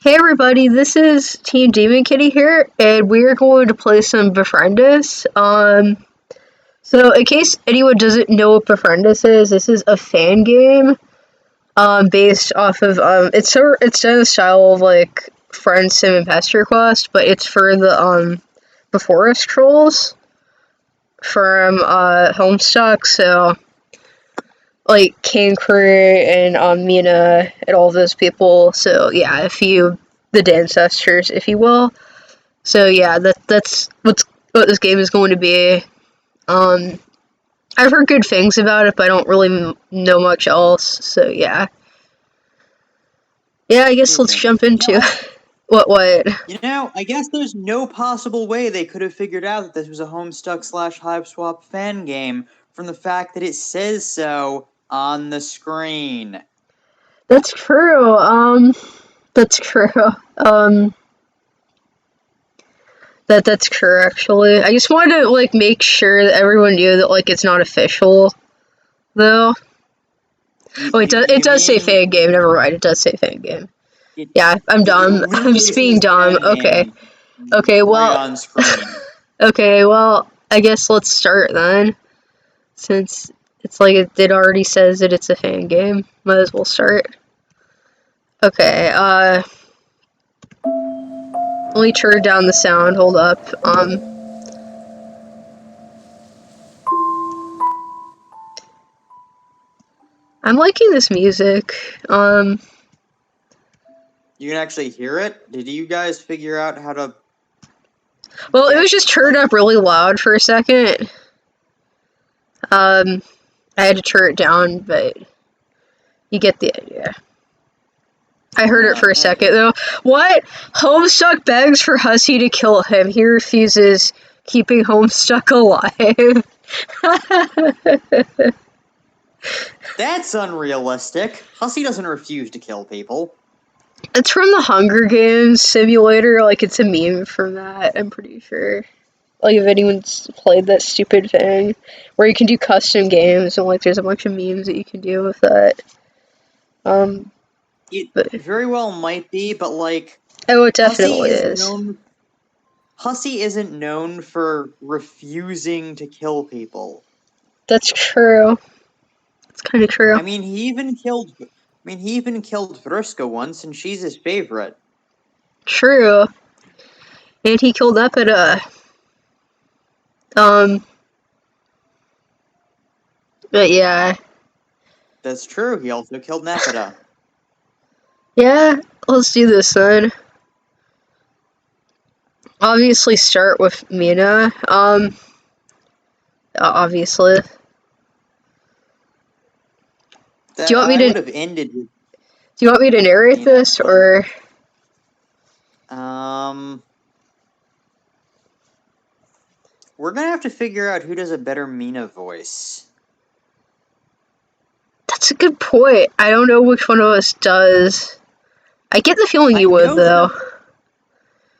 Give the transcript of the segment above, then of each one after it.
Hey everybody, this is Team Demon Kitty here, and we are going to play some Befriendus. So in case anyone doesn't know what Befriendus is, this is a fan game, based off of, it's in the style of, like, Friend Sim and Pester Quest, but it's for the, Befriendus trolls from, Homestuck, so, like, King Crew and, Mina and all those people, so, yeah, the Dancestors, if you will. So yeah, that's what this game is going to be. I've heard good things about it, but I don't really know much else. So yeah, I guess let's jump into what. I guess there's no possible way they could have figured out that this was a Homestuck/HypeSwap fan game from the fact that it says so on the screen. That's true. That's true. That's true. Actually, I just wanted to like make sure that everyone knew that like it's not official, though. Oh, it does say fan game. Never mind. It does say fan game. Yeah, I'm dumb. I'm just being dumb. Okay. Okay, well. Right on screen. Okay, well, I guess let's start then. Since it's like it already says that it's a fan game, might as well start. Okay, let me turn down the sound, hold up. I'm liking this music. You can actually hear it? Did you guys figure out how to... Well, it was just turned up really loud for a second. I had to turn it down, but you get the idea. I heard it for a second, though. What? Homestuck begs for Hussey to kill him. He refuses, keeping Homestuck alive. That's unrealistic. Hussey doesn't refuse to kill people. It's from the Hunger Games simulator. Like, it's a meme from that, I'm pretty sure. Like, if anyone's played that stupid thing, where you can do custom games, and, like, there's a bunch of memes that you can do with that. It very well might be, but, like... Oh, it definitely is. Hussey isn't known for refusing to kill people. That's true. It's kind of true. I mean, he even killed Vriska once, and she's his favorite. True. And he killed Epida. But yeah. That's true, he also killed Nepeta. Yeah, let's do this then. Obviously start with Mina. Obviously. Do you want me to... Do you want me to narrate this, or... We're gonna have to figure out who does a better Mina voice. That's a good point. I don't know which one of us does. I get the feeling you would, though.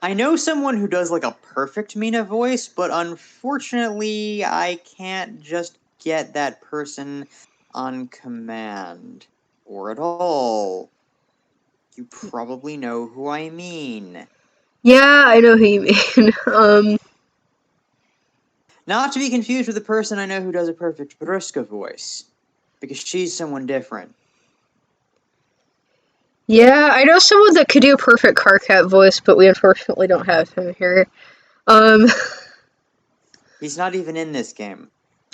I know someone who does, like, a perfect Mina voice, but unfortunately, I can't just get that person on command. Or at all. You probably know who I mean. Yeah, I know who you mean. Not to be confused with the person I know who does a perfect Vriska voice. Because she's someone different. Yeah, I know someone that could do a perfect Carcat voice, but we unfortunately don't have him here. He's not even in this game.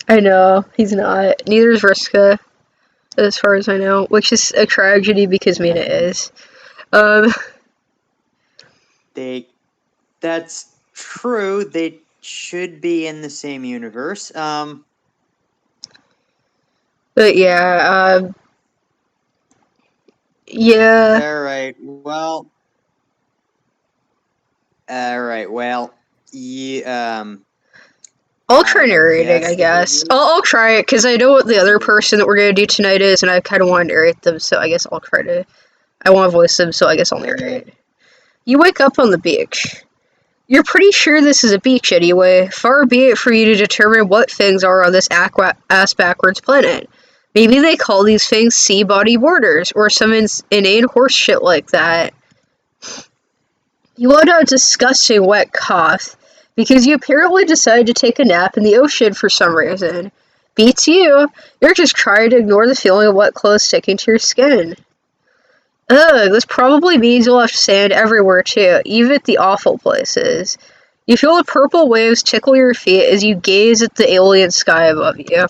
I know, he's not. Neither is Vriska, as far as I know, which is a tragedy because Mina is. That's true, they should be in the same universe. But yeah, yeah. Alright, well, yeah, I'll try narrating, I guess. I'll try it, because I know what the other person that we're going to do tonight is, and I kind of want to narrate them, so I guess I'll try to... I want to voice them, so I guess I'll narrate. You wake up on the beach. You're pretty sure this is a beach anyway. Far be it for you to determine what things are on this ass-backwards planet. Maybe they call these things sea body borders, or some inane horse shit like that. You let out a disgusting wet cough because you apparently decided to take a nap in the ocean for some reason. Beats you. You're just trying to ignore the feeling of wet clothes sticking to your skin. Ugh, this probably means you'll have sand everywhere too, even at the awful places. You feel the purple waves tickle your feet as you gaze at the alien sky above you.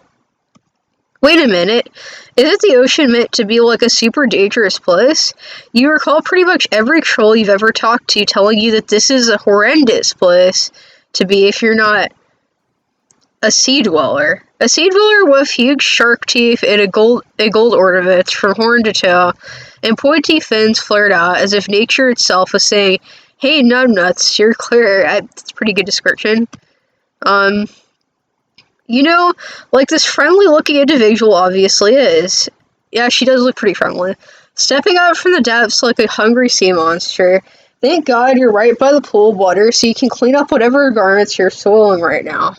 Wait a minute, isn't the ocean meant to be like a super dangerous place? You recall pretty much every troll you've ever talked to telling you that this is a horrendous place to be if you're not a sea dweller. A sea dweller with huge shark teeth and a gold ornament from horn to tail, and pointy fins flared out as if nature itself was saying, "Hey, numbnuts, you're clear." That's a pretty good description. You know, like this friendly-looking individual obviously is. Yeah, she does look pretty friendly. Stepping out from the depths like a hungry sea monster. Thank God you're right by the pool of water so you can clean up whatever garments you're soiling right now.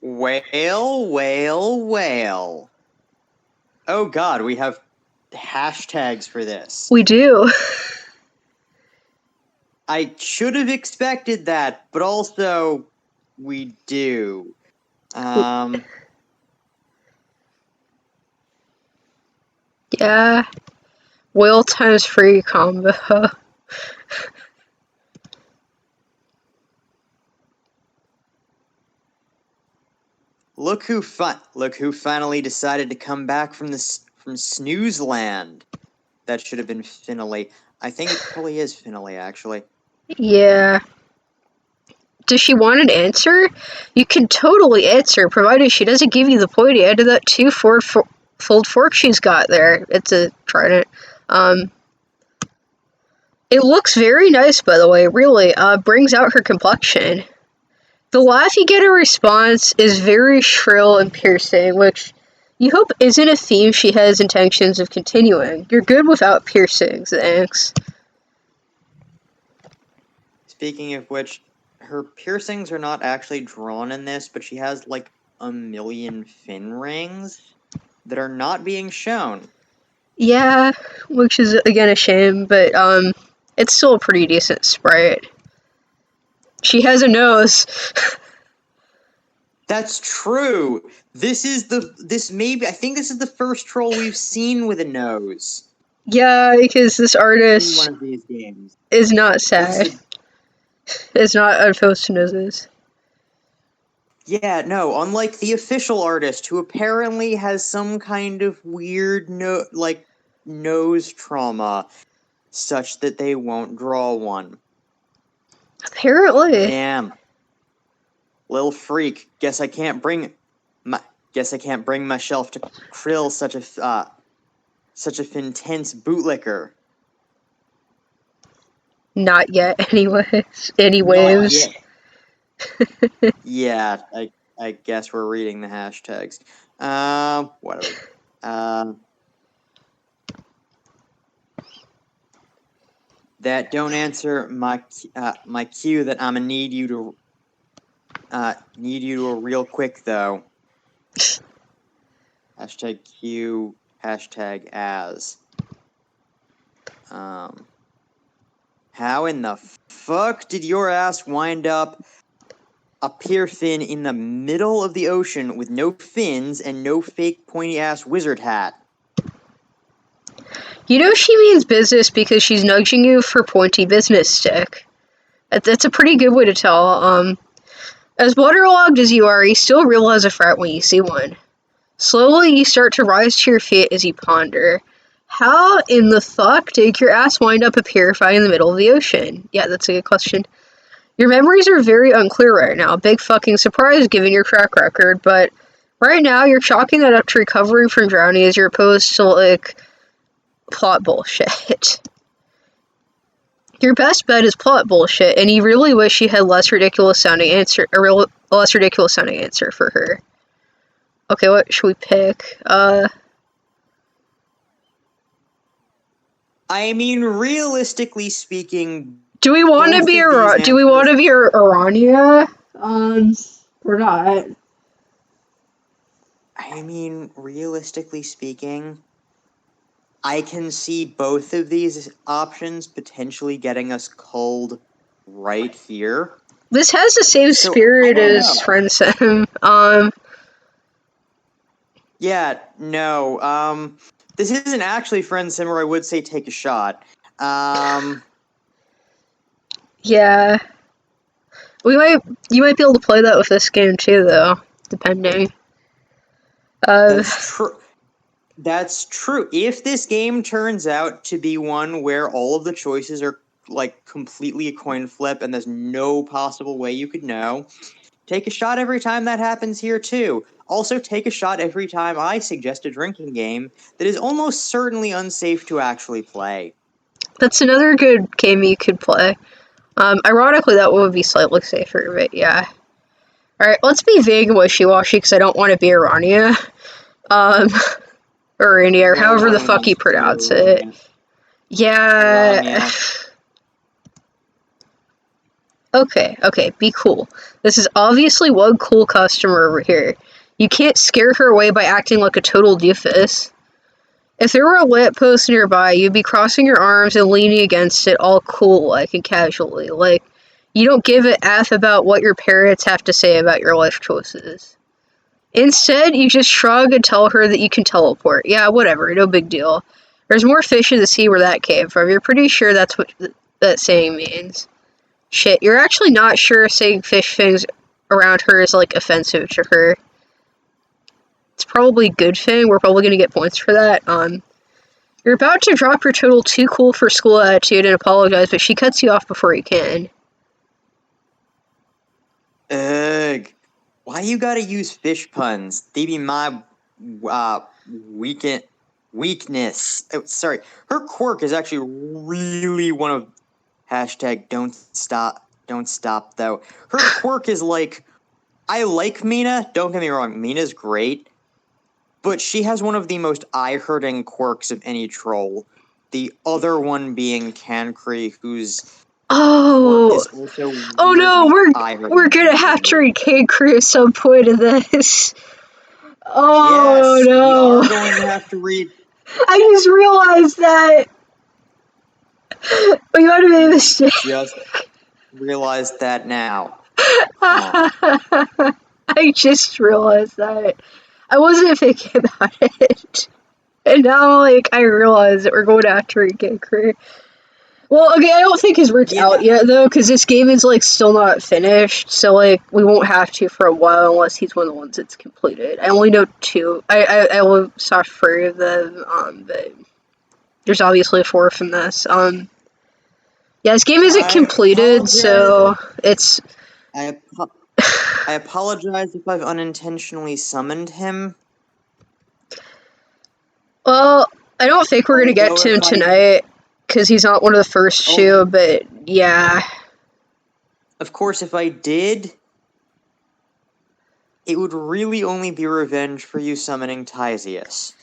Whale, whale, whale. Oh god, we have hashtags for this. We do. I should have expected that, but also, we do. Yeah. Whale times free combo. Look who finally decided to come back from Snooze Land. That should have been Finale. I think it probably is Finale, actually. Yeah. Does she want an answer? You can totally answer, provided she doesn't give you the pointy end of that two-fold fork she's got there. It's a trident. It looks very nice, by the way, really. Brings out her complexion. The laugh you get in response is very shrill and piercing, which you hope isn't a theme she has intentions of continuing. You're good without piercings, thanks. Speaking of which, her piercings are not actually drawn in this, but she has like a million fin rings that are not being shown. Yeah, which is again a shame, but it's still a pretty decent sprite. She has a nose. That's true. I think this is the first troll we've seen with a nose. Yeah, because this In artist one of these games. is not sad. It's not unopposed to noses. Yeah, no, unlike the official artist, who apparently has some kind of weird nose trauma, such that they won't draw one. Apparently. Damn. Lil freak. Guess I can't bring myself to krill such a intense bootlicker. Not yet, anyways. Not yet. Yeah, I guess we're reading the hashtags. Whatever. That don't answer my cue that I'm gonna need you to real quick though. Hashtag Q, hashtag as. How in the fuck did your ass wind up a pier fin in the middle of the ocean with no fins and no fake pointy ass wizard hat? You know she means business because she's nudging you for pointy business stick. That's a pretty good way to tell. As waterlogged as you are, you still realize a threat when you see one. Slowly, you start to rise to your feet as you ponder. How in the fuck did your ass wind up a purifier in the middle of the ocean? Yeah, that's a good question. Your memories are very unclear right now. Big fucking surprise given your track record, but right now you're chalking that up to recovering from drowning as you're opposed to, like, plot bullshit. Your best bet is plot bullshit, and you really wish you had a less ridiculous sounding answer for her. Okay, what should we pick? I mean, realistically speaking, Do we want to be Arania? Or not? I mean, realistically speaking, I can see both of these options potentially getting us culled right here. This has the same So, spirit I don't as know. Friend Sim. Yeah, no. This isn't actually Friend Sim, or I would say take a shot. Yeah. You might be able to play that with this game too, though, depending. That's true. That's true. If this game turns out to be one where all of the choices are like completely a coin flip and there's no possible way you could know, take a shot every time that happens here too. Also, take a shot every time I suggest a drinking game that is almost certainly unsafe to actually play. That's another good game you could play. Ironically, that would be slightly safer, but yeah. Alright, let's be vague and wishy-washy because I don't want to be Arania. Or Arania, or No however the one fuck wants you to be pronounce it. Irania. Yeah. Okay, be cool. This is obviously one cool customer over here. You can't scare her away by acting like a total doofus. If there were a lamppost nearby, you'd be crossing your arms and leaning against it all cool-like and casually. Like, you don't give a F about what your parents have to say about your life choices. Instead, you just shrug and tell her that you can teleport. Yeah, whatever, no big deal. There's more fish in the sea where that came from. You're pretty sure that's what that saying means. Shit, you're actually not sure if saying fish things around her is, like, offensive to her. It's probably a good thing. We're probably gonna get points for that. You're about to drop your total too cool for school attitude and apologize, but she cuts you off before you can. Ugh. Why you gotta use fish puns? They be my weakness. Oh, sorry. Her quirk is actually really one of hashtag don't stop though. Her quirk is like, I like Mina, don't get me wrong, Mina's great, but she has one of the most eye-hurting quirks of any troll. The other one being Cancri, whose quirk Oh, is also oh no, weirdly eye-hurting. we're gonna have to read King Crew at some point in this. Oh Yes, we no, are going to have to read. I just realized that we might have made a mistake. Just realized that now. I just realized that. I wasn't thinking about it. And now, like, I realize that we're going to have to read King Crew. Well, okay, I don't think his root's Yeah. out yet, though, because this game is, like, still not finished, so, like, we won't have to for a while unless he's one of the ones that's completed. I only know 2. I only saw 3 of them, but there's obviously a 4th in this. Yeah, this game isn't completed, so it's... I apologize if I've unintentionally summoned him. Well, I don't think we're gonna get to him tonight, because he's not one of the first 2, but yeah. Of course, if I did, it would really only be revenge for you summoning Tysius.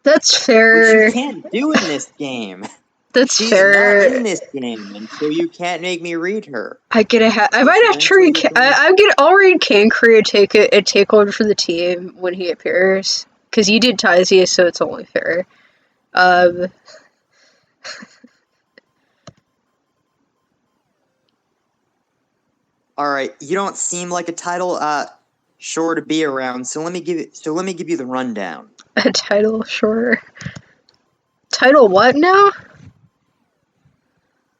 That's fair. Which you can't do in this game. That's She's fair. not in this game, and so you can't make me read her. I might have to read. I'll read Cancri and take over for the team when he appears, because you did Tysius, so it's only fair. All right, you don't seem like a title sure to be around, so let me give you the rundown. A title, sure. Title what now?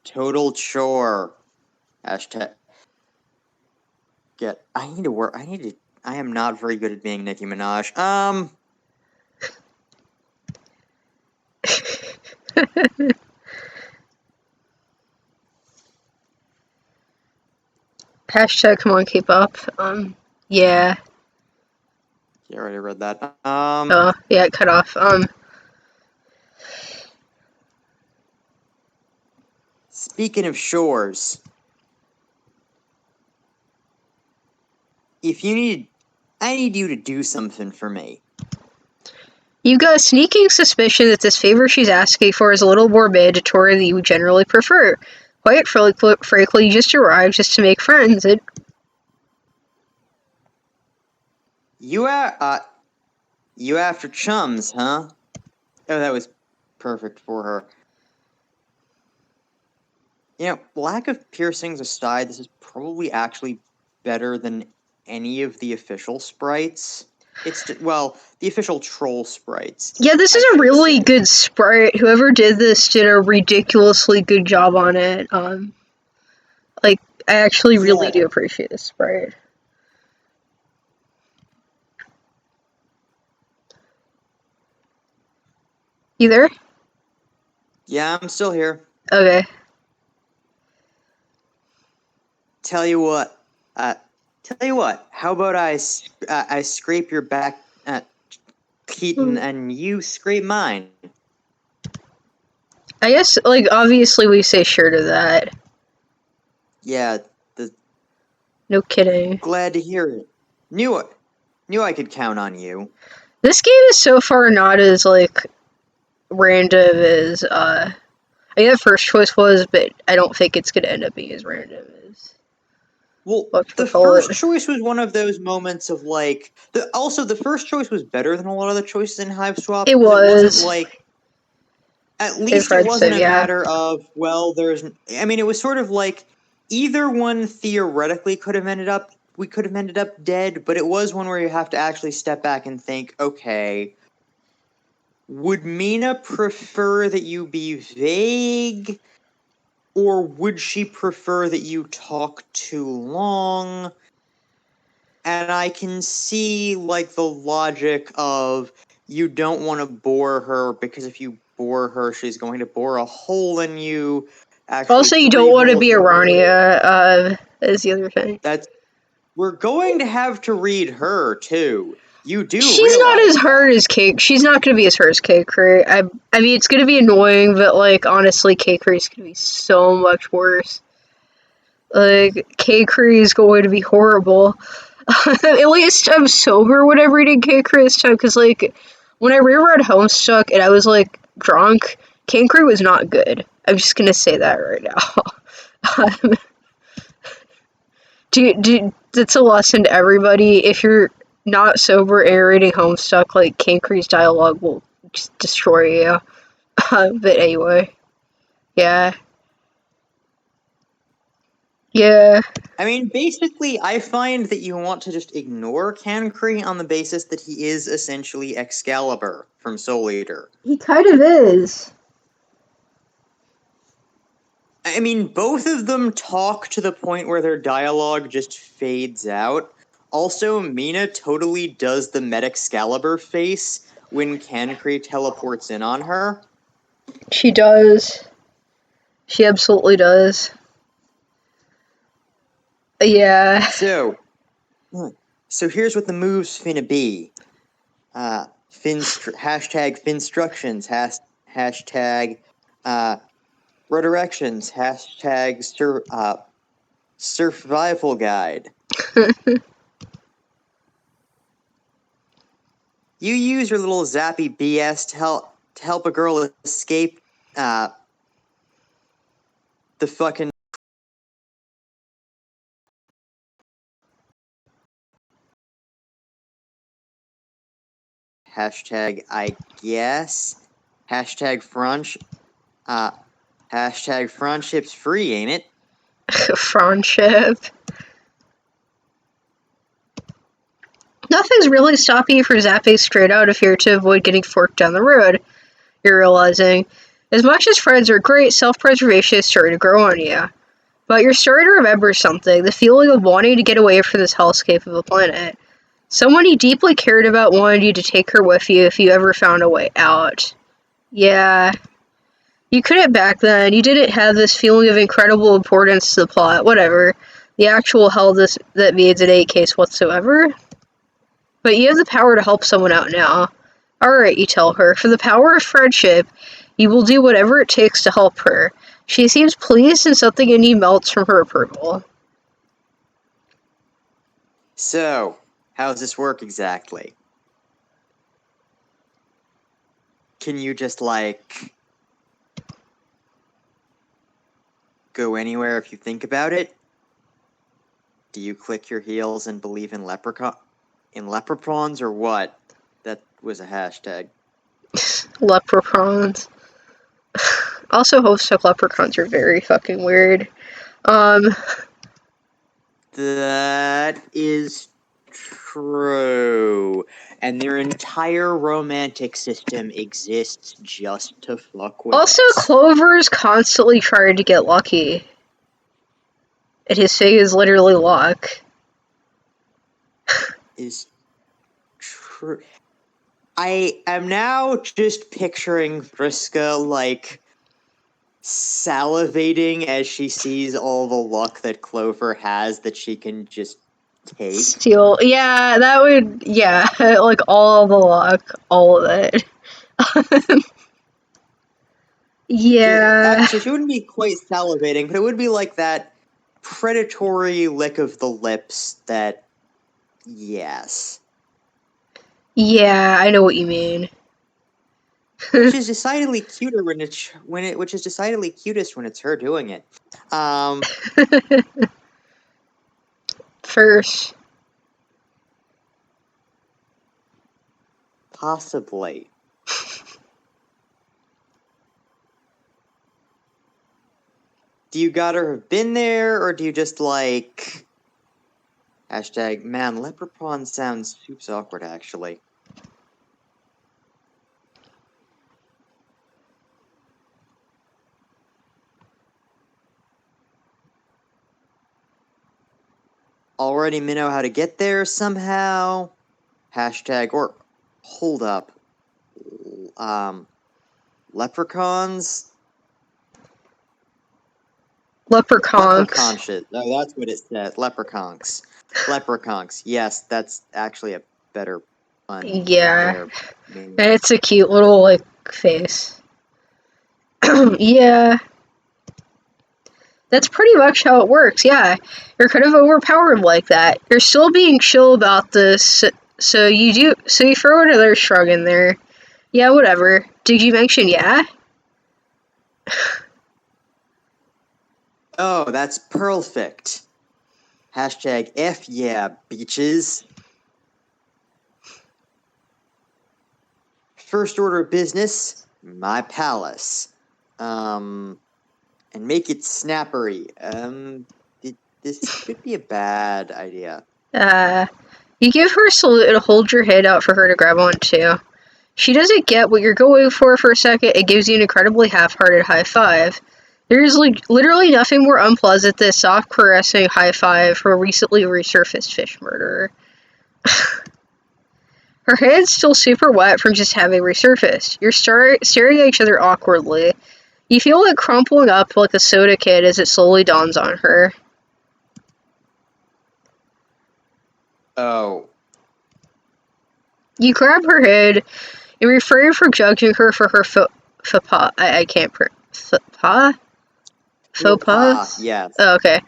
Total chore. Hashtag. I need to work. I am not very good at being Nicki Minaj. Hashtag come on, keep up. Yeah. You already read that. Oh, yeah, it cut off. Speaking of shores, I need you to do something for me. You've got a sneaking suspicion that this favor she's asking for is a little more mandatory than you generally prefer. Quite frankly, you just arrived just to make friends. You after chums, huh? Oh, that was perfect for her. You know, lack of piercings aside, this is probably actually better than any of the official sprites. Well, the official troll sprites. Yeah, this is a really good sprite. Whoever did this did a ridiculously good job on it. Like, I actually really do appreciate this sprite. You there? Yeah, I'm still here. Okay. Tell you what. How about I scrape your back, Keaton, and you scrape mine? I guess, like, obviously we say sure to that. Yeah, No kidding. glad to hear it. Knew I could count on you. This game is so far not as, like, random as, I think that first choice was, but I don't think it's gonna end up being as random as... Well, the first choice was one of those moments of, like... the first choice was better than a lot of the choices in Hive Swap. It was. It wasn't, like... At least it wasn't a matter of, well, there's... I mean, it was sort of like, either one theoretically could have ended up... We could have ended up dead, but it was one where you have to actually step back and think, okay... Would Mina prefer that you be vague? Or would she prefer that you talk too long? And I can see, like, the logic of you don't want to bore her, because if you bore her, she's going to bore a hole in you. Actually, also, you don't want to be Arania, is the other thing. We're going to have to read her, too. You do She's not as hard as Cake. She's not going to be as hard as Cake-Cree. I mean, it's going to be annoying, but, like, honestly, Cake-Cree is going to be so much worse. Like, Cake-Cree is going to be horrible. At least I'm sober when I'm reading Cake-Cree this time, because, like, when I reread Homestuck and I was, like, drunk, Cake-Cree was not good. I'm just going to say that right now. That's a lesson to everybody. If you're not sober and you're reading Homestuck, like, Cake-Cree's dialogue will just destroy you. But anyway. Yeah. Yeah. I mean, basically, I find that you want to just ignore Cancree on the basis that he is essentially Excalibur from Soul Eater. He kind of is. I mean, both of them talk to the point where their dialogue just fades out. Also, Mina totally does the Met-Excalibur face when Cancree teleports in on her. She does. She absolutely does. Yeah. So here's what the move's finna be. Hashtag Finstructions, hashtag Redirections, hashtag Survival Guide. You use your little zappy BS to help a girl escape the fucking hashtag I guess. Hashtag Frunch. Hashtag Friendship's free, ain't it? Friendship. Nothing's really stopping you from zapping straight out of here to avoid getting forked down the road, you're realizing. As much as friends are great, self-preservation is starting to grow on you. But you're starting to remember something, the feeling of wanting to get away from this hellscape of a planet. Someone you deeply cared about wanted you to take her with you if you ever found a way out. Yeah. You couldn't back then. You didn't have this feeling of incredible importance to the plot. Whatever. The actual hell that means in any case whatsoever. But you have the power to help someone out now. Alright, you tell her. For the power of friendship, you will do whatever it takes to help her. She seems pleased and something in you melts from her approval. So, how does this work exactly? Can you just, like, go anywhere if you think about it? Do you click your heels and believe in leprechauns or what? That was a hashtag. Leprechauns. Also, host leprechauns are very fucking weird. That is true. And their entire romantic system exists just to fuck with Also, us. Clover's constantly trying to get lucky. And his thing is literally luck. Is true. I am now just picturing Vriska, like, salivating as she sees all the luck that Clover has that she can just take. Steal. Yeah, that would. Yeah, like all the luck. All of it. Yeah. Actually, she wouldn't be quite salivating, but it would be like that predatory lick of the lips that. Yes. Yeah, I know what you mean. Which is decidedly cuter which is decidedly cutest when it's her doing it. First. Possibly. Do you gotta have been there, or do you just like... Hashtag, man, leprechaun sounds super awkward, actually. Already know how to get there somehow. Hashtag, or hold up. Leprechauns? Leprechauns. Leprechaunshit. Oh, that's what it says. Leprechauns. Leprechauns. Yes, that's actually a better pun. Yeah. There. And it's a cute little, like, face. Yeah. That's pretty much how it works, yeah. You're kind of overpowered like that. You're still being chill about this, so you throw another shrug in there. Yeah, whatever. Did you mention yeah? Oh, that's perfect. Hashtag F yeah, beaches. First order of business, my palace. And make it snappery. This could be a bad idea. You give her a salute and hold your head out for her to grab onto. She doesn't get what you're going for a second and gives you an incredibly half-hearted high five. There is literally nothing more unpleasant than a soft caressing high five for a recently resurfaced fish murderer. Her hand's still super wet from just having resurfaced. You're staring at each other awkwardly. You feel it crumpling up like a soda can as it slowly dawns on her. Oh. You grab her head and refrain from judging her for her faux pas. I can't faux pas? Faux pas? Yes. Oh, okay.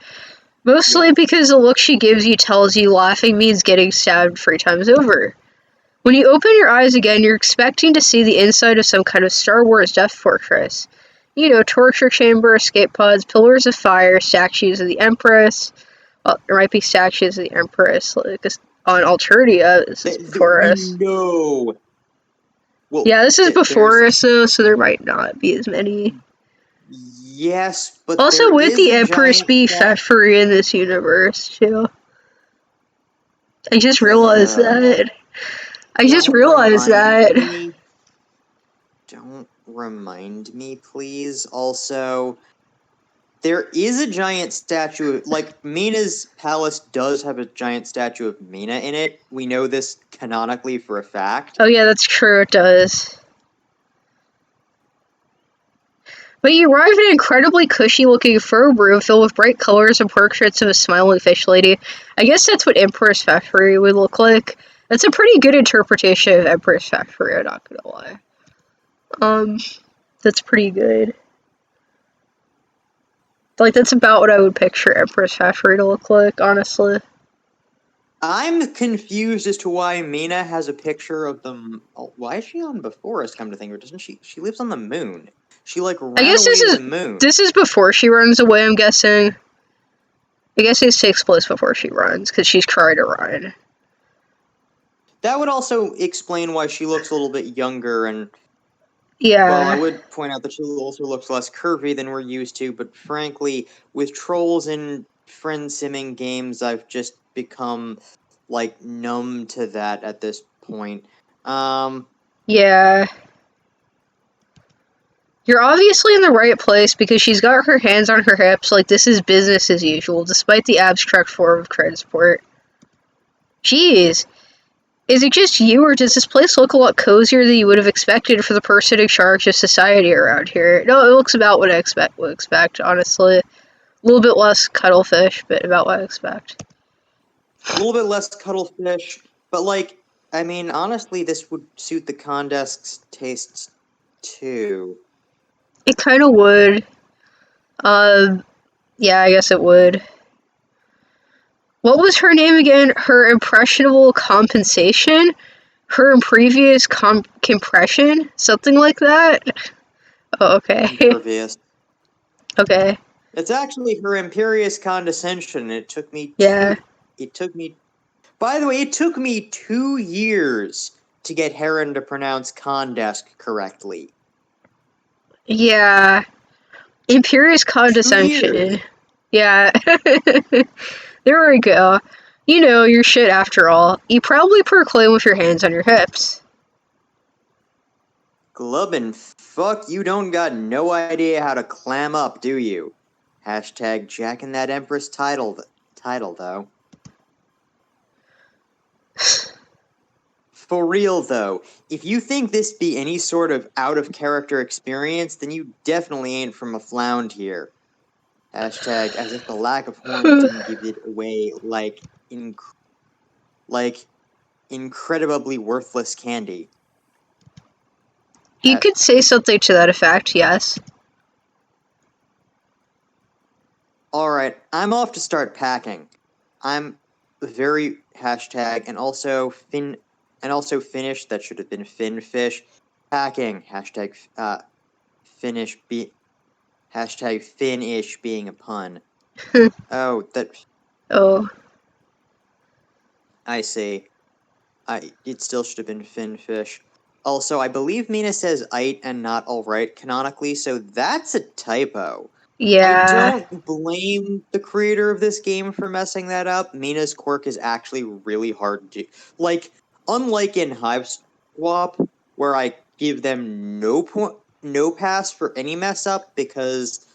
Mostly because the look she gives you tells you laughing means getting stabbed 3 times over. When you open your eyes again, you're expecting to see the inside of some kind of Star Wars Death Fortress. You know, torture chamber, escape pods, pillars of fire, statues of the Empress. Well, there might be statues of the Empress, like on Alternia. This is before us. No. Well, Yeah, this is before us, though, so there might not be as many. Yes, but also, would the Empress be giant Pfeffery in this universe, too? I just realized that. Don't remind me, please. Also, there is a giant statue, like, Mina's palace does have a giant statue of Mina in it. We know this canonically for a fact. Oh yeah, that's true, it does. But you arrive in an incredibly cushy-looking fur room filled with bright colors and portraits of a smiling fish lady. I guess that's what Empress Factory would look like. That's a pretty good interpretation of Empress Factory, I'm not gonna lie. That's pretty good. Like, that's about what I would picture Empress Factory to look like, honestly. I'm confused as to why Mina has a picture of them. Oh, why is she on Before Us, come to think of it? Doesn't she? She lives on the moon. She, like, ran away to the moon. This is before she runs away, I'm guessing. I guess this takes place before she runs, because she's trying to run. That would also explain why she looks a little bit younger and Well, I Yeah. would point out that she also looks less curvy than we're used to, but frankly, with trolls and friend simming games, I've just become, like, numb to that at this point. Yeah. You're obviously in the right place because she's got her hands on her hips like this is business as usual, despite the abstract form of transport. Jeez. Is it just you, or does this place look a lot cozier than you would have expected for the person in charge of society around here? No, it looks about what I would expect, honestly. A little bit less cuttlefish, but about what I expect. A little bit less cuttlefish, but, like, I mean, honestly, this would suit the Condesk's tastes, too. It kind of would. Yeah, I guess it would. What was her name again? Her impressionable compensation? Her previous compression? Something like that? Oh, okay. Impervious. Okay. It's actually her imperious condescension. It took me Yeah. By the way, it took me 2 years to get Heron to pronounce Condesk correctly. Yeah. Imperious 2 years. condescension. Yeah. There we go. You know, your shit after all. You probably proclaim with your hands on your hips. Glubbin, fuck, you don't got no idea how to clam up, do you? Hashtag jacking that Empress title, though. For real, though, if you think this be any sort of out-of-character experience, then you definitely ain't from a flound here. Hashtag as if the lack of horns didn't give it away like incredibly worthless candy. You could say something to that effect, yes. Alright, I'm off to start packing. I'm very hashtag and also Finnish, that should have been Finfish. Packing, hashtag Finnish hashtag Finnish being a pun. Oh, that Oh. I see. It still should have been Finfish. Also, I believe Mina says "ite" and not "alright" canonically, so that's a typo. I Yeah. don't blame the creator of this game for messing that up. Mina's quirk is actually really hard to do. Like, unlike in Hive Swap, where I give them no pass for any mess up, because,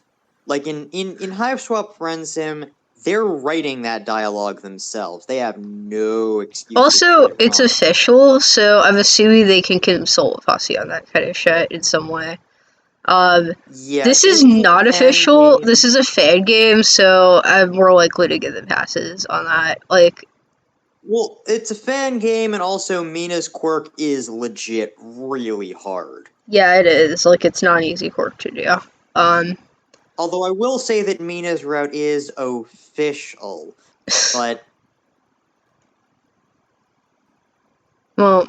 like, in Hive Swap Friend Sim, they're writing that dialogue themselves. They have no excuse if they Also, get it it's wrong. official, so I'm assuming they can consult Posse on that kind of shit in some way. Yeah, This this is is a not fan official. This game. is a fan game, so I'm more likely to give them passes on that. Like, Well, it's a fan game, and also Mina's quirk is legit really hard. yeah, it is. Like, it's not an easy quirk to do. Although I will say that Mina's route is official, but Well,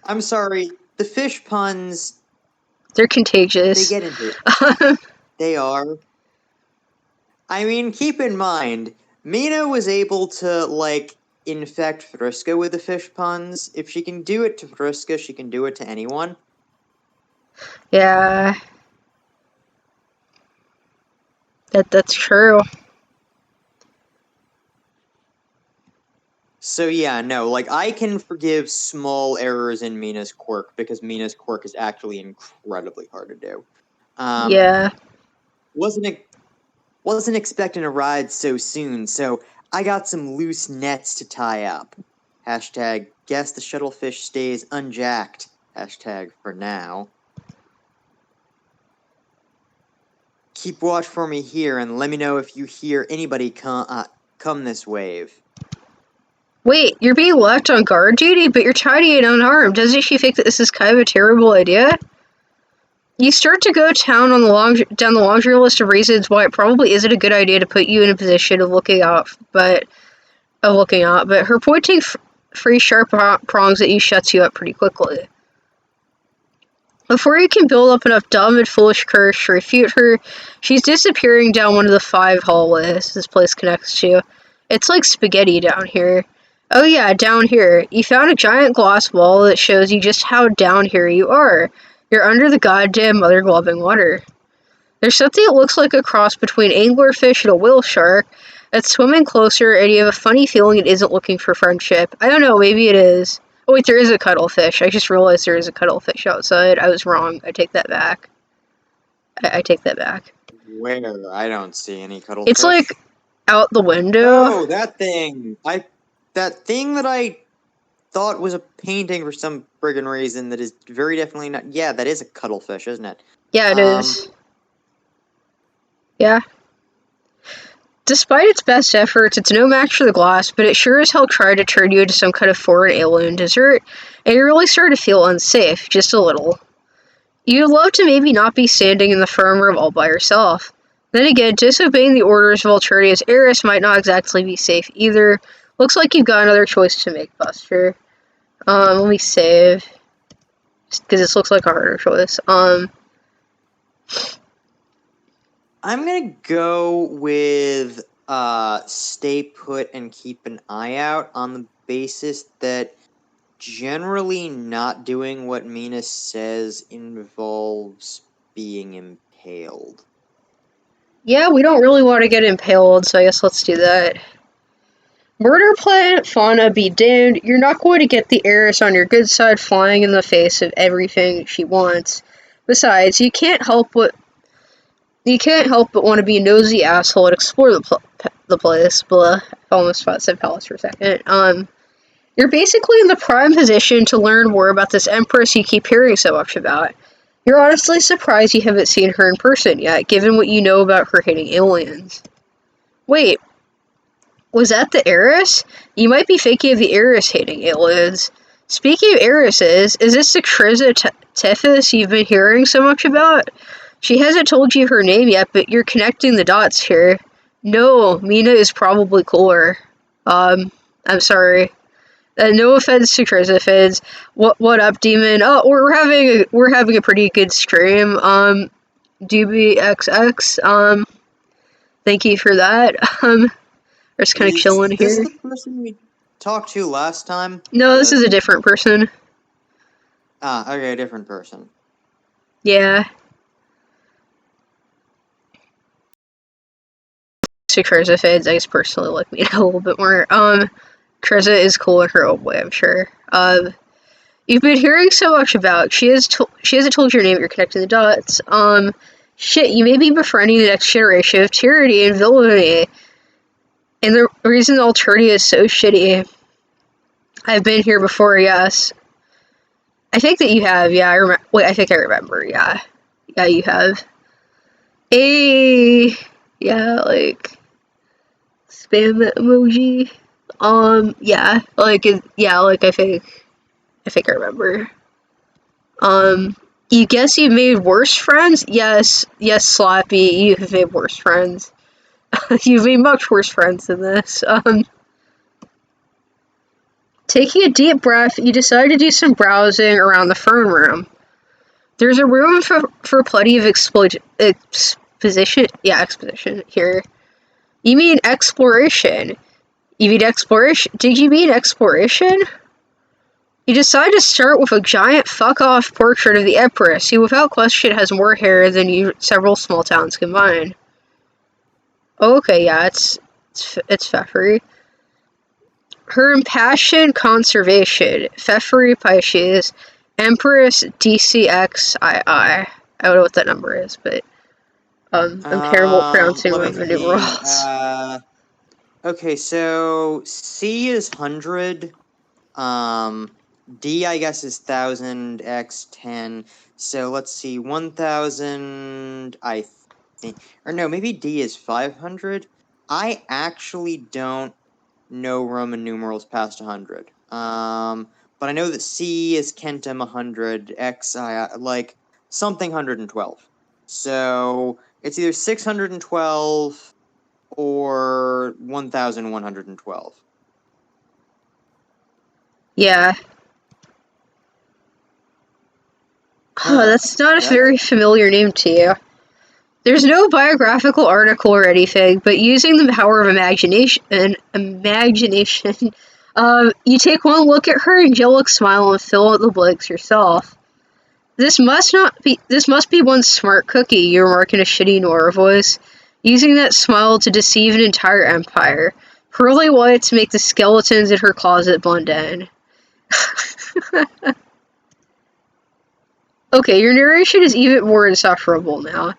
I'm sorry, the fish puns, they're they contagious. get into They are. I mean, keep in mind, Mina was able to, like, infect Vriska with the fish puns. If she can do it to Vriska, she can do it to anyone. Yeah. That's true. So yeah, no, like, I can forgive small errors in Mina's quirk, because Mina's quirk is actually incredibly hard to do. Yeah. Wasn't expecting a ride so soon, so I got some loose nets to tie up. Hashtag guess the shuttlefish stays unjacked. Hashtag for now. Keep watch for me here, and let me know if you hear anybody come this wave. Wait, you're being left on guard duty, but you're tidy and unarmed. Doesn't she think that this is kind of a terrible idea? You start to go down down the laundry list of reasons why it probably isn't a good idea to put you in a position of looking out, but her pointing free sharp prongs at you shuts you up pretty quickly. Before you can build up enough dumb and foolish courage to refute her, she's disappearing down one of the 5 hallways this place connects to. It's like spaghetti down here. Oh yeah, down here. You found a giant glass wall that shows you just how down here you are. You're under the goddamn mother gloving water. There's something that looks like a cross between anglerfish and a whale shark that's swimming closer, and you have a funny feeling it isn't looking for friendship. I don't know, maybe it is. Oh wait, there is a cuttlefish. I just realized there is a cuttlefish outside. I was wrong. I take that back. I take that back. Where? I don't see any It's like cuttlefish. out the window. Oh, that thing! That thing that I thought was a painting for some friggin' reason that is very definitely not. Yeah, that is a cuttlefish, isn't it? Yeah, it is. Yeah. Despite its best efforts, it's no match for the glass, but it sure as hell tried to turn you into some kind of foreign alien dessert, and you really started to feel unsafe, just a little. You'd love to maybe not be standing in the firm room all by yourself. Then again, disobeying the orders of Alternia's heiress might not exactly be safe either. Looks like you've got another choice to make, Buster. Let me save. Because this looks like a harder choice. I'm gonna go with stay put and keep an eye out on the basis that generally not doing what Mina says involves being impaled. Yeah, we don't really want to get impaled, so I guess let's do that. Murder Planet Fauna be damned, you're not going to get the heiress on your good side flying in the face of everything she wants. Besides, you can't help but want to be a nosy asshole and explore the place. Blah. I almost said palace for a second. You're basically in the prime position to learn more about this empress you keep hearing so much about. You're honestly surprised you haven't seen her in person yet, given what you know about her hating aliens. Wait, was that the heiress? You might be thinking of the heiress hating aliens. Speaking of heiresses, is this the Kriza Tethys you've been hearing so much about? She hasn't told you her name yet, but you're connecting the dots here. No, Mina is probably cooler. I'm sorry. No offense to Kriza fans. What up, demon? Oh, we're having a pretty good stream. DBXX. Thank you for that. We're just kind of chilling Is this here. the person we talked to last time? No, this is a different person. Ah, okay, a different person. Yeah. To Kriza fans, I just personally like Mina a little bit more. Kriza is cool in her own way, I'm sure. You've been hearing so much about. She hasn't told your name. You're connecting the dots. Shit, you may be befriending the next generation of tyranny and villainy. And the reason Alternia is so shitty. I've been here before, yes. I think that you have, yeah. I think I remember, yeah. Yeah, you have. Yeah, like spam emoji. Yeah, like I think I remember. You guess you made worse friends? Yes, Slappy, you have made worse friends. You've made much worse friends than this. Taking a deep breath, you decide to do some browsing around the fern room. There's a room for plenty of exposition here. You mean exploration? You mean exploration? Did you mean exploration? You decide to start with a giant fuck-off portrait of the Empress, who without question has more hair than several small towns combined. Okay, yeah, it's Pfeffery. Her impassioned conservation, Pfeffery Pisces, Empress DCXII. I don't know what that number is, but I'm terrible at pronouncing Let me Roman see. numerals. Okay, so C is 100. D, I guess, is 1000, X 10. So let's see, 1000, I think. Or no, maybe D is 500. I actually don't know Roman numerals past 100. But I know that C is Kentum 100, X, like, something 112. So it's either 612 or 1112. Yeah. Oh, Huh. that's not a That's very familiar name to you. There's no biographical article or anything, but using the power of imagination, you take one look at her angelic smile and fill out the blanks yourself. This must be one smart cookie, you remark in a shitty Nora voice, using that smile to deceive an entire empire. Pearly white to make the skeletons in her closet blend in. Okay, your narration is even more insufferable now.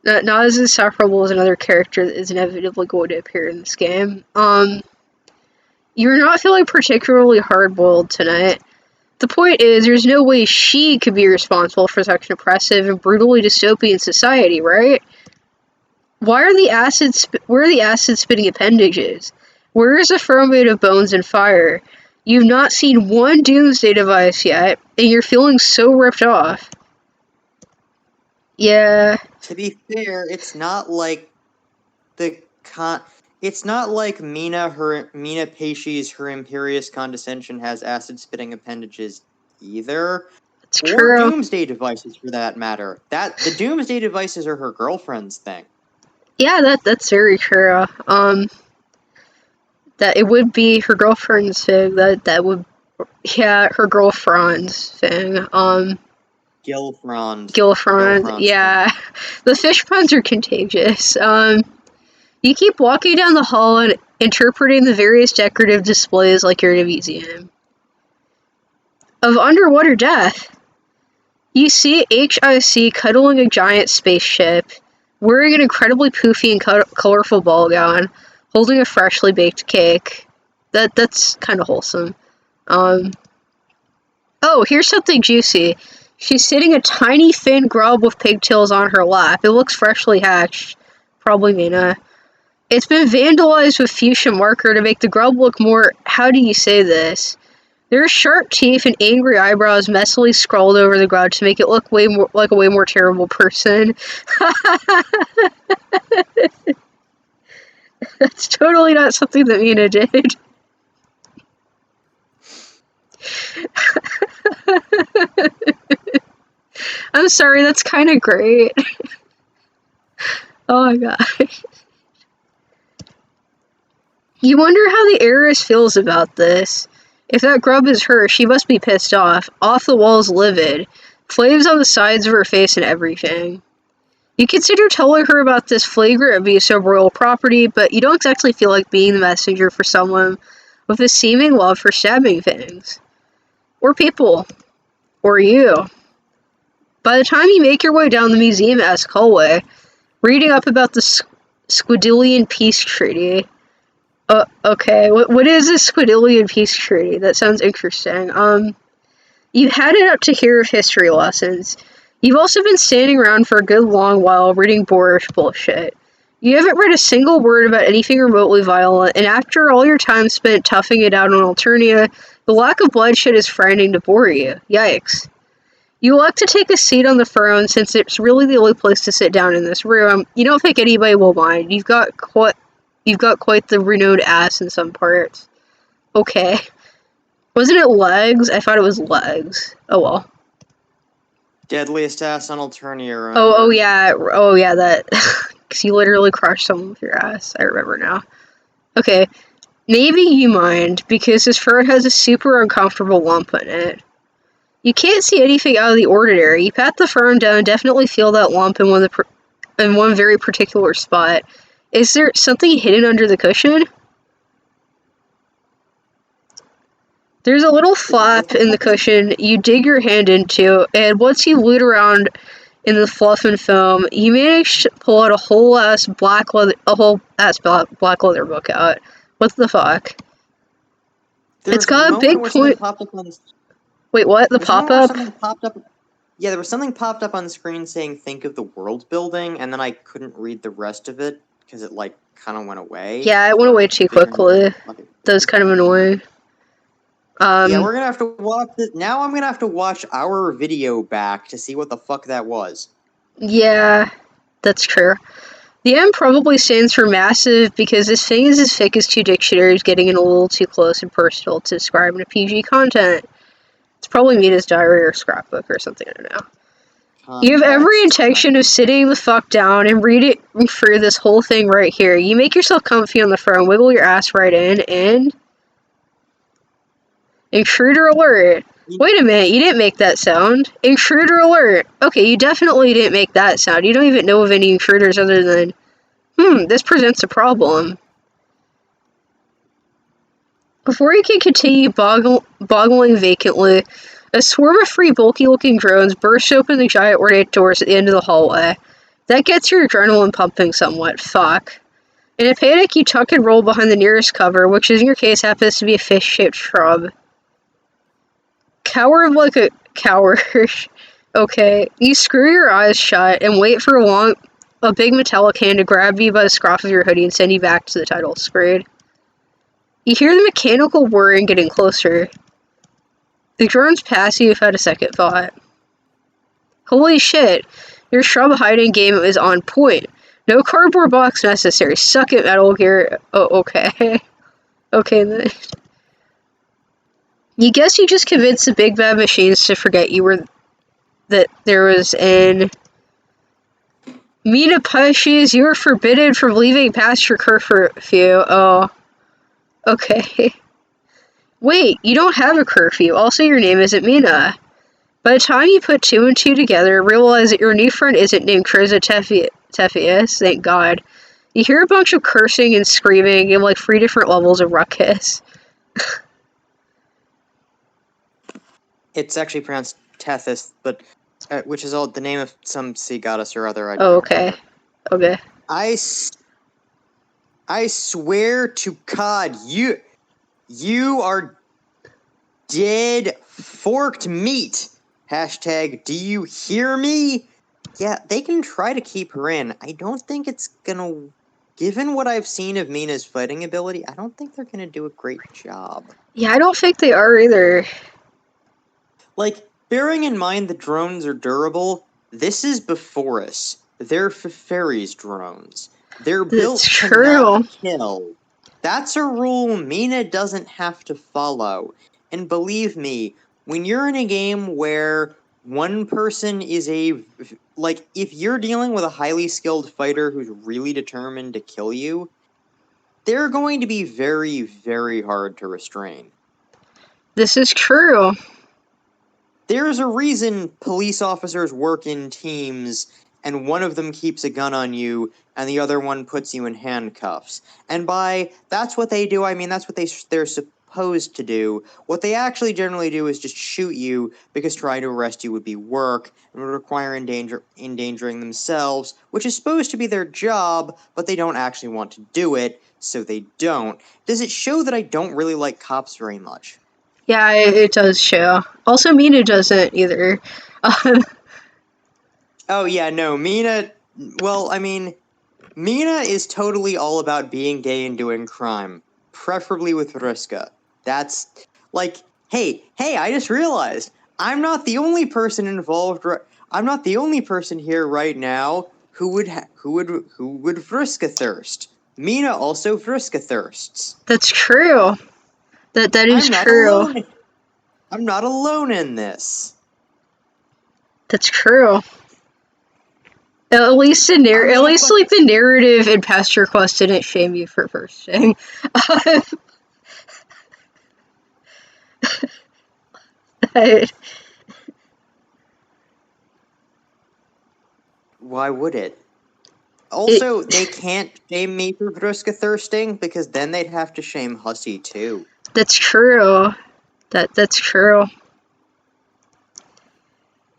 Not as insufferable as another character that is inevitably going to appear in this game. You're not feeling particularly hard-boiled tonight. The point is, there's no way she could be responsible for such an oppressive and brutally dystopian society, right? Where are the acid-spitting appendages? Where is the firm made of bones and fire? You've not seen one doomsday device yet, and you're feeling so ripped off. Yeah. To be fair, it's not like it's not like Mina Pesci's Her Imperious Condescension has acid-spitting appendages either. It's or true. doomsday devices, for that matter. The doomsday devices are her girlfriend's thing. Yeah, that's very true. That it would be her girlfriend's thing. That would, yeah, her girlfriend's thing. Gilfrond. Yeah, thing. The fish puns are contagious. You keep walking down the hall and interpreting the various decorative displays like you're in a museum. Of underwater death, you see HIC cuddling a giant spaceship, wearing an incredibly poofy and colorful ball gown, holding a freshly baked cake. That's kind of wholesome. Oh, here's something juicy. She's sitting a tiny, thin grub with pigtails on her lap. It looks freshly hatched. Probably Mina. It's been vandalized with fuchsia marker to make the grub look more, how do you say this? There are sharp teeth and angry eyebrows messily scrawled over the grub to make it look like a way more terrible person. That's totally not something that Mina did. I'm sorry, that's kind of great. Oh my god. You wonder how the heiress feels about this. If that grub is her, she must be pissed off. Off the walls livid. Flames on the sides of her face and everything. You consider telling her about this flagrant abuse of royal property, but you don't exactly feel like being the messenger for someone with a seeming love for stabbing things. Or people. Or you. By the time you make your way down the museum-esque hallway, reading up about the Squidillian Peace Treaty. Okay, what is a Squidillian Peace Treaty? That sounds interesting. You've had it up to here of history lessons. You've also been standing around for a good long while reading boorish bullshit. You haven't read a single word about anything remotely violent, and after all your time spent toughing it out on Alternia, the lack of bloodshed is frightening to bore you. Yikes. You elect to take a seat on the throne since it's really the only place to sit down in this room. You don't think anybody will mind. You've got quite the renowned ass in some parts. Okay. Wasn't it legs? I thought it was legs. Oh well. Deadliest ass on Alternia. Oh yeah, that. Because you literally crushed someone with your ass. I remember now. Okay. Maybe you mind, because his fur has a super uncomfortable lump in it. You can't see anything out of the ordinary. You pat the fern down and definitely feel that lump in one very particular spot. Is there something hidden under the cushion? There's a little flap in the cushion you dig your hand into, and once you loot around in the fluff and foam, you manage to pull out a whole ass black leather book out. What the fuck? It's got a big point. Wait, what? The pop-up? Yeah, there was something popped up on the screen saying "Think of the world building," and then I couldn't read the rest of it because it kind of went away. Yeah, it went away too quickly. That was kind of annoying. Yeah, we're gonna have to watch it. Now I'm gonna have to watch our video back to see what the fuck that was. Yeah, that's true. The M probably stands for massive because this thing is as thick as two dictionaries getting in a little too close and personal to describe in a PG content. It's probably Mina's diary or scrapbook or something, I don't know. You have every intention of sitting the fuck down and reading through this whole thing right here. You make yourself comfy on the throne, wiggle your ass right in, and... Intruder alert! Wait a minute, you didn't make that sound. Intruder alert. Okay, you definitely didn't make that sound. You don't even know of any intruders other than, this presents a problem. Before you can continue boggling vacantly, a swarm of three bulky-looking drones burst open the giant ornate doors at the end of the hallway. That gets your adrenaline pumping somewhat. Fuck. In a panic, you tuck and roll behind the nearest cover, which in your case happens to be a fish-shaped shrub. Cower like a coward. Okay. You screw your eyes shut and wait for a big metallic hand to grab you by the scruff of your hoodie and send you back to the title screen. You hear the mechanical whirring getting closer. The drones pass you without a second thought. Holy shit, your shrub hiding game is on point. No cardboard box necessary. Suck it, Metal Gear. Oh, okay. Okay, then. You guess you just convinced the big bad machines to forget that there was an... Mina Pisces, you are forbidden from leaving past your curfew. Oh. Okay. Wait, you don't have a curfew. Also, your name isn't Mina. By the time you put two and two together, realize that your new friend isn't named Kriza Tephius, thank God. You hear a bunch of cursing and screaming in like 3 different levels of ruckus. It's actually pronounced Tethys, but which is all the name of some sea goddess or other. I Oh, okay. Okay. I swear to God, you are dead forked meat. Hashtag, do you hear me? Yeah, they can try to keep her in. I don't think it's gonna... Given what I've seen of Mina's fighting ability, I don't think they're gonna do a great job. Yeah, I don't think they are either. Like, bearing in mind the drones are durable, this is Befriendus. They're Fairies drones. They're built to not kill. That's a rule Mina doesn't have to follow. And believe me, when you're in a game where one person is like, if you're dealing with a highly skilled fighter who's really determined to kill you, they're going to be very, very hard to restrain. This is true. There's a reason police officers work in teams, and one of them keeps a gun on you, and the other one puts you in handcuffs. And that's what they do, I mean, that's what they're supposed to do. What they actually generally do is just shoot you, because trying to arrest you would be work, and would require endangering themselves, which is supposed to be their job, but they don't actually want to do it, so they don't. Does it show that I don't really like cops very much? Yeah, it does show. Also, Mina doesn't either. Oh, yeah, no, Mina... Well, I mean, Mina is totally all about being gay and doing crime. Preferably with Vriska. That's... Like, hey, I just realized, I'm not the only person involved... I'm not the only person here right now who would Vriska thirst. Mina also Vriska thirsts. That's true. That is true. I'm not alone in this. That's true. At least like the narrative in Pasture Quest didn't shame you for thirsting. Why would it? Also, they can't shame me for Vriska thirsting, because then they'd have to shame Hussy, too. That's true. That's true.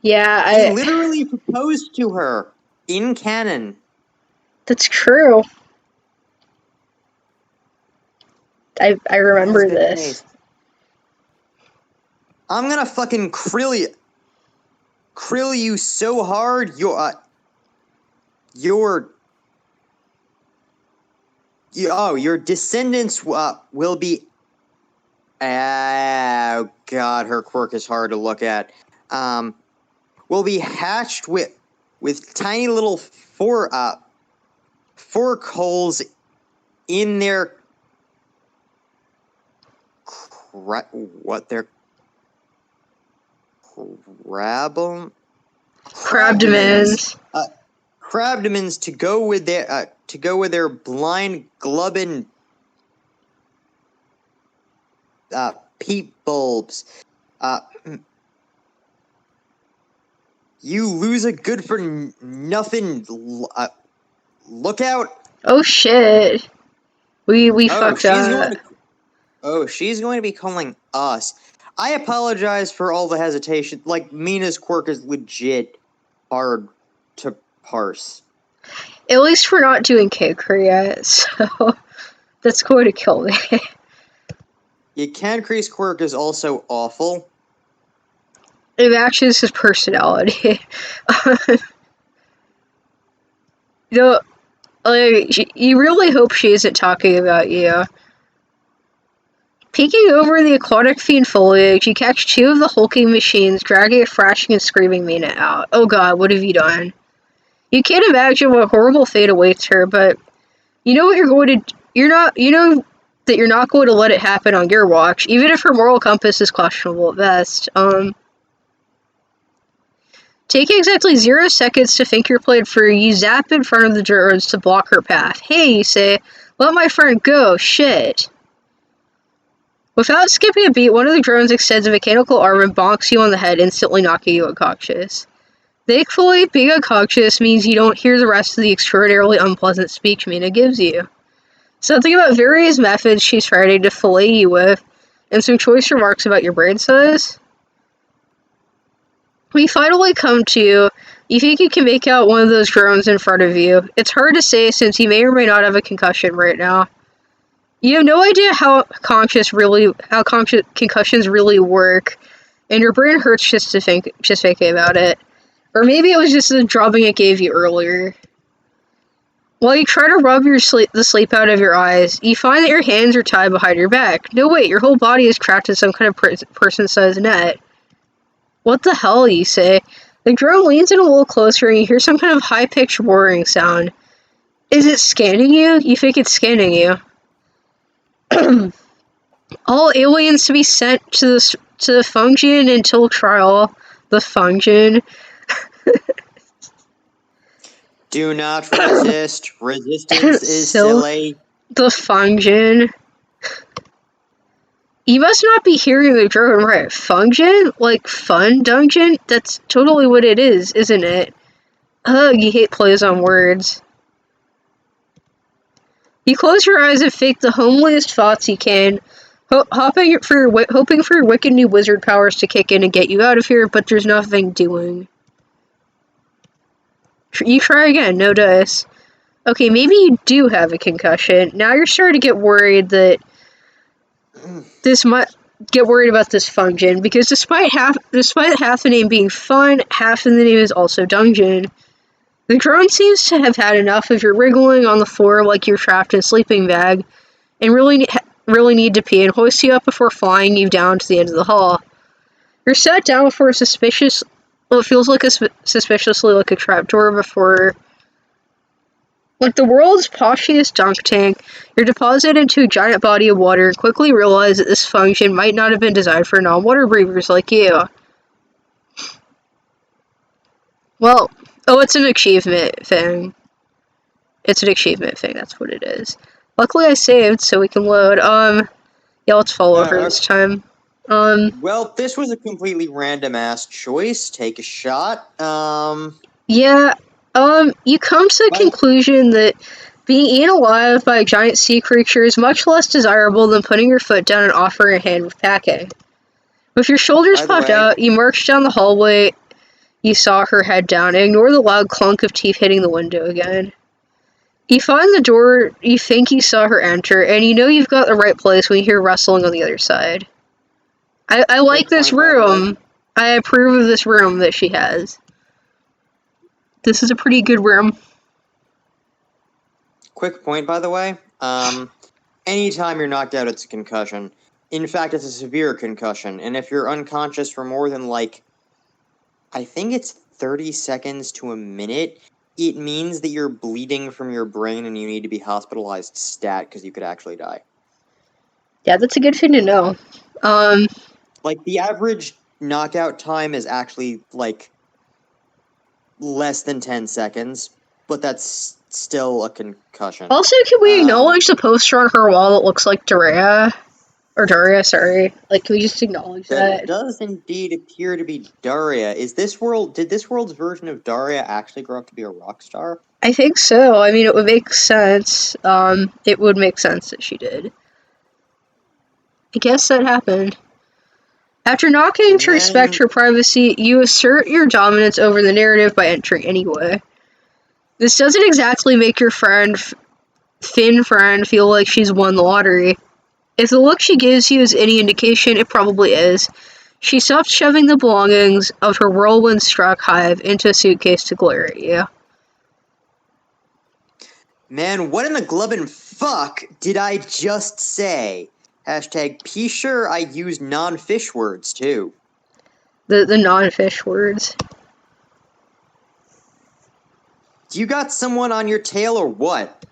Yeah, I literally proposed to her in canon. That's true. I remember this. I'm gonna fucking krill you so hard, your descendants will be... Oh god, her quirk is hard to look at. Will be hatched with tiny little fork holes in their... Crabdomins to go with their blind glubbin peep bulbs. You lose a good-for-nothing lookout? Oh shit. We fucked up. She's going to be calling us. I apologize for all the hesitation. Like, Mina's quirk is legit hard to parse. At least we're not doing K-Cree yet, so that's going to kill me. Yeah, Cancree's quirk is also awful. It matches his personality. You you really hope she isn't talking about you. Peeking over the aquatic fiend foliage, you catch two of the hulking machines dragging a thrashing and screaming Mina out. Oh god, what have you done? You can't imagine what horrible fate awaits her, but you know what you're going to. You know that you're not going to let it happen on your watch, even if her moral compass is questionable at best. Take exactly 0 seconds to think your plan through. You zap in front of the drones to block her path. Hey, you say, let my friend go. Shit. Without skipping a beat, one of the drones extends a mechanical arm and bonks you on the head, instantly knocking you unconscious. Thankfully, being unconscious means you don't hear the rest of the extraordinarily unpleasant speech Mina gives you. Something about various methods she's trying to fillet you with, and some choice remarks about your brain size. When you finally come to, you think you can make out one of those drones in front of you. It's hard to say since you may or may not have a concussion right now. You have no idea how concussions really work, and your brain hurts just thinking about it. Or maybe it was just the drubbing it gave you earlier. While you try to rub the sleep out of your eyes, you find that your hands are tied behind your back. No wait, your whole body is trapped in some kind of person-sized net. What the hell, you say? The drone leans in a little closer and you hear some kind of high-pitched whirring sound. Is it scanning you? You think it's scanning you. All aliens to be sent to the function until trial. The function. Do not resist. Resistance is silly. The function. You must not be hearing the drone right. Function? Like fun dungeon? That's totally what it is, isn't it? Ugh, you hate plays on words. You close your eyes and fake the homeliest thoughts you can, hoping for your wicked new wizard powers to kick in and get you out of here, but there's nothing doing. You try again, no dice. Okay, maybe you do have a concussion. Now you're starting to get worried that about this function, because despite half the name being fun, half of the name is also dungeon. The drone seems to have had enough of your wriggling on the floor like you're trapped in a sleeping bag, and really need to pee and hoist you up before flying you down to the end of the hall. You're sat down before it feels like suspiciously like a trapdoor before. Like the world's poshiest dunk tank, you're deposited into a giant body of water and quickly realize that this function might not have been designed for non-water breathers like you. Well, it's an achievement thing. It's an achievement thing, that's what it is. Luckily I saved, so we can load. Yeah, let's fall over this time. Well, this was a completely random-ass choice. Take a shot. Yeah, you come to the conclusion that being eaten alive by a giant sea creature is much less desirable than putting your foot down and offering a hand with packing. With your shoulders puffed out, you march down the hallway you saw her head down and ignore the loud clunk of teeth hitting the window again. You find the door you think you saw her enter, and you know you've got the right place when you hear rustling on the other side. I like this room. I approve of this room that she has. This is a pretty good room. Quick point, by the way. Anytime you're knocked out, it's a concussion. In fact, it's a severe concussion, and if you're unconscious for more than, I think it's 30 seconds to a minute, it means that you're bleeding from your brain and you need to be hospitalized stat, because you could actually die. Yeah, that's a good thing to know. The average knockout time is actually, less than 10 seconds, but that's still a concussion. Also, can we acknowledge the poster on her wall that looks like Dorea? Or Daria, sorry. Like, can we just acknowledge That that? does indeed appear to be Daria. Did this world's version of Daria actually grow up to be a rock star? I think so. I mean, it would make sense. It would make sense that she did. I guess that happened. After not getting And to respect then, her privacy, you assert your dominance over the narrative by entering anyway. This doesn't exactly make your Finn friend, feel like she's won the lottery. If the look she gives you is any indication, it probably is. She stopped shoving the belongings of her whirlwind-struck hive into a suitcase to glare at you. man, what in the glubbin' fuck did I just say? Hashtag P sure I use non-fish words too. The non-fish words. Do you got someone on your tail or what?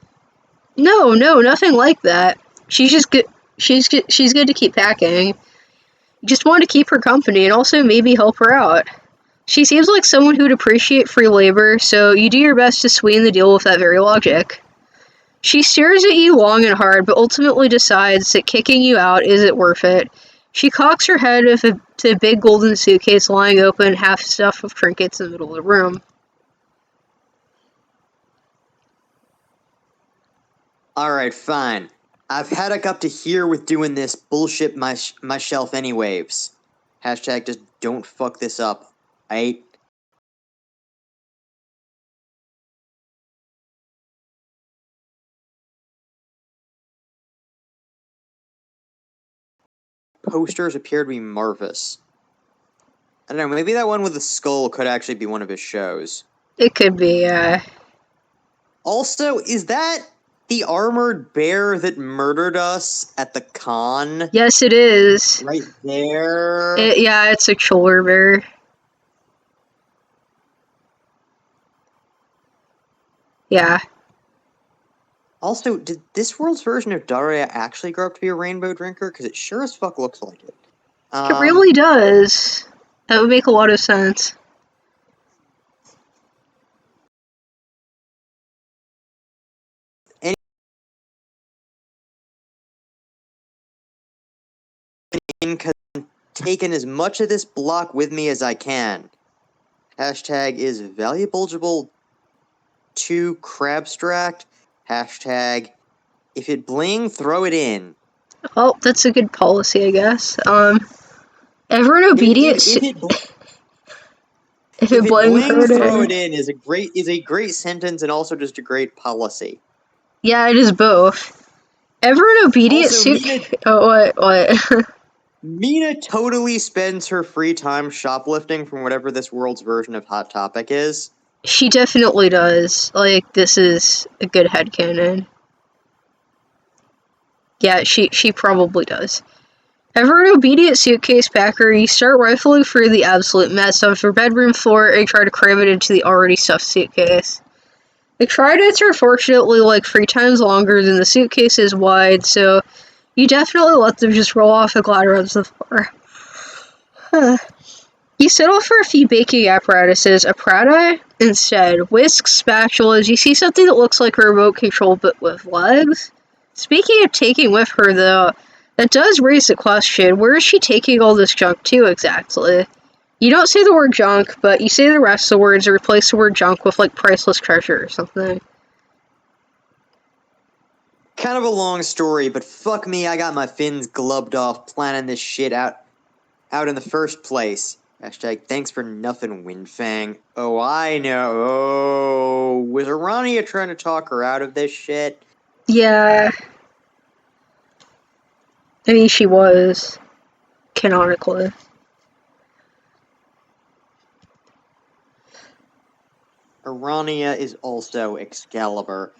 No, nothing like that. She's just good. She's good to keep packing. You just want to keep her company and also maybe help her out. She seems like someone who'd appreciate free labor, so you do your best to sweeten the deal with that very logic. She stares at you long and hard, but ultimately decides that kicking you out isn't worth it. She cocks her head to a big golden suitcase lying open, half stuffed with trinkets in the middle of the room. Alright, fine. I've had up to here with doing this bullshit myself anyways. Hashtag just don't fuck this up. Aight? Posters appear to be Marvis. I don't know, maybe that one with the skull could actually be one of his shows. It could be, Also, is that the armored bear that murdered us at the con? Yes, it is. Right there. It's a shoulder bear. Yeah. Also, did this world's version of Daria actually grow up to be a rainbow drinker? Because it sure as fuck looks like it. It really does. That would make a lot of sense. Taking as much of this block with me as I can. Hashtag is valuable to crabstract. Hashtag if it bling, throw it in. Well, that's a good policy, I guess. Ever an obedient. If If it it bling, bling, throw throw it it in. in is a great sentence and also just a great policy. Yeah, it is both. Ever an obedient Also, suit. Oh, what? Mina totally spends her free time shoplifting from whatever this world's version of Hot Topic is. She definitely does. Like, this is a good headcanon. Yeah, she probably does. Ever an obedient suitcase packer, you start rifling through the absolute mess of your bedroom floor and try to cram it into the already stuffed suitcase. The tridents are fortunately like 3 times longer than the suitcase is wide, so you definitely let them just roll off the ladder onto the floor. Huh. You settle for a few baking apparatuses, a Prada instead, whisks, spatulas. You see something that looks like a remote control but with legs? Speaking of taking with her, though, that does raise the question, where is she taking all this junk to exactly? You don't say the word junk, but you say the rest of the words and replace the word junk with, like, priceless treasure or something. Kind of a long story, but fuck me, I got my fins glubbed off planning this shit out in the first place. Hashtag thanks for nothing, Windfang. Oh, I know. Oh, was Arania trying to talk her out of this shit? Yeah. I mean, she was. Canonically. Arania is also Excalibur.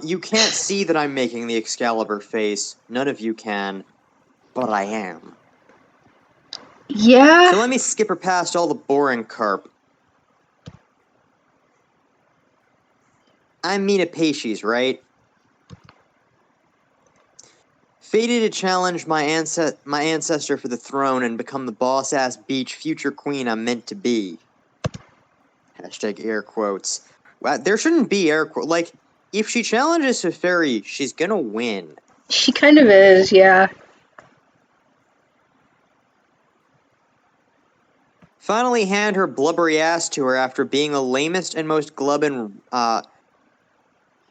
You can't see that I'm making the Excalibur face. None of you can. But I am. Yeah. So let me skip her past all the boring carp. I'm Mina Paces, right? Fated to challenge my ancestor for the throne and become the boss-ass beach future queen I'm meant to be. Hashtag air quotes. Wow, there shouldn't be air quotes. Like, if she challenges Safari, she's gonna win. She kind of is, yeah. Finally hand her blubbery ass to her after being the lamest and most glubbin,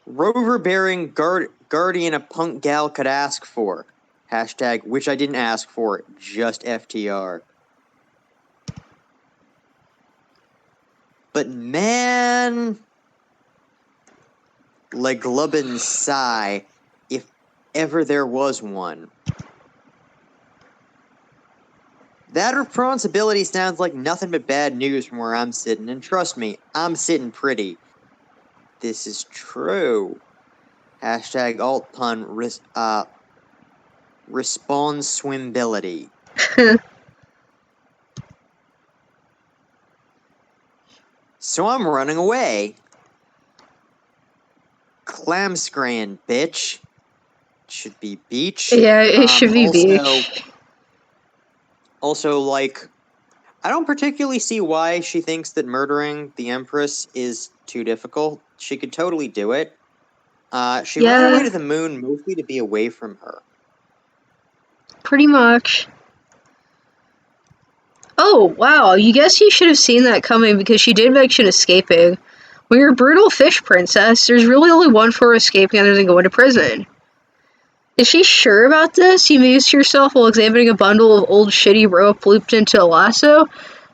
rover-bearing guardian a punk gal could ask for. Hashtag, which I didn't ask for, just FTR. But man, Le Glubbin sigh, if ever there was one. That responsibility sounds like nothing but bad news from where I'm sitting, and trust me, I'm sitting pretty. This is true. Hashtag alt pun, respawn swimbility. So I'm running away. Clamscran, bitch. Should be beach. Yeah, it should be beach. Also, like, I don't particularly see why she thinks that murdering the Empress is too difficult. She could totally do it. She ran away to the moon mostly to be away from her. Pretty much. Oh, wow, you guess you should have seen that coming because she did mention escaping. When you're a brutal fish princess, there's really only one for escaping other than going to prison. Is she sure about this? You mused to yourself while examining a bundle of old shitty rope looped into a lasso.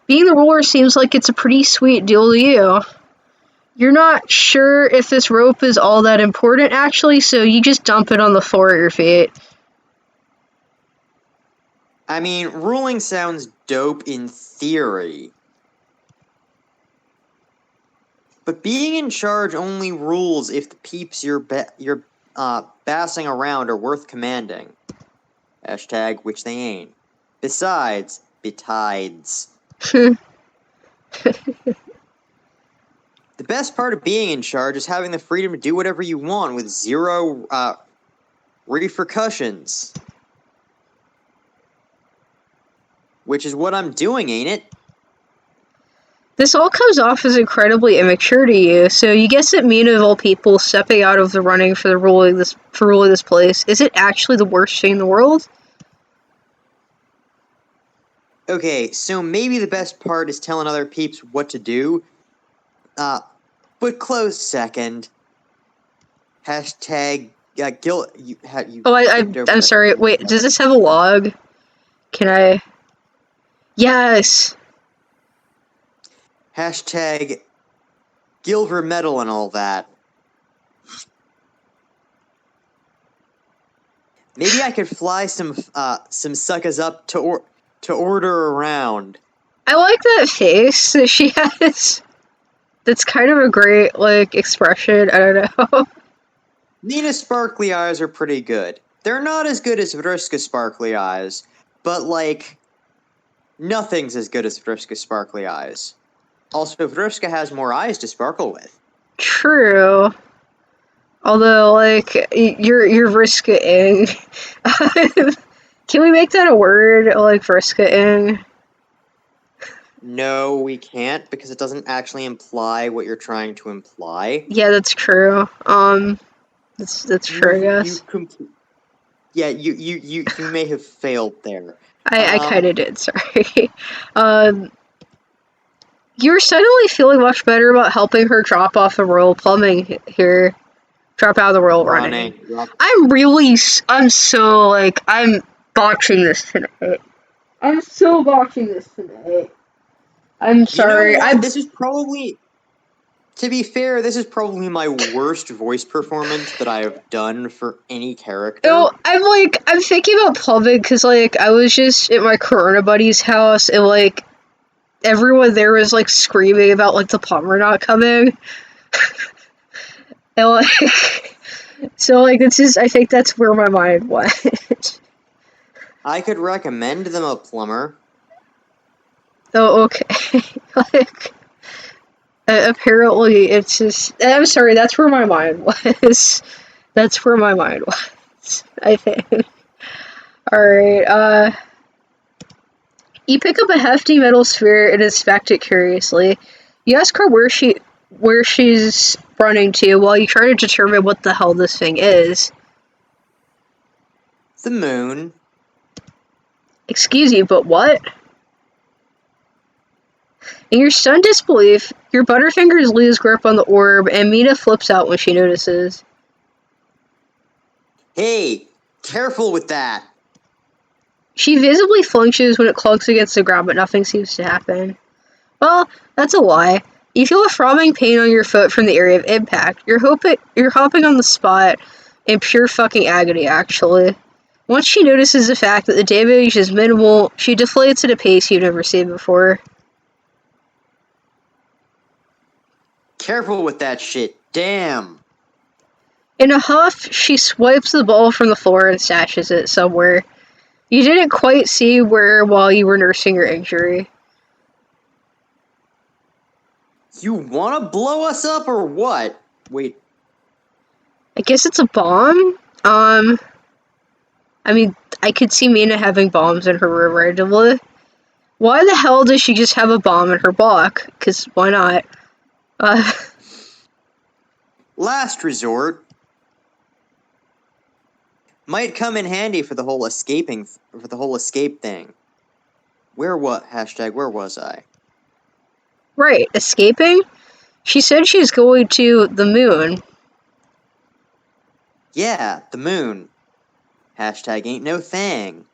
Being the ruler seems like it's a pretty sweet deal to you. You're not sure if this rope is all that important, actually, so you just dump it on the floor at your feet. I mean, ruling sounds dope in theory. But being in charge only rules if the peeps you're bassing around are worth commanding. Hashtag, which they ain't. Besides, the best part of being in charge is having the freedom to do whatever you want with zero, repercussions. Which is what I'm doing, ain't it? This all comes off as incredibly immature to you, so you guess that Mina of all people stepping out of the running for ruling this place, is it actually the worst thing in the world? Okay, so maybe the best part is telling other peeps what to do. But close second. Hashtag guilt. I'm sorry. Wait, does this have a log? Can I? Yes. Hashtag Gilver medal and all that. Maybe I could fly some suckers up to order around. I like that face that she has. That's kind of a great, like, expression. I don't know. Nina's sparkly eyes are pretty good. They're not as good as Vriska's sparkly eyes, but, like, nothing's as good as Vriska's sparkly eyes. Also, Vriska has more eyes to sparkle with. True. Although, like, you're Vriska-ing. Can we make that a word, like, Vriska-ing? No, we can't, because it doesn't actually imply what you're trying to imply. Yeah, that's true. That's true, I guess. You may have failed there. I kind of did, sorry. You're suddenly feeling much better about helping her drop off the royal plumbing here. Drop out of the royal running. I'm botching this tonight. I'm so botching this tonight. I'm sorry. You know what? This is probably, to be fair, this is probably my worst voice performance that I have done for any character. No, I'm thinking about plumbing because, like, I was just at my Corona buddy's house and, like, everyone there was, like, screaming about, like, the plumber not coming. And, like, so, like, I think that's where my mind went. I could recommend them a plumber. Oh, okay. Like, apparently it's just, I'm sorry, that's where my mind was. That's where my mind was, I think. Alright, you pick up a hefty metal sphere and inspect it curiously. You ask her where she's running to while you try to determine what the hell this thing is. The moon. Excuse you, but what? In your stunned disbelief, your butterfingers lose grip on the orb, and Mina flips out when she notices. Hey, careful with that! She visibly flinches when it clunks against the ground, but nothing seems to happen. Well, that's a lie. You feel a throbbing pain on your foot from the area of impact. You're hopping on the spot in pure fucking agony, actually. Once she notices the fact that the damage is minimal, she deflates at a pace you've never seen before. Careful with that shit, damn! In a huff, she swipes the ball from the floor and stashes it somewhere. You didn't quite see where while you were nursing your injury. You wanna blow us up or what? Wait. I guess it's a bomb? I mean, I could see Mina having bombs in her room randomly. Why the hell does she just have a bomb in her block? Because why not? Last resort. Might come in handy for the whole escape thing. Where was I? Right, escaping? She said she's going to the moon. Yeah, the moon. Hashtag ain't no thing.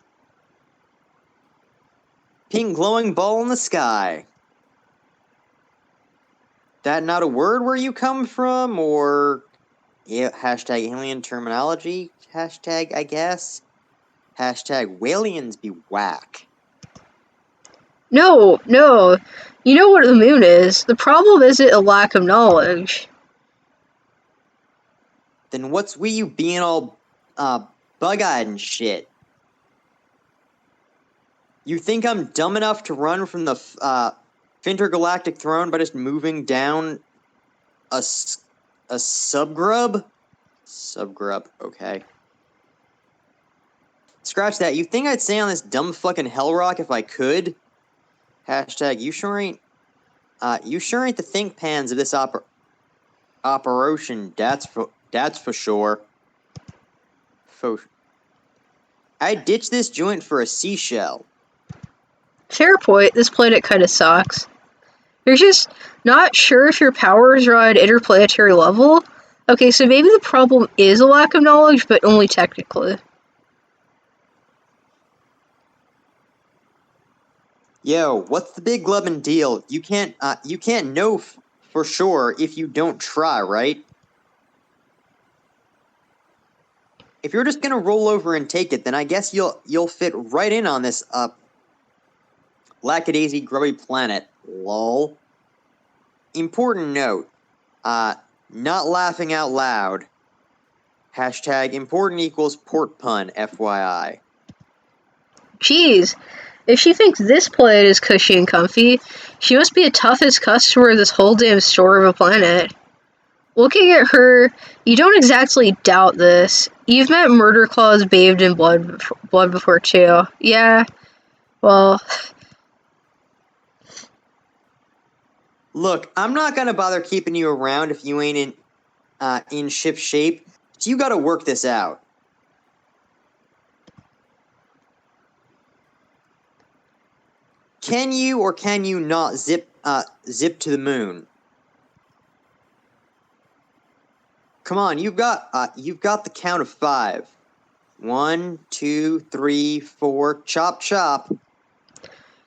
Pink glowing ball in the sky. That not a word where you come from, or... Yeah, hashtag alien terminology? Hashtag, I guess? Hashtag walians be whack. No. You know what the moon is. The problem isn't a lack of knowledge. Then what's with you being all, bug-eyed and shit? You think I'm dumb enough to run from the, Fintergalactic throne by just moving down a subgrub? Subgrub, okay. Scratch that. You think I'd stay on this dumb fucking hell rock if I could? Hashtag, you sure ain't the think pans of this operation, that's for sure. I'd ditch this joint for a seashell. Fair point, this planet kinda sucks. You're just not sure if your powers are at interplanetary level? Okay, so maybe the problem is a lack of knowledge, but only technically. Yo, what's the big glubbin' deal? You can't know for sure if you don't try, right? If you're just gonna roll over and take it, then I guess you'll fit right in on this, lackadaisy grubby planet, lol. Important note, not laughing out loud. Hashtag important equals port pun, FYI. Jeez, if she thinks this planet is cushy and comfy, she must be the toughest customer of this whole damn store of a planet. Looking at her, you don't exactly doubt this. You've met murder claws bathed in blood before too. Yeah, well... Look, I'm not gonna bother keeping you around if you ain't in ship shape, so you gotta work this out. Can you or can you not zip to the moon? Come on, you've got the count of 5. 1, 2, 3, 4, chop chop.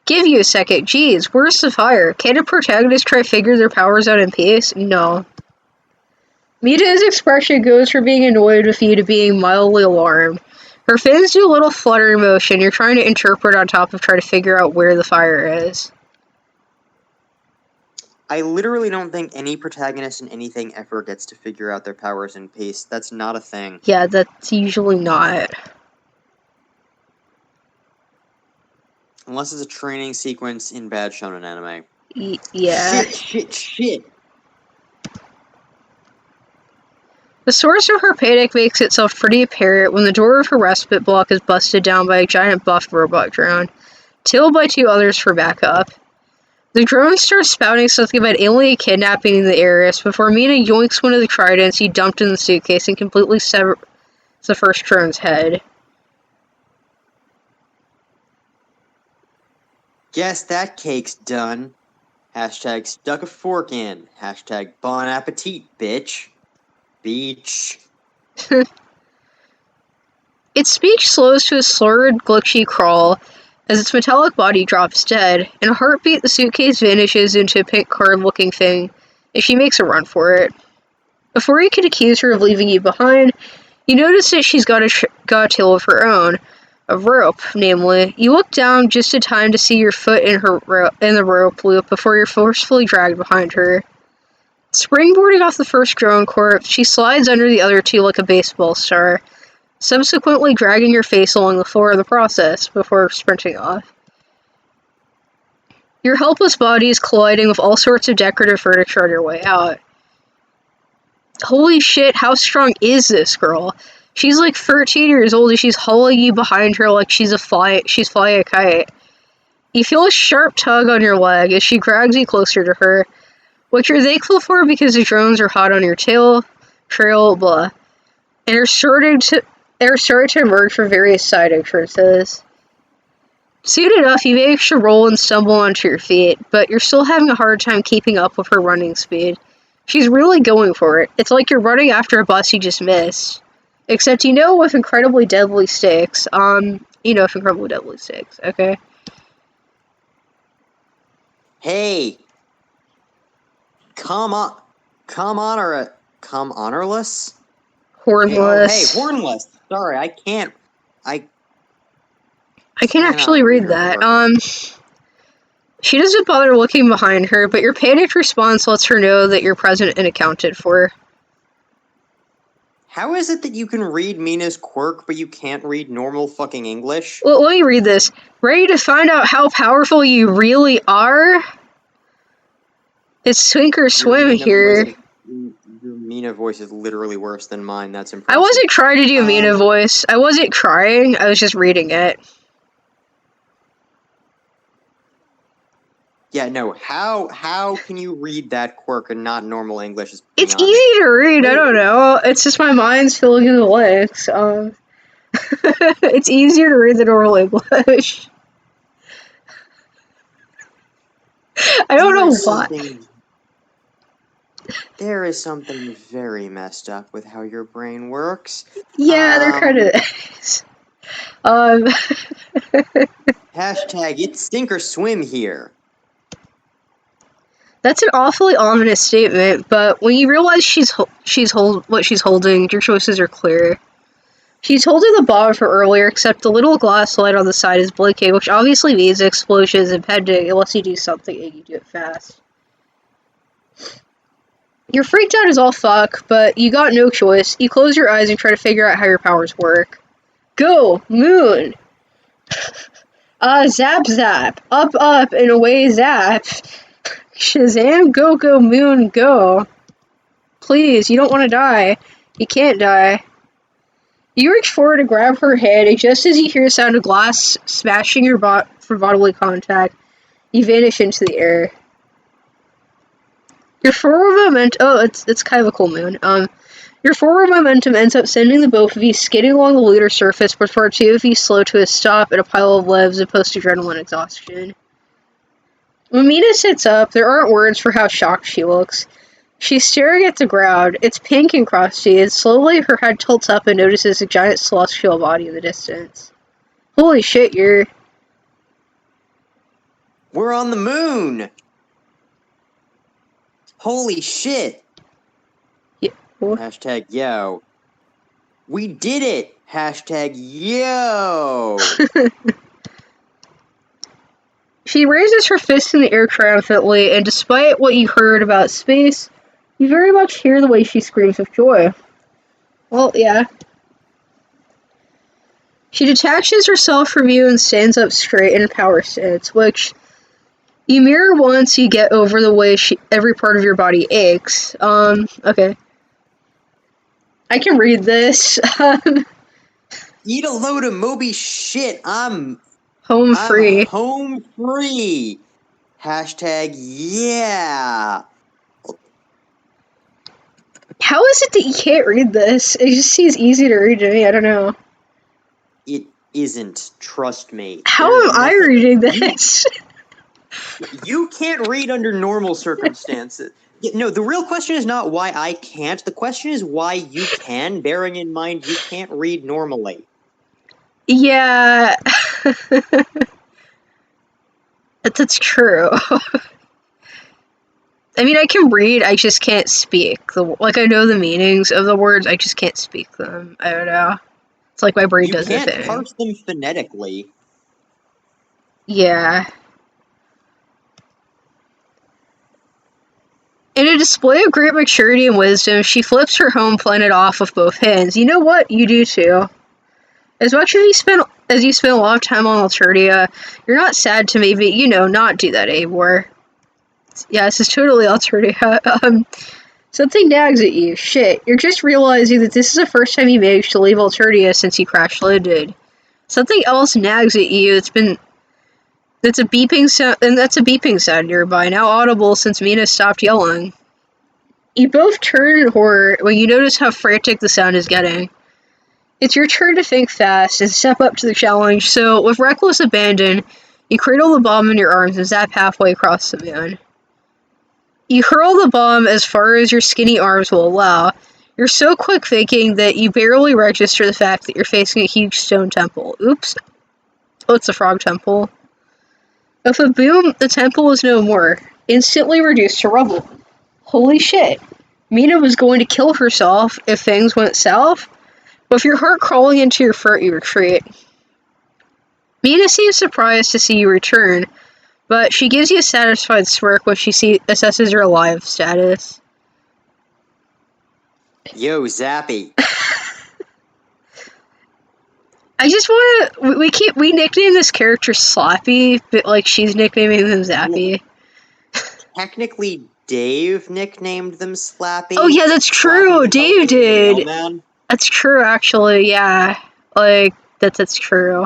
Give you a second. Jeez, where's the fire? Can a protagonist try to figure their powers out in peace? No. Mita's expression goes from being annoyed with you to being mildly alarmed. Her fins do a little fluttering motion you're trying to interpret on top of trying to figure out where the fire is. I literally don't think any protagonist in anything ever gets to figure out their powers in peace. That's not a thing. Yeah, that's usually not. Unless it's a training sequence in bad shonen anime. Yeah. Shit. The source of her panic makes itself pretty apparent when the door of her respite block is busted down by a giant buff robot drone, tailed by 2 others for backup. The drone starts spouting something about alien kidnapping in the areas before Mina yoinks one of the tridents he dumped in the suitcase and completely severs the first drone's head. Guess that cake's done. Hashtag stuck a fork in. Hashtag bon appetit, bitch. Beach. Its speech slows to a slurred, glitchy crawl as its metallic body drops dead. In a heartbeat, the suitcase vanishes into a pink card-looking thing, and she makes a run for it. Before you can accuse her of leaving you behind, you notice that she's got a tail of her own. A rope, namely. You look down just in time to see your foot in the rope loop before you're forcefully dragged behind her. Springboarding off the first drone corpse, she slides under the other two like a baseball star, subsequently dragging your face along the floor of the process before sprinting off. Your helpless body is colliding with all sorts of decorative furniture on your way out. Holy shit, how strong is this girl? She's like 13 years old and she's hauling you behind her like she's flying a kite. You feel a sharp tug on your leg as she drags you closer to her, which you're thankful for because the drones are hot on your trail, blah. And are starting to emerge from various side entrances. Soon enough, you manage to roll and stumble onto your feet, but you're still having a hard time keeping up with her running speed. She's really going for it. It's like you're running after a bus you just missed. Except with incredibly deadly stakes. Okay? Hey! Come honorless? Hornless. Hey, hornless! Sorry, I can't actually read that. She doesn't bother looking behind her, but your panicked response lets her know that you're present and accounted for. How is it that you can read Mina's quirk, but you can't read normal fucking English? Well, let me read this. Ready to find out how powerful you really are? It's sink or swim here. Your Mina voice is literally worse than mine. That's impressive. I wasn't trying to do a Mina voice. I wasn't crying. I was just reading it. Yeah, no. How can you read that quirk and not normal English? It's easy to read. I don't know. It's just my mind's filling in the blanks. It's easier to read than normal English. I don't know why. There is something very messed up with how your brain works. Yeah, there kind of is. Hashtag it's sink or swim here. That's an awfully ominous statement, but when you realize what she's holding, your choices are clear. She's holding the bomb for earlier, except the little glass light on the side is blinking, which obviously means the explosion is impending unless you do something and you do it fast. You're freaked out as all fuck, but you got no choice. You close your eyes and try to figure out how your powers work. Go, moon! Zap zap, up, and away zap. Shazam, go, moon, go. Please, you don't want to die. You can't die. You reach forward to grab her head, and just as you hear the sound of glass smashing your for bodily contact, you vanish into the air. Your forward momentum... Oh, it's kind of a cool moon. Your forward momentum ends up sending the both of you skidding along the lunar surface before two of you slow to a stop in a pile of leaves and post-adrenaline exhaustion. When Mina sits up, there aren't words for how shocked she looks. She's staring at the ground. It's pink and crusty, and slowly her head tilts up and notices a giant celestial body in the distance. Holy shit, We're on the moon! Holy shit! Yeah. Hashtag yo. We did it! Hashtag yo! She raises her fist in the air triumphantly, and despite what you heard about space, you very much hear the way she screams with joy. Well, yeah. She detaches herself from you and stands up straight in a power stance, which you mirror once you get over the way every part of your body aches. Okay. I can read this. Eat a load of Moby shit. I'm free. Home free. Hashtag yeah. How is it that you can't read this? It just seems easy to read to me. I don't know. It isn't. Trust me. How am I reading this? You can't read under normal circumstances. No, the real question is not why I can't. The question is why you can, bearing in mind you can't read normally. Yeah. That's true. I mean, I can read, I just can't speak. I know the meanings of the words, I just can't speak them. I don't know. It's like my brain You does a can't thing. parse them phonetically. Yeah. In a display of great maturity and wisdom, she flips her home planet off with both hands. You know what? You do too. As much as you spend a lot of time on Alternia, you're not sad to maybe, not do that anymore. Yeah, this is totally Alternia. Something nags at you. Shit, you're just realizing that this is the first time you managed to leave Alternia since you crash landed. Something else nags at you. That's a beeping sound, and that's a beeping sound nearby, now audible since Mina stopped yelling. You both turn in horror when you notice how frantic the sound is getting. It's your turn to think fast and step up to the challenge, so with reckless abandon, you cradle the bomb in your arms and zap halfway across the moon. You hurl the bomb as far as your skinny arms will allow. You're so quick thinking that you barely register the fact that you're facing a huge stone temple. Oops. Oh, it's a frog temple. With a boom, the temple is no more, instantly reduced to rubble. Holy shit. Mina was going to kill herself if things went south. With your heart crawling into your throat, you retreat. Mina seems surprised to see you return, but she gives you a satisfied smirk when she assesses your alive status. Yo, Zappy. I just wanna... We nickname this character Slappy, but, she's nicknaming him Zappy. Technically, Dave nicknamed them Slappy. Oh, yeah, that's true! Dave did! That's true, actually, yeah. That's true.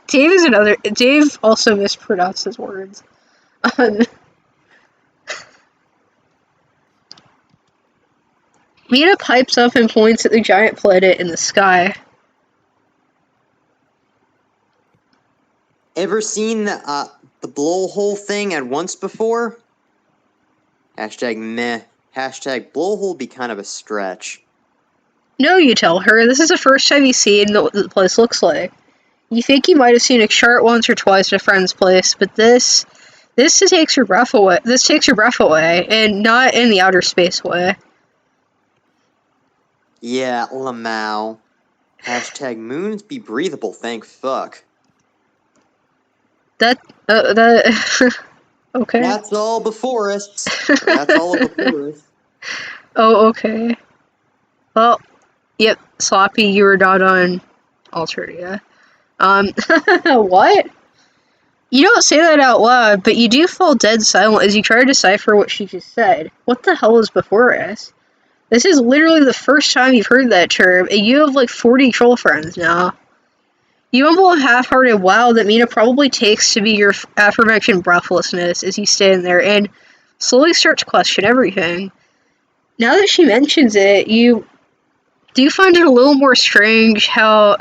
Dave also mispronounces words. Mina pipes up and points at the giant planet in the sky. Ever seen the blowhole thing at once before? Hashtag meh. Hashtag blowhole be kind of a stretch. No, you tell her. This is the first time you've seen what the place looks like. You think you might have seen a chart once or twice at a friend's place, but this takes your breath away. This takes your breath away, and not in the outer space way. Yeah, Lamau. Hashtag moons be breathable, thank fuck. That okay. That's all before us. That's all before us. Oh, okay. Well, yep, Sloppy, you were not on Alternia. What? You don't say that out loud, but you do fall dead silent as you try to decipher what she just said. What the hell is before us? This is literally the first time you've heard that term, and you have 40 troll friends now. You mumble a half-hearted wow that Mina probably takes to be your aforementioned breathlessness as you stand there and slowly start to question everything. Now that she mentions it, you do find it a little more strange how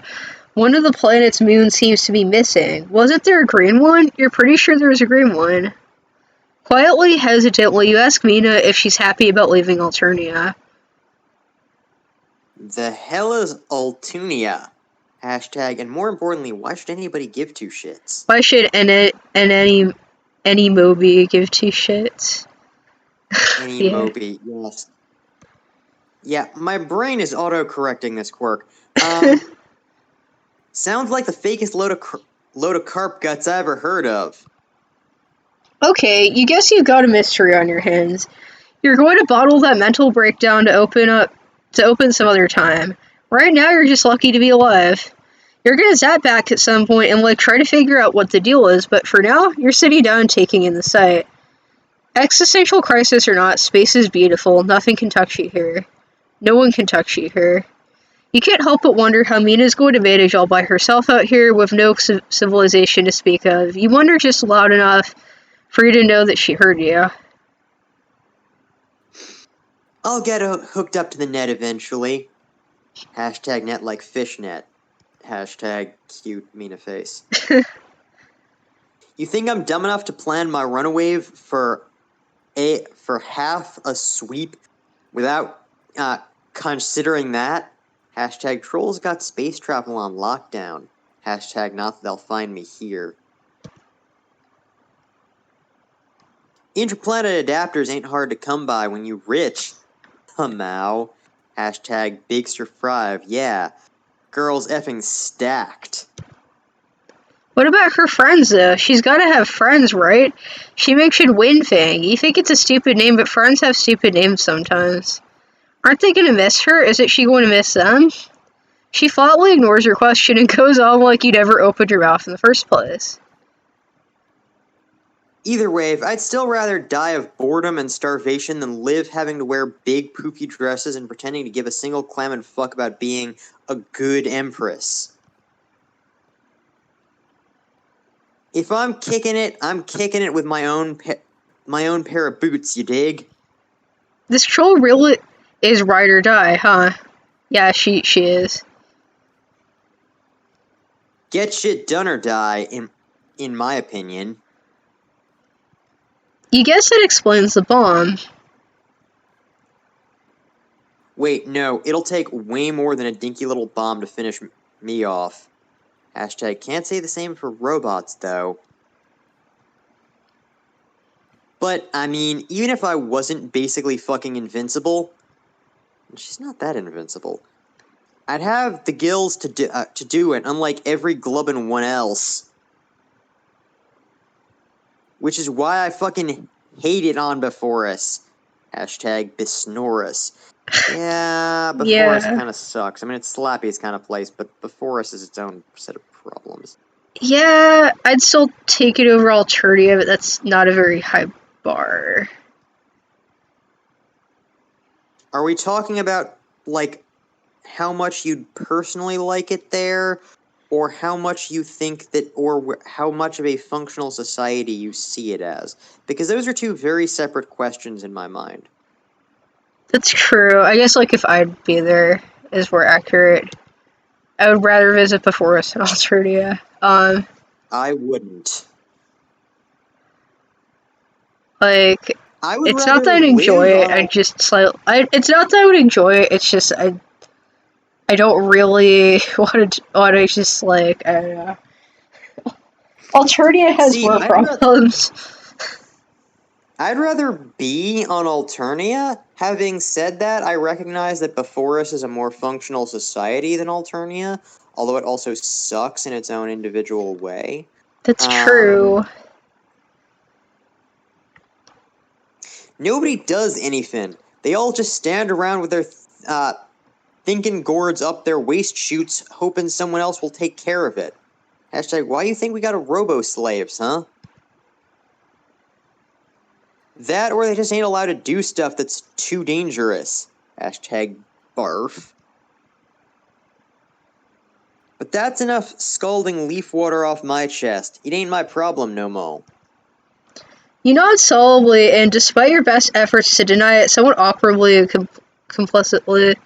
one of the planet's moons seems to be missing. Wasn't there a green one? You're pretty sure there was a green one. Quietly, hesitantly, you ask Mina if she's happy about leaving Alternia. The hell is Altunia? Hashtag, and more importantly, why should anybody give two shits? Why should any Moby give two shits? Any Yeah. Moby, yes. Yeah, my brain is auto-correcting this quirk. Sounds like the fakest load of carp guts I ever heard of. Okay, you guess you've got a mystery on your hands. You're going to bottle that mental breakdown to open some other time. Right now, you're just lucky to be alive. You're gonna zap back at some point and try to figure out what the deal is, but for now, you're sitting down and taking in the sight. Existential crisis or not, space is beautiful. Nothing can touch you here. No one can touch you here. You can't help but wonder how Mina's going to manage all by herself out here with no civilization to speak of. You wonder just loud enough for you to know that she heard you. I'll get hooked up to the net eventually. Hashtag net like fishnet. Hashtag cute Mina face. You think I'm dumb enough to plan my runaway for half a sweep without considering that? Hashtag trolls got space travel on lockdown. Hashtag not that they'll find me here. Interplanet adapters ain't hard to come by when you rich. Somehow. Hashtag Bigster Frive. Yeah. Girls effing stacked. What about her friends, though? She's gotta have friends, right? She mentioned Windfang. You think it's a stupid name, but friends have stupid names sometimes. Aren't they gonna miss her? Isn't she going to miss them? She flatly ignores your question and goes on like you never opened your mouth in the first place. Either way, I'd still rather die of boredom and starvation than live having to wear big poofy dresses and pretending to give a single clam and fuck about being a good empress. If I'm kicking it with my own pair of boots, you dig? This troll really is ride or die, huh? Yeah, she is. Get shit done or die, in my opinion. You guess that explains the bomb. Wait, no, it'll take way more than a dinky little bomb to finish me off. Hashtag can't say the same for robots, though. But, I mean, even if I wasn't basically fucking invincible, she's not that invincible, I'd have the gills to do it, unlike every glubbin' one else. Which is why I fucking hate it on Befriendus. Hashtag Besnorus. Yeah, Befriendus kind of sucks. I mean, it's Slappy's kind of place, but Befriendus is its own set of problems. Yeah, I'd still take it over Alternia, but that's not a very high bar. Are we talking about, like, how much you'd personally like it there, or how much you think that, or how much of a functional society you see it as? Because those are two very separate questions in my mind. That's true. I guess, like, if I'd be there is more accurate. I would rather visit Befriendus than Alternia. I wouldn't. Like, I would it's not that I'd enjoy it, it's not that I would enjoy it, it's just, I don't really want to just, like, I don't know. Alternia has more problems. I'd rather be on Alternia. Having said that, I recognize that Befriendus is a more functional society than Alternia, although it also sucks in its own individual way. That's true. Nobody does anything. They all just stand around with their thinking gourds up their waist chutes, hoping someone else will take care of it. Hashtag, why do you think we got a robo-slaves, huh? That or they just ain't allowed to do stuff that's too dangerous. Hashtag barf. But that's enough scalding leaf water off my chest. It ain't my problem no more. You nod solidly, and despite your best efforts to deny it somewhat awkwardly and complicitly,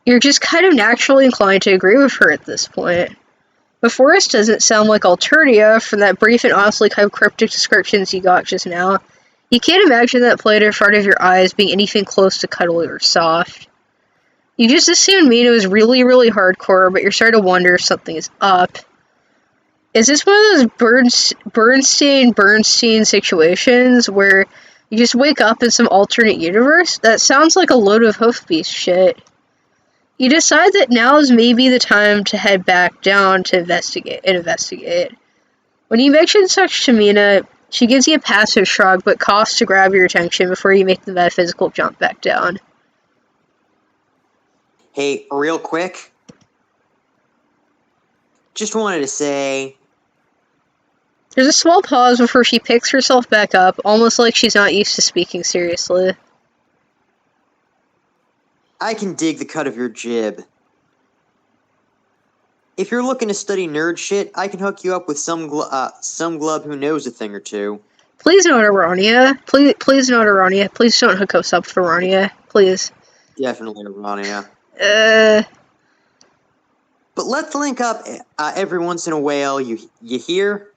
you're just kind of naturally inclined to agree with her at this point. Befriendus doesn't sound like Alternia from that brief and honestly kind of cryptic descriptions you got just now. You can't imagine that played in front of your eyes being anything close to cuddly or soft. You just assumed Mina was really, really hardcore, but you're starting to wonder if something is up. Is this one of those Bernstein situations where you just wake up in some alternate universe? That sounds like a load of hoofbeast shit. You decide that now is maybe the time to head back down to investigate. When you mention such to Mina, she gives you a passive shrug, but coughs to grab your attention before you make the metaphysical jump back down. Hey, real quick. Just wanted to say... There's a small pause before she picks herself back up, almost like she's not used to speaking seriously. I can dig the cut of your jib. If you're looking to study nerd shit, I can hook you up with some glub who knows a thing or two. Please not Arania. Please not Arania. Please don't hook us up with Arania. Please. Definitely Arania. But let's link up every once in a while, you hear?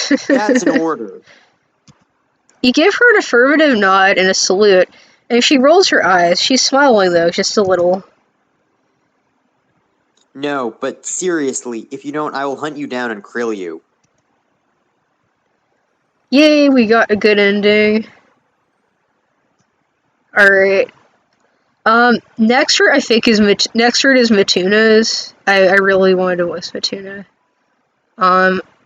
That's an order. You give her an affirmative nod and a salute, and she rolls her eyes. She's smiling, though, just a little. No, but seriously, if you don't, I will hunt you down and krill you. Yay, we got a good ending. Alright. Next word I think is next word is Matuna's. I really wanted to voice Matuna.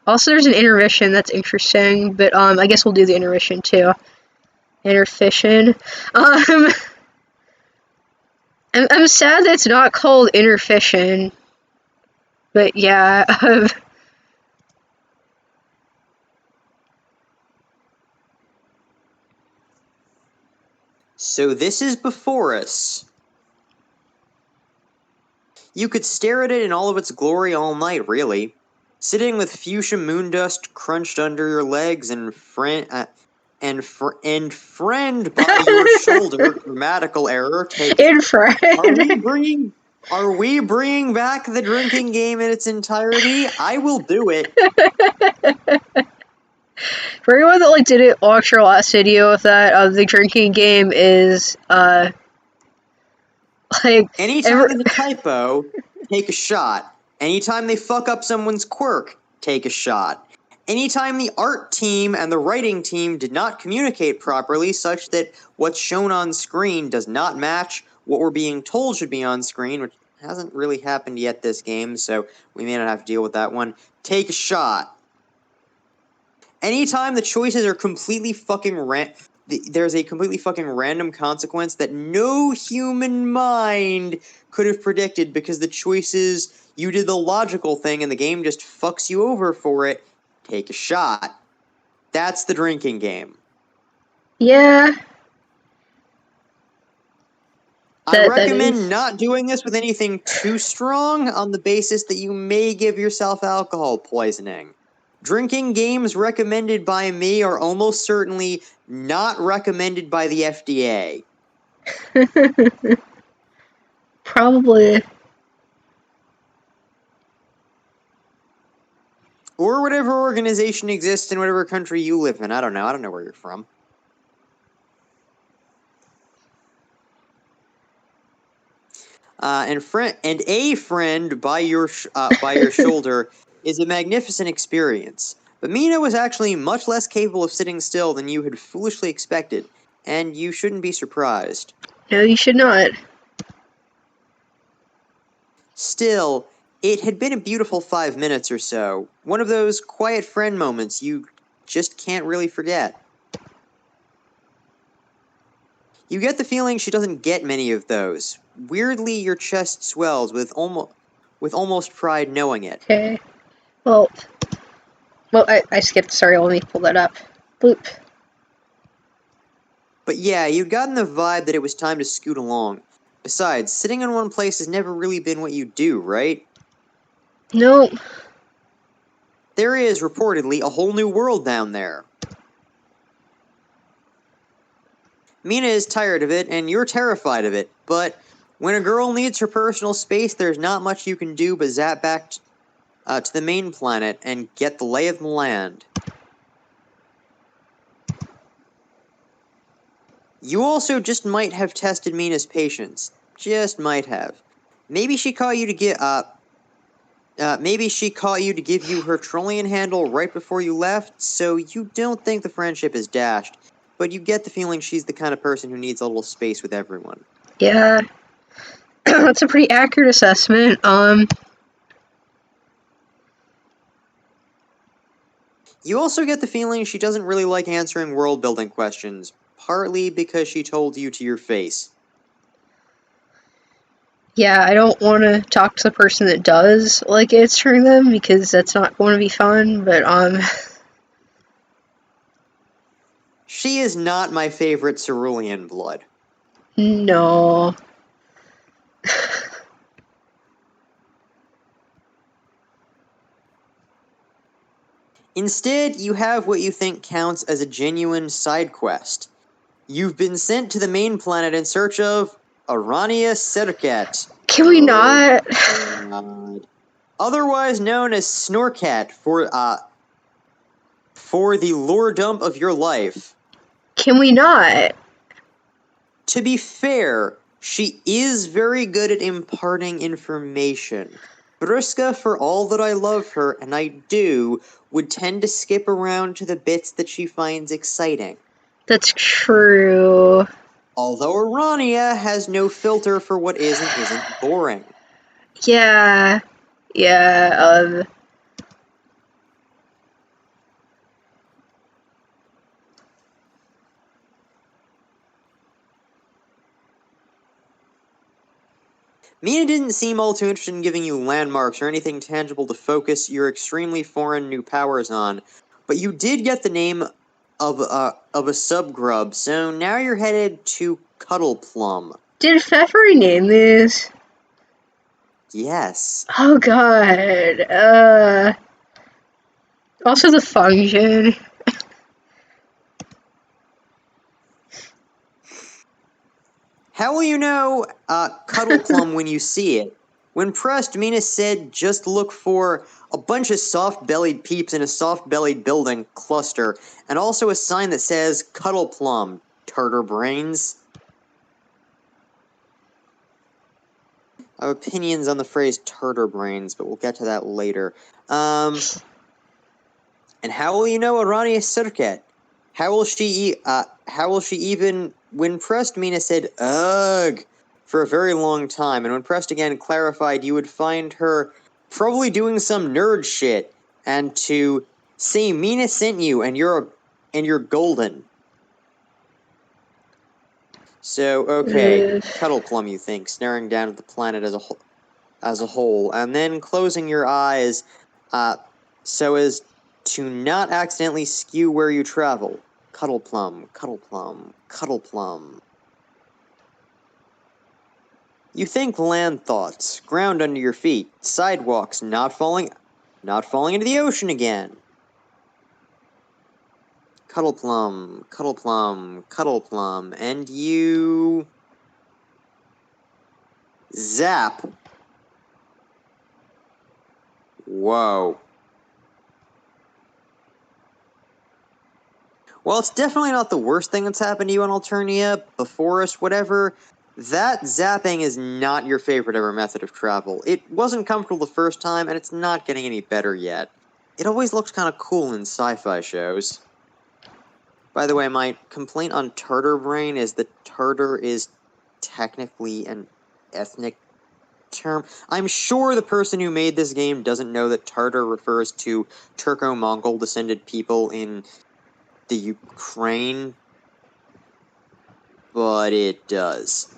Also there's an intermission that's interesting, but I guess we'll do the intermission too. Interfission. I'm sad that it's not called interfission. But yeah, So this is before us. You could stare at it in all of its glory all night, really. Sitting with fuchsia moon dust crunched under your legs and friend by your shoulder. Grammatical error. Are we bringing back the drinking game in its entirety? I will do it. For anyone that didn't watch our last video of that, the drinking game is anytime there's a typo, take a shot. Anytime they fuck up someone's quirk, take a shot. Anytime the art team and the writing team did not communicate properly such that what's shown on screen does not match what we're being told should be on screen, which hasn't really happened yet this game, so we may not have to deal with that one, take a shot. Anytime the choices are completely fucking there's a completely fucking random consequence that no human mind could have predicted because the choices, you did the logical thing and the game just fucks you over for it, take a shot. That's the drinking game. Yeah. I recommend not doing this with anything too strong on the basis that you may give yourself alcohol poisoning. Drinking games recommended by me are almost certainly not recommended by the FDA. Probably. Or whatever organization exists in whatever country you live in. I don't know. I don't know where you're from. And a friend by your shoulder is a magnificent experience. But Mina was actually much less capable of sitting still than you had foolishly expected, and you shouldn't be surprised. No, you should not. Still, it had been a beautiful 5 minutes or so. One of those quiet friend moments you just can't really forget. You get the feeling she doesn't get many of those. Weirdly, your chest swells with almost pride knowing it. Okay. Well, I skipped. Sorry, let me pull that up. Boop. But yeah, you'd gotten the vibe that it was time to scoot along. Besides, sitting in one place has never really been what you do, right? Nope. There is, reportedly, a whole new world down there. Mina is tired of it, and you're terrified of it, but when a girl needs her personal space, there's not much you can do but zap back to the main planet and get the lay of the land. You also just might have tested Mina's patience. Just might have. Maybe she caught you to give you her trolling handle right before you left, so you don't think the friendship is dashed, but you get the feeling she's the kind of person who needs a little space with everyone. Yeah. That's a pretty accurate assessment. You also get the feeling she doesn't really like answering world-building questions, partly because she told you to your face. Yeah, I don't want to talk to the person that does like answering them, because that's not going to be fun, but, She is not my favorite cerulean blood. No. Instead, you have what you think counts as a genuine side quest. You've been sent to the main planet in search of Arania Serket. Can we not? God. Otherwise known as Snorkat for the lore dump of your life. Can we not? To be fair, she is very good at imparting information. Briska, for all that I love her, and I do, would tend to skip around to the bits that she finds exciting. That's true. Although Arania has no filter for what isn't boring. Yeah. Yeah, Mina didn't seem all too interested in giving you landmarks or anything tangible to focus your extremely foreign new powers on, but you did get the name of a subgrub, so now you're headed to Cuddleplum. Did Pfeffery name these? Yes. Oh god. Also the function. How will you know Cuddleplum when you see it? When pressed, Mina said just look for a bunch of soft-bellied peeps in a soft-bellied building cluster, and also a sign that says Cuddleplum, tartar brains. I have opinions on the phrase tartar brains, but we'll get to that later. And how will you know Arania Sirket? How will she even... When pressed, Mina said, ugh, for a very long time, and when pressed again, clarified you would find her probably doing some nerd shit, and to say Mina sent you, and you're golden. So, okay, Cuddleplum, you think, staring down at the planet as a whole, and then closing your eyes, so as to not accidentally skew where you travel. Cuddleplum, Cuddleplum, Cuddleplum. You think land thoughts, ground under your feet, sidewalks not falling into the ocean again. Cuddleplum, Cuddleplum, Cuddleplum, and you... zap. Whoa. Well, it's definitely not the worst thing that's happened to you on Alternia, the forest, whatever. That zapping is not your favorite ever method of travel. It wasn't comfortable the first time, and it's not getting any better yet. It always looks kind of cool in sci-fi shows. By the way, my complaint on Tartar Brain is that Tartar is technically an ethnic term. I'm sure the person who made this game doesn't know that Tartar refers to Turco-Mongol descended people in the Ukraine, but it does.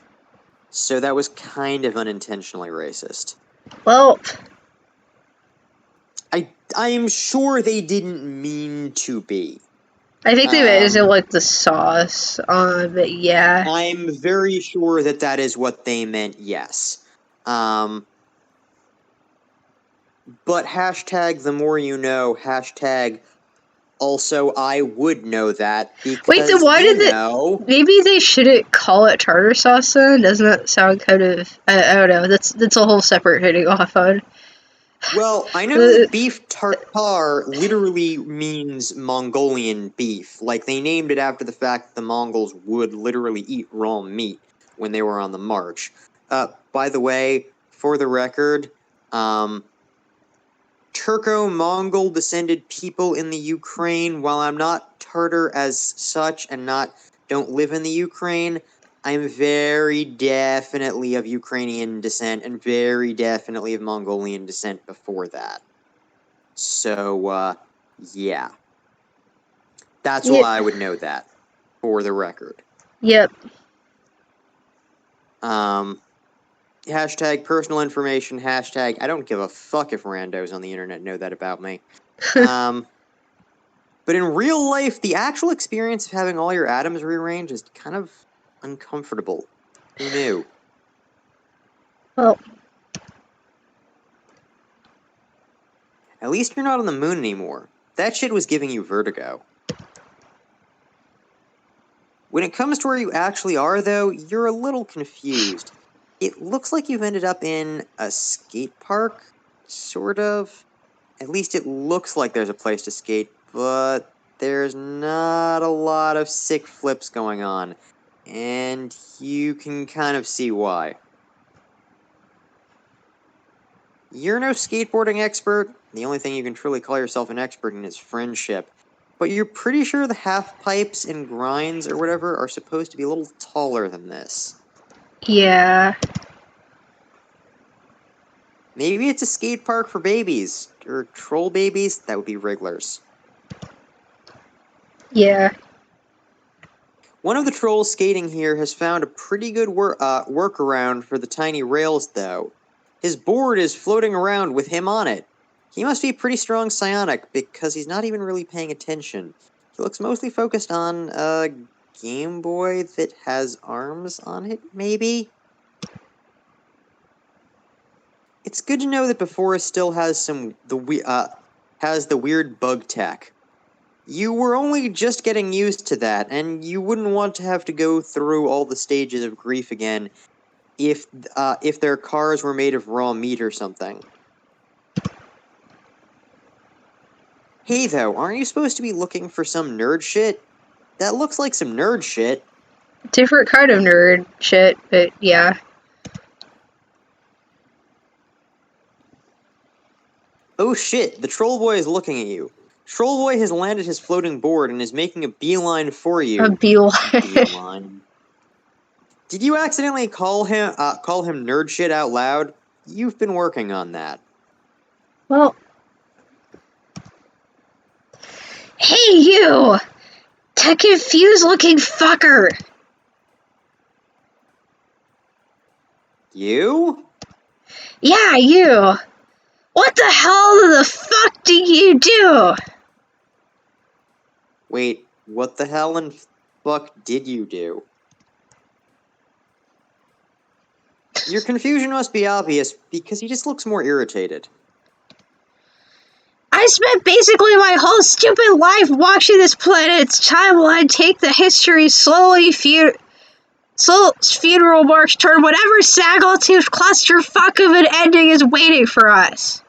So that was kind of unintentionally racist. Well, I'm sure they didn't mean to be. I think they meant it like the sauce, but yeah. I'm very sure that is what they meant, yes. But hashtag the more you know, hashtag also I would know that, because wait, then why did know... maybe they shouldn't call it tartar sauce then? Doesn't that sound kind of... I don't know, that's a whole separate hitting off on. Well, I know that beef tartare literally means Mongolian beef. Like, they named it after the fact that the Mongols would literally eat raw meat when they were on the march. By the way, for the record, Turco-Mongol descended people in the Ukraine, while I'm not Tartar as such and don't live in the Ukraine, I'm very definitely of Ukrainian descent and very definitely of Mongolian descent before that. So, yeah. That's why I would know that, for the record. Yep. Hashtag personal information, hashtag I don't give a fuck if randos on the internet know that about me. But in real life, the actual experience of having all your atoms rearranged is kind of uncomfortable. Who knew? Well, at least you're not on the moon anymore. That shit was giving you vertigo. When it comes to where you actually are, though, you're a little confused. It looks like you've ended up in a skate park, sort of. At least it looks like there's a place to skate, but there's not a lot of sick flips going on, and you can kind of see why. You're no skateboarding expert. The only thing you can truly call yourself an expert in is friendship. But you're pretty sure the half pipes and grinds or whatever are supposed to be a little taller than this. Yeah. Maybe it's a skate park for babies, or troll babies. That would be wrigglers. Yeah. One of the trolls skating here has found a pretty good workaround for the tiny rails, though. His board is floating around with him on it. He must be pretty strong psionic, because he's not even really paying attention. He looks mostly focused on a Game Boy that has arms on it, maybe? It's good to know that Befriendus still has the weird bug tech. You were only just getting used to that, and you wouldn't want to have to go through all the stages of grief again if their cars were made of raw meat or something. Hey, though, aren't you supposed to be looking for some nerd shit? That looks like some nerd shit. Different kind of nerd shit, but yeah. Oh shit, the Troll Boy is looking at you. Troll Boy has landed his floating board and is making a beeline for you. A beeline. Beeline. Did you accidentally call him nerd shit out loud? You've been working on that. Well. Hey, you! That confused looking fucker! You? Yeah, you! What the hell the fuck do you do? Wait, what the hell in fuck did you do? Your confusion must be obvious, because he just looks more irritated. I spent basically my whole stupid life watching this planet's timeline take the history slowly funeral march toward whatever snaggletooth clusterfuck of an ending is waiting for us.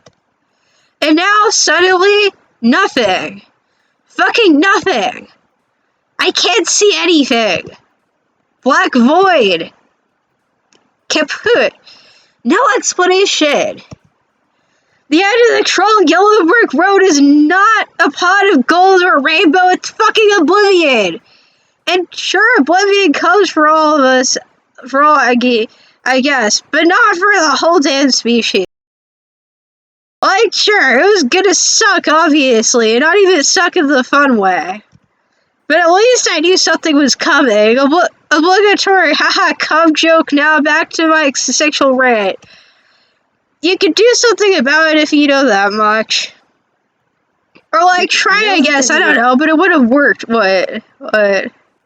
And now, suddenly, nothing. Fucking nothing. I can't see anything. Black void. Kaput. No explanation. The end of the Troll Yellow Brick Road is not a pot of gold or a rainbow, it's fucking oblivion. And sure, oblivion comes for all of us, for all I guess, but not for the whole damn species. Like, sure, it was gonna suck, obviously, and not even suck in the fun way. But at least I knew something was coming. Obligatory haha cum joke, now back to my sexual rant. You could do something about it if you know that much. Or, like, try, I guess, I don't know, but it would have worked. What?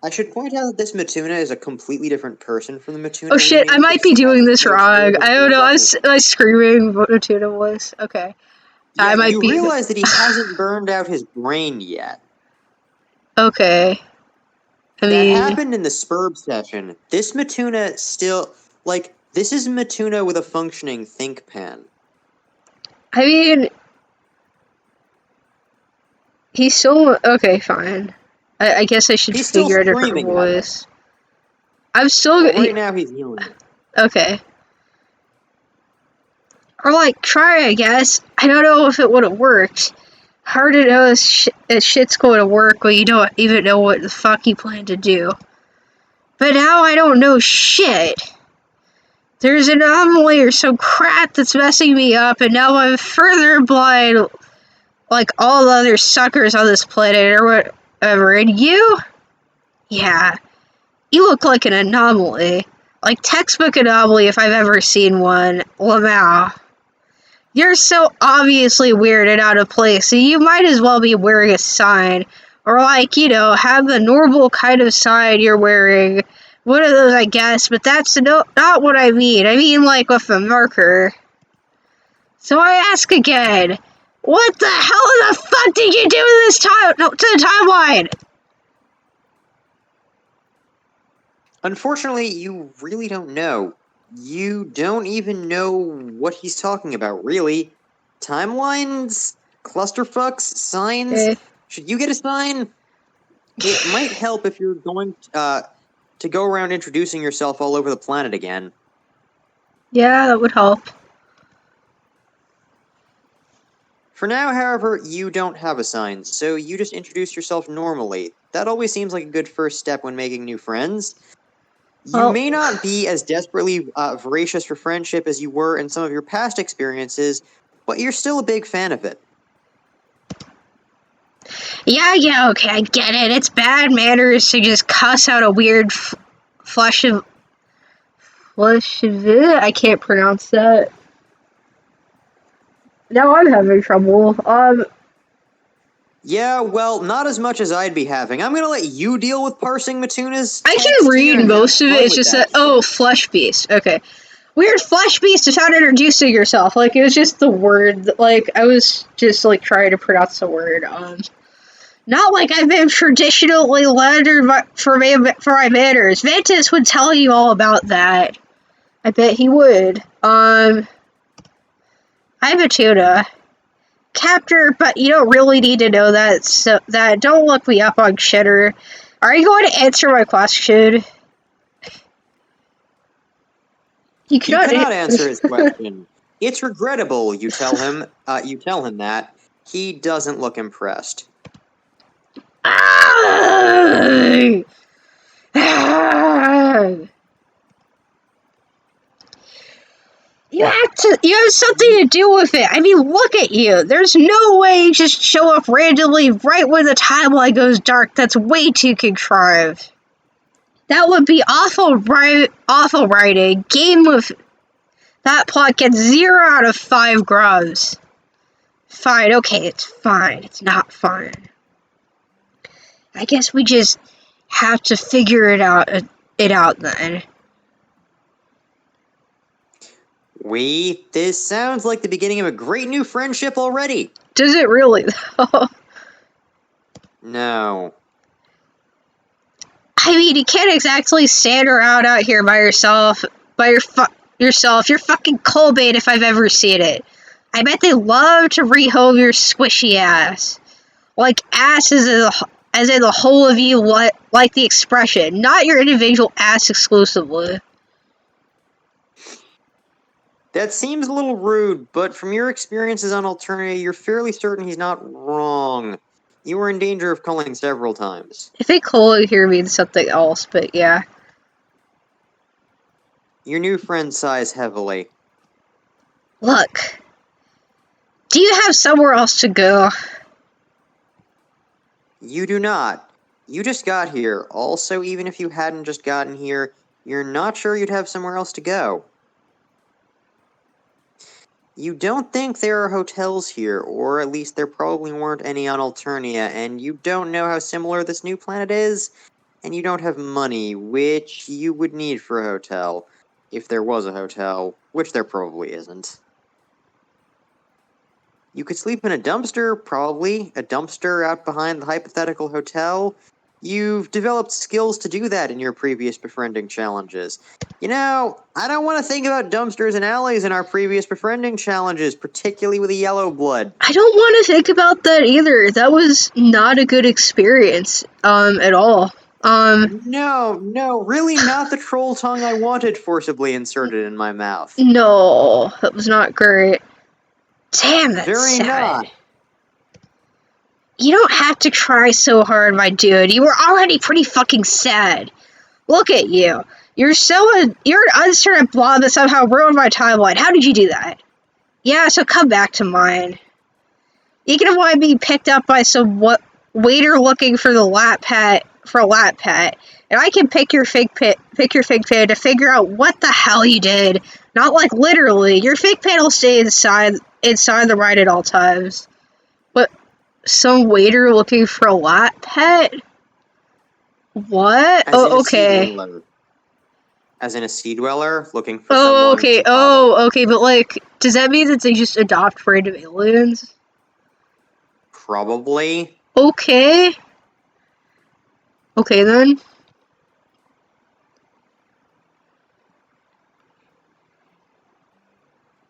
I should point out that this Matuna is a completely different person from the Matuna. Oh shit, I might be doing this wrong. I don't know, I was screaming what Matuna was. Okay. Yeah, I might you realize that he hasn't burned out his brain yet. Okay. That happened in the Spurb session. This Matuna still, like, this is Matuna with a functioning think pen. I mean, he's so okay. Fine. I guess I should figure a different voice. I'm still. Well, right now he's healing. Okay. Or like try, I guess. I don't know if it would have worked. Hard to know if shit's going to work when you don't even know what the fuck you plan to do. But now I don't know shit. There's an anomaly or some crap that's messing me up, and now I'm further blind like all the other suckers on this planet or whatever. And you? Yeah. You look like an anomaly. Like textbook anomaly if I've ever seen one. Lamau. You're so obviously weird and out of place, so you might as well be wearing a sign. Or like, you know, have the normal kind of sign you're wearing. One of those, I guess, but that's not what I mean. I mean, like, with a marker. So I ask again, what the hell the fuck did you do to this to the timeline? Unfortunately, you really don't know. You don't even know what he's talking about, really. Timelines? Clusterfucks? Signs? Should you get a sign? It might help if you're going to go around introducing yourself all over the planet again. Yeah, that would help. For now, however, you don't have a sign, so you just introduce yourself normally. That always seems like a good first step when making new friends. You Well, may not be as desperately voracious for friendship as you were in some of your past experiences, but you're still a big fan of it. yeah, okay, I get it. It's bad manners to just cuss out a weird flush of... I can't pronounce that. Now I'm having trouble. Yeah, well, not as much as I'd be having. I'm gonna let you deal with parsing Matuna's I text can here read and have most of it. fun It's with just that, that oh, shit. flesh beast. Okay. Weird flesh beast is how to introducing yourself. Like, it was just the word. Like, I was just, like, trying to pronounce the word. Not like I've been traditionally lettered for my manners. Ventus would tell you all about that. I bet he would. I'm a tuna. Captor, but you don't really need to know that, so that don't look me up on Shitter. Are you going to answer my question? You You cannot cannot answer his question. It's regrettable, you tell him that. He doesn't look impressed. Ah! Ah! You have something to do with it. I mean, look at you. There's no way you just show up randomly right when the timeline goes dark. That's way too contrived. That would be awful writing. Game with that plot gets 0 out of 5 grubs. Fine, okay, it's fine. It's not fine. I guess we just have to figure it out then. This sounds like the beginning of a great new friendship already. Does it really, though? No. I mean, you can't exactly stand around out here by yourself, yourself. You're fucking Colbait if I've ever seen it. I bet they love to rehome your squishy ass. Like ass as in the whole of you, like the expression, not your individual ass exclusively. That seems a little rude, but from your experiences on Alternia, you're fairly certain he's not wrong. You were in danger of culling several times. I think Colo here means something else, but yeah. Your new friend sighs heavily. Look, do you have somewhere else to go? You do not. You just got here. Also, even if you hadn't just gotten here, you're not sure you'd have somewhere else to go. You don't think there are hotels here, or at least there probably weren't any on Alternia, and you don't know how similar this new planet is, and you don't have money, which you would need for a hotel, if there was a hotel, which there probably isn't. You could sleep in a dumpster, probably, a dumpster out behind the hypothetical hotel. You've developed skills to do that in your previous befriending challenges. You know, I don't want to think about dumpsters and alleys in our previous befriending challenges, particularly with a yellow blood. I don't want to think about that either. That was not a good experience, at all. No, really not the troll tongue I wanted forcibly inserted in my mouth. No, that was not great. Damn, that's Very sad. not. You don't have to try so hard, my dude. You were already pretty fucking sad. Look at you. You're an uncertain blob that somehow ruined my timeline. How did you do that? Yeah, so come back to mine. You can avoid being picked up by some waiter looking for a lap pet, and I can pick your fig pit to figure out what the hell you did. Not like literally. Your fig pit will stay inside the ride at all times. But some waiter looking for a lap pet? What? As in Oh, a sea okay. dweller. As in a sea dweller looking for Oh, someone okay. to follow. Oh, okay. But like, does that mean that they just adopt random aliens? Probably. Okay. Okay then.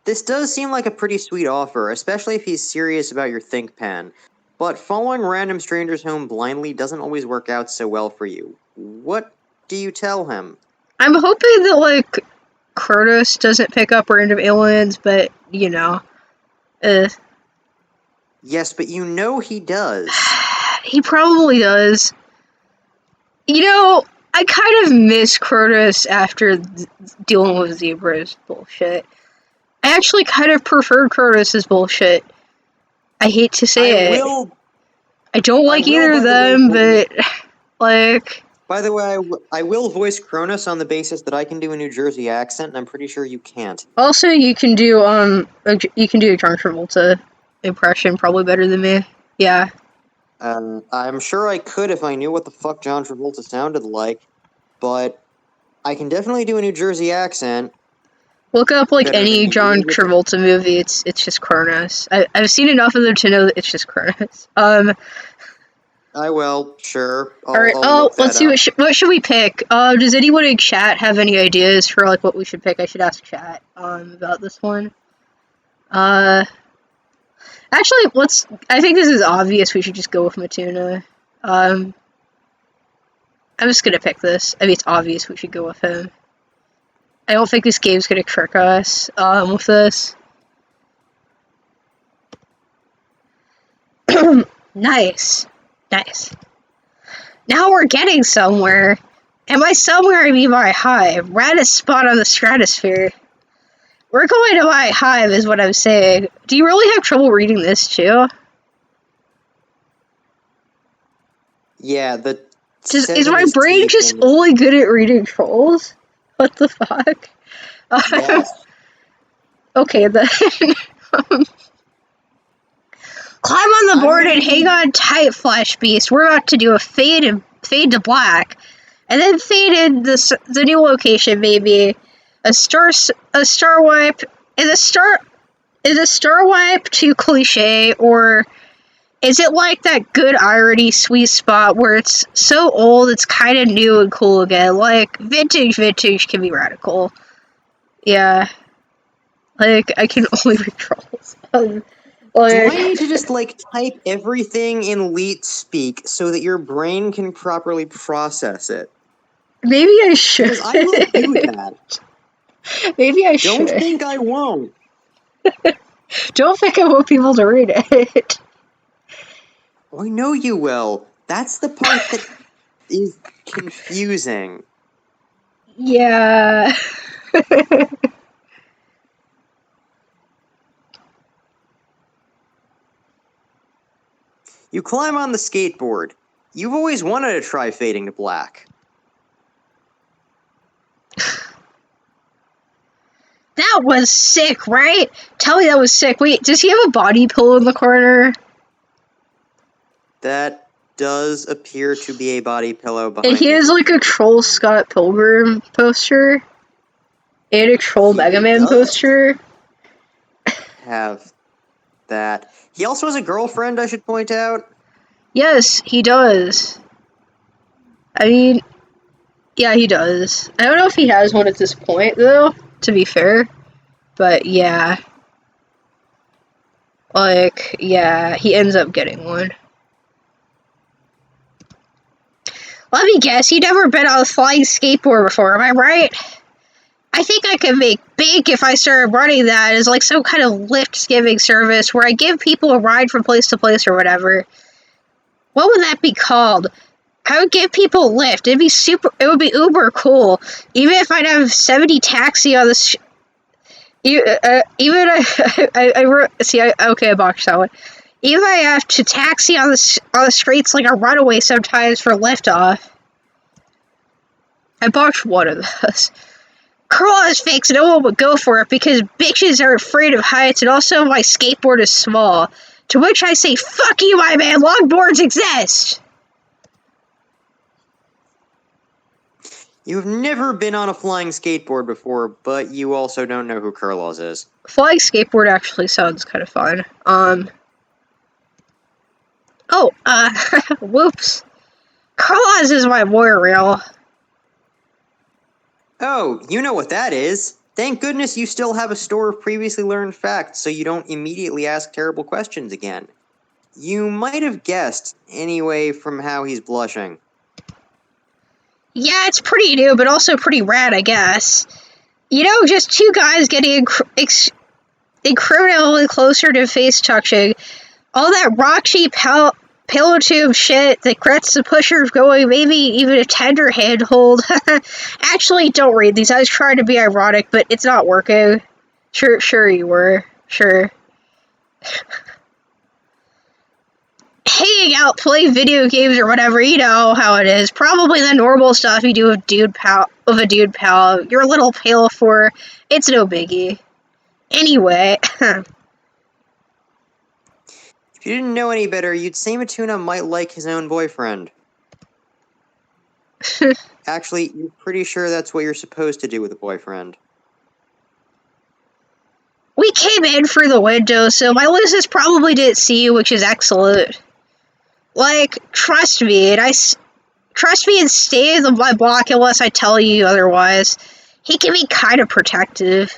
This does seem like a pretty sweet offer, especially if he's serious about your think pen. but following random strangers home blindly doesn't always work out so well for you. What do you tell him? I'm hoping that, like, Kronos doesn't pick up random aliens, but, you know. Yes, but you know he does. He probably does. You know, I kind of miss Kronos after dealing with Zebra's bullshit. I actually kind of preferred Kronos' bullshit. I hate to say it. I don't like either of them, but, like... By the way, I will voice Kronos on the basis that I can do a New Jersey accent, and I'm pretty sure you can't. Also, you can do a John Travolta impression probably better than me. Yeah. I'm sure I could if I knew what the fuck John Travolta sounded like, but I can definitely do a New Jersey accent. Look up, like, any John Travolta movie, it's just Kronos. I've seen enough of them to know that it's just Kronos. I will, sure. Alright, let's see, what should we pick? Does anyone in chat have any ideas for, like, what we should pick? I should ask chat, about this one. Actually, I think this is obvious, we should just go with Matuna. I'm just gonna pick this. I mean, it's obvious we should go with him. I don't think this game's gonna trick us, with this. Nice. Nice. Now we're getting somewhere. Am I somewhere? I mean by hive. Raddest spot on the stratosphere. We're going to my hive is what I'm saying. Do you really have trouble reading this too? Yeah, is my brain just only good at reading trolls? What the fuck? Yes. Okay then. Climb on the board and hang on tight, Flash Beast. We're about to do a fade to black, and then fade in the new location. Maybe a star wipe. Is a star wipe too cliche, or is it like that good irony sweet spot where it's so old it's kind of new and cool again? Like vintage can be radical. Yeah, like I can only read trolls. Do I need to just, like, type everything in Leet speak so that your brain can properly process it? Maybe I should. Because I will do that. Maybe I should. Don't think I won't. Don't think I want people to read it. I know you will. That's the part that is confusing. Yeah. You climb on the skateboard. You've always wanted to try fading to black. That was sick, right? Tell me that was sick. Wait, does he have a body pillow in the corner? That does appear to be a body pillow behind And he has, like, a troll Scott Pilgrim poster. And a troll Mega Man poster. Have that. He also has a girlfriend, I should point out. Yes, he does. I mean, yeah, he does. I don't know if he has one at this point, though, to be fair. But, yeah. Like, yeah, he ends up getting one. Let me guess, you've never been on a flying skateboard before, am I right? I think I could make bank if I started running that as like some kind of lift-giving service where I give people a ride from place to place or whatever. What would that be called? I would give people a lift. It would be uber cool. Even if I'd have 70 taxi on the I boxed that one. Even if I have to taxi on the streets like a runaway sometimes for liftoff. I botched one of those. Curl is fake, so no one would go for it because bitches are afraid of heights, and also my skateboard is small. To which I say, fuck you, my man, longboards exist! You've never been on a flying skateboard before, but you also don't know who Kurlaws is. Flying skateboard actually sounds kind of fun. Whoops. Kurlaws is my boy reel. Oh, you know what that is. Thank goodness you still have a store of previously learned facts so you don't immediately ask terrible questions again. You might have guessed, anyway, from how he's blushing. Yeah, it's pretty new, but also pretty rad, I guess. You know, just two guys getting incrementally closer to face touching. All that raunchy palliative shit that gets the pushers going, maybe even a tender handhold. Actually, don't read these. I was trying to be ironic, but it's not working. Sure you were. Sure. Hanging out, play video games or whatever, you know how it is. Probably the normal stuff you do with a dude pal. You're a little pale for. It's no biggie. Anyway. If you didn't know any better, you'd say Matuna might like his own boyfriend. Actually, you're pretty sure that's what you're supposed to do with a boyfriend. We came in through the window, so my listeners probably didn't see you, which is excellent. Like, trust me and stay in my block unless I tell you otherwise. He can be kind of protective.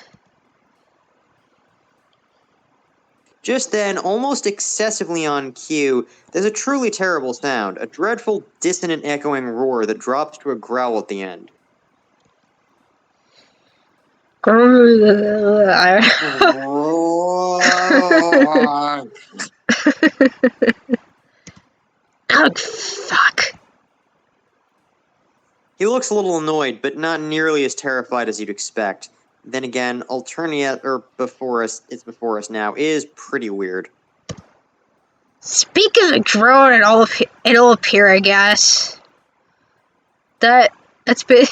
Just then, almost excessively on cue, there's a truly terrible sound, a dreadful, dissonant, echoing roar that drops to a growl at the end. Oh, fuck. He looks a little annoyed, but not nearly as terrified as you'd expect. Then again, before us now, is pretty weird. Speaking of drone, it'll appear, I guess. That's been...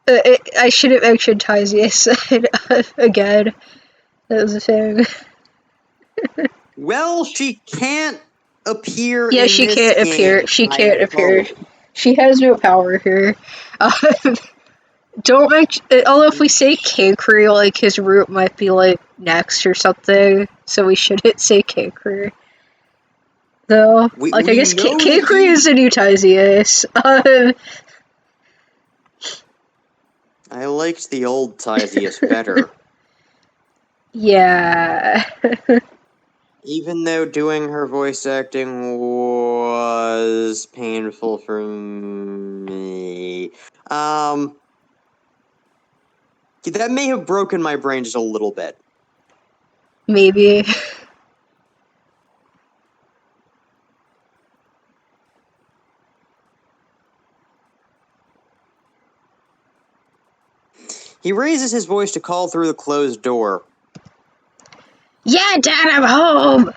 I should have mentioned Tazius again. That was a thing. Well, she can't appear Yeah, in she this can't game, appear. She can't I appear. hope. She has no power here. Don't mention. Although if we say Cancri, like his root might be like next or something, so we shouldn't say Cancri. Though, We I guess know that Cancri is the new Tyzius. I liked the old Tyzius better. Yeah. Even though doing her voice acting was painful for me. That may have broken my brain just a little bit. Maybe. He raises his voice to call through the closed door. Yeah, Dad, I'm home!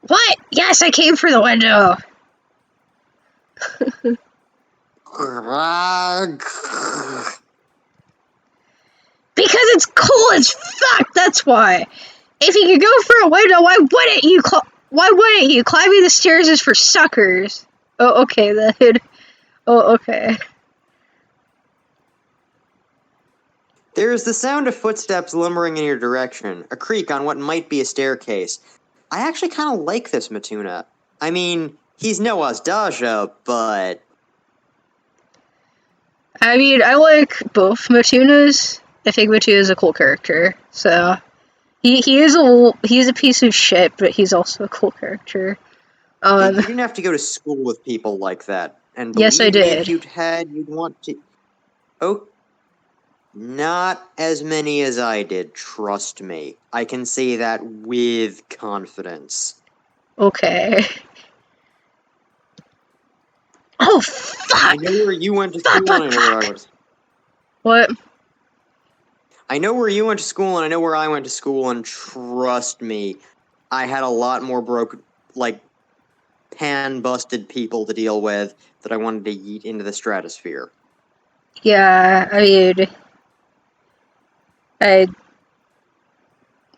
What? Yes, I came through the window! Because it's cool as fuck, that's why! If you could go through a window, why wouldn't you? Climbing the stairs is for suckers. Oh, okay then. Oh, okay. There's the sound of footsteps lumbering in your direction, a creak on what might be a staircase. I actually kind of like this Matuna. I mean, he's no Azdaja, but... I mean, I like both Matunas. I think Matuna is a cool character, so... He's a piece of shit, but he's also a cool character. You didn't have to go to school with people like that. And yes, I believe me, did. if you'd want to... Oh, not as many as I did, trust me. I can say that with confidence. Okay. Oh, fuck! I know where you went to school, and I know where I went to school. What? I know where you went to school, and I know where I went to school, and trust me, I had a lot more pan-busted people to deal with that I wanted to yeet into the stratosphere. Yeah, I mean...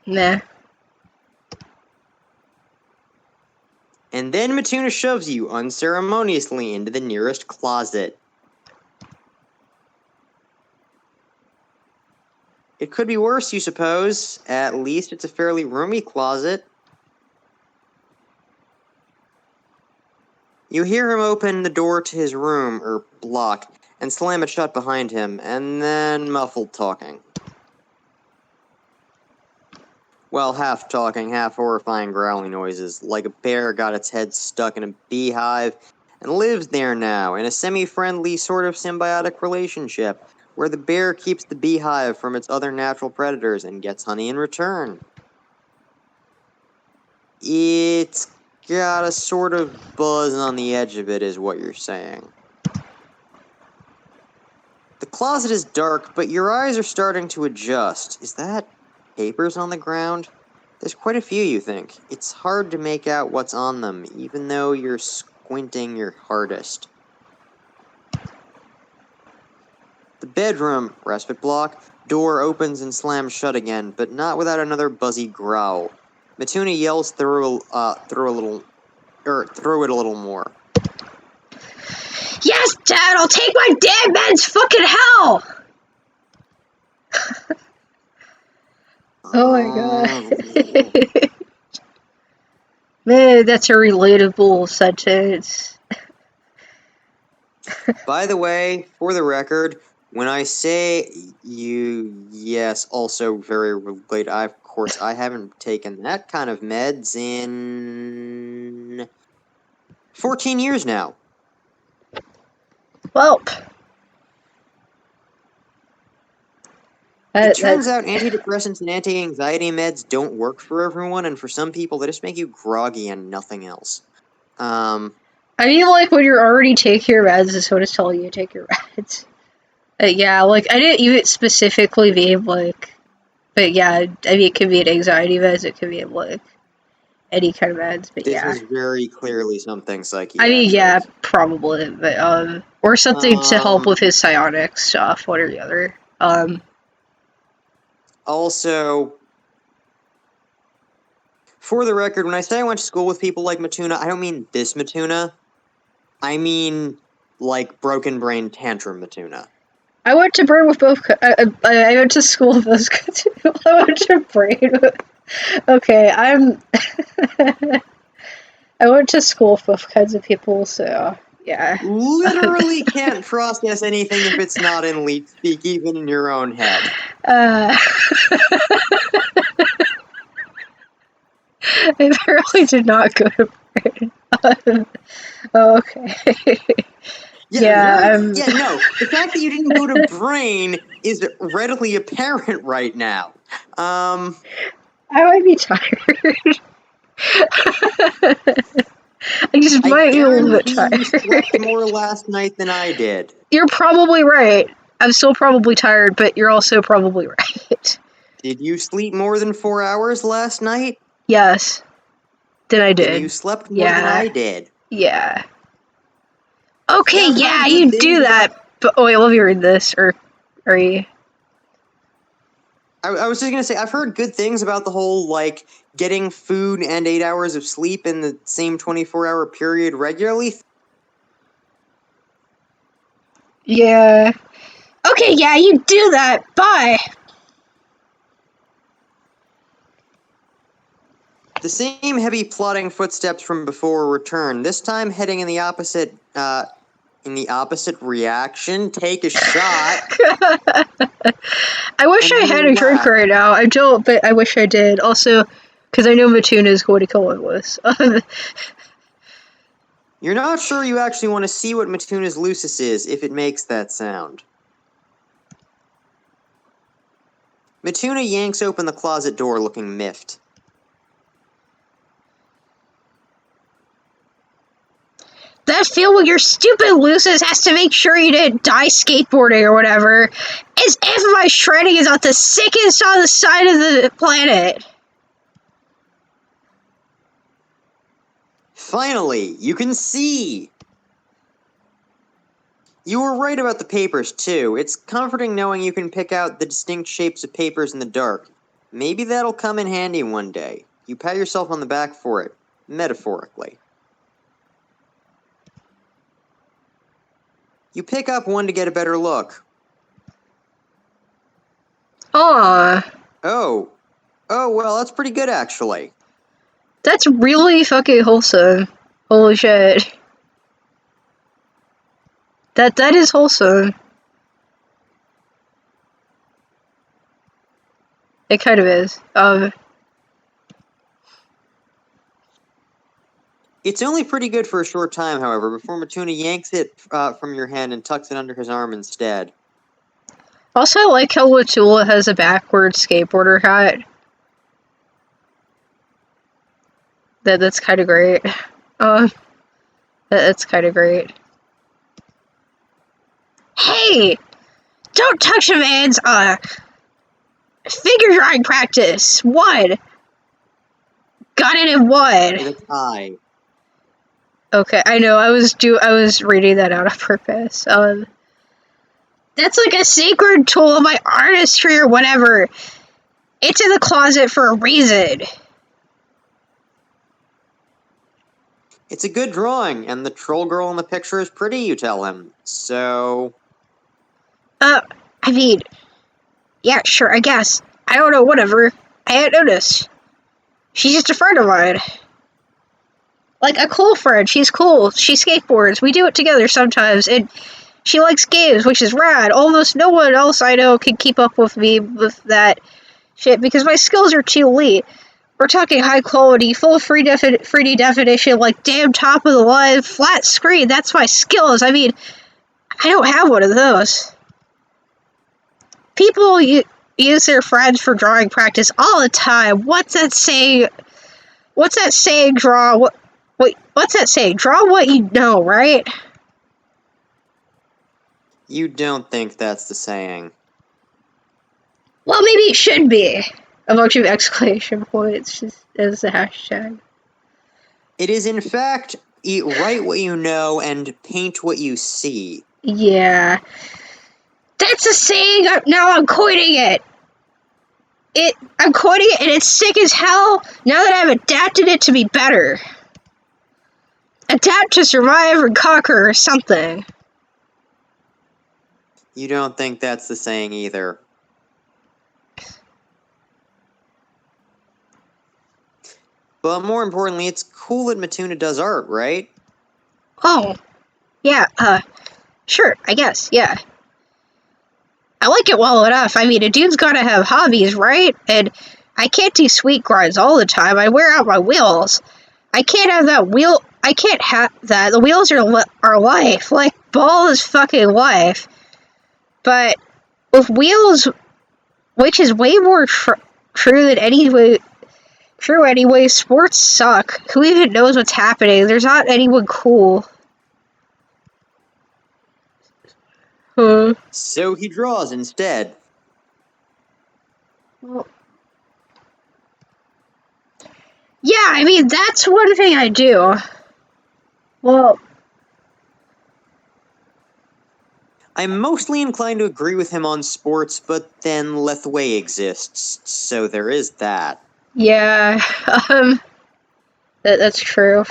Nah. And then Matuna shoves you unceremoniously into the nearest closet. It could be worse, you suppose. At least it's a fairly roomy closet. You hear him open the door to his room, or block, and slam it shut behind him, and then muffled talking. Well, half talking, half horrifying growling noises, like a bear got its head stuck in a beehive and lives there now, in a semi-friendly sort of symbiotic relationship, where the bear keeps the beehive from its other natural predators and gets honey in return. It's got a sort of buzz on the edge of it, is what you're saying. The closet is dark, but your eyes are starting to adjust. Is that papers on the ground? There's quite a few, you think. It's hard to make out what's on them, even though you're squinting your hardest. The bedroom, respite block, door opens and slams shut again, but not without another buzzy growl. Matuna yells through it a little more. Yes, Dad, I'll take my damn meds, fucking hell! Oh my god. Man, that's a relatable sentence. By the way, for the record, when I say you, yes, also very related, of course, I haven't taken that kind of meds in 14 years now. Well, it turns out antidepressants and anti-anxiety meds don't work for everyone, and for some people, they just make you groggy and nothing else. I mean, like, when you're already taking your meds, is what it's telling you to take your meds. Yeah, like, I didn't even specifically mean, like, but yeah, I mean, it could be an anxiety meds, it could be, like, any kind of meds, but this yeah. was very clearly something psychiatric. I mean, yeah, probably, but, or something to help with his psionic stuff, one or the other. Also, for the record, when I say I went to school with people like Matuna, I don't mean this Matuna. I mean, like, broken brain tantrum Matuna. I went to brain with both. I went to school with those kids. I went to brain with. Okay, I went to school with both kinds of people, so yeah. Literally can't process anything if it's not in leet speak, even in your own head. I apparently did not go to brain. Okay. Yeah, no. The fact that you didn't go to brain is readily apparent right now. I might be tired. I just might be a little bit tired. You slept more last night than I did. You're probably right. I'm still probably tired, but you're also probably right. Did you sleep more than 4 hours last night? Yes. Then I did. Then you slept more than I did. Yeah. Okay, yeah, you do that. But oh wait, let me read this. Or are you? I was just gonna say, I've heard good things about the whole, like, getting food and 8 hours of sleep in the same 24-hour period regularly. Yeah. Okay, yeah, you do that. Bye. The same heavy plodding footsteps from before return, this time heading in the opposite reaction. Take a shot. I wish I had a drink right now. I don't, but I wish I did. Also, because I know Matuna is going to kill it with. You're not sure you actually want to see what Matuna's lucis is, if it makes that sound. Matuna yanks open the closet door, looking miffed. That feel with your stupid lucis has to make sure you didn't die skateboarding or whatever. As if my shredding is not the sickest on the side of the planet. Finally, you can see! You were right about the papers, too. It's comforting knowing you can pick out the distinct shapes of papers in the dark. Maybe that'll come in handy one day. You pat yourself on the back for it, metaphorically. You pick up one to get a better look. Aww. Oh, well, that's pretty good, actually. That's really fucking wholesome. Holy shit. That is wholesome. It kind of is. It's only pretty good for a short time, however, before Matuna yanks it from your hand and tucks it under his arm instead. Also, I like how Latula has a backwards skateboarder hat. That's kind of great. That's kind of great. Hey! Don't touch a man's, figure drawing practice! What? Got it in what? With a tie. Okay, I know, I was reading that out on purpose. That's like a sacred tool of my artistry or whatever. It's in the closet for a reason. It's a good drawing, and the troll girl in the picture is pretty, you tell him. So... I mean... Yeah, sure, I guess. I don't know, whatever. I hadn't noticed. She's just a friend of mine. Like, a cool friend. She's cool. She skateboards. We do it together sometimes, and she likes games, which is rad. Almost no one else I know can keep up with me with that shit, because my skills are too elite. We're talking high quality, full 3D definition, like damn top of the line, flat screen. That's my skills. I mean, I don't have one of those. People use their friends for drawing practice all the time. What's that saying? What's that saying? What's that saying? Draw what you know, right? You don't think that's the saying. Well, maybe it should be. A bunch of exclamation points just as the hashtag. It is, in fact, write what you know and paint what you see. Yeah. That's a saying. Now I'm coining it. I'm coining it, and it's sick as hell now that I've adapted it to be better. Adapt to survive or conquer or something. You don't think that's the saying either. But more importantly, it's cool that Matuna does art, right? Oh. Yeah, sure, I guess, yeah. I like it well enough. I mean, a dude's gotta have hobbies, right? And I can't do sweet grinds all the time. I wear out my wheels. I can't have that wheel. I can't have that. The wheels are life. Like, ball is fucking life. But with wheels, which is way more true than anyway. True anyway, sports suck. Who even knows what's happening? There's not anyone cool. Huh. So he draws instead. Well, yeah, I mean, that's one thing I do. Well, I'm mostly inclined to agree with him on sports, but then Lethway exists, so there is that. yeah, that's true.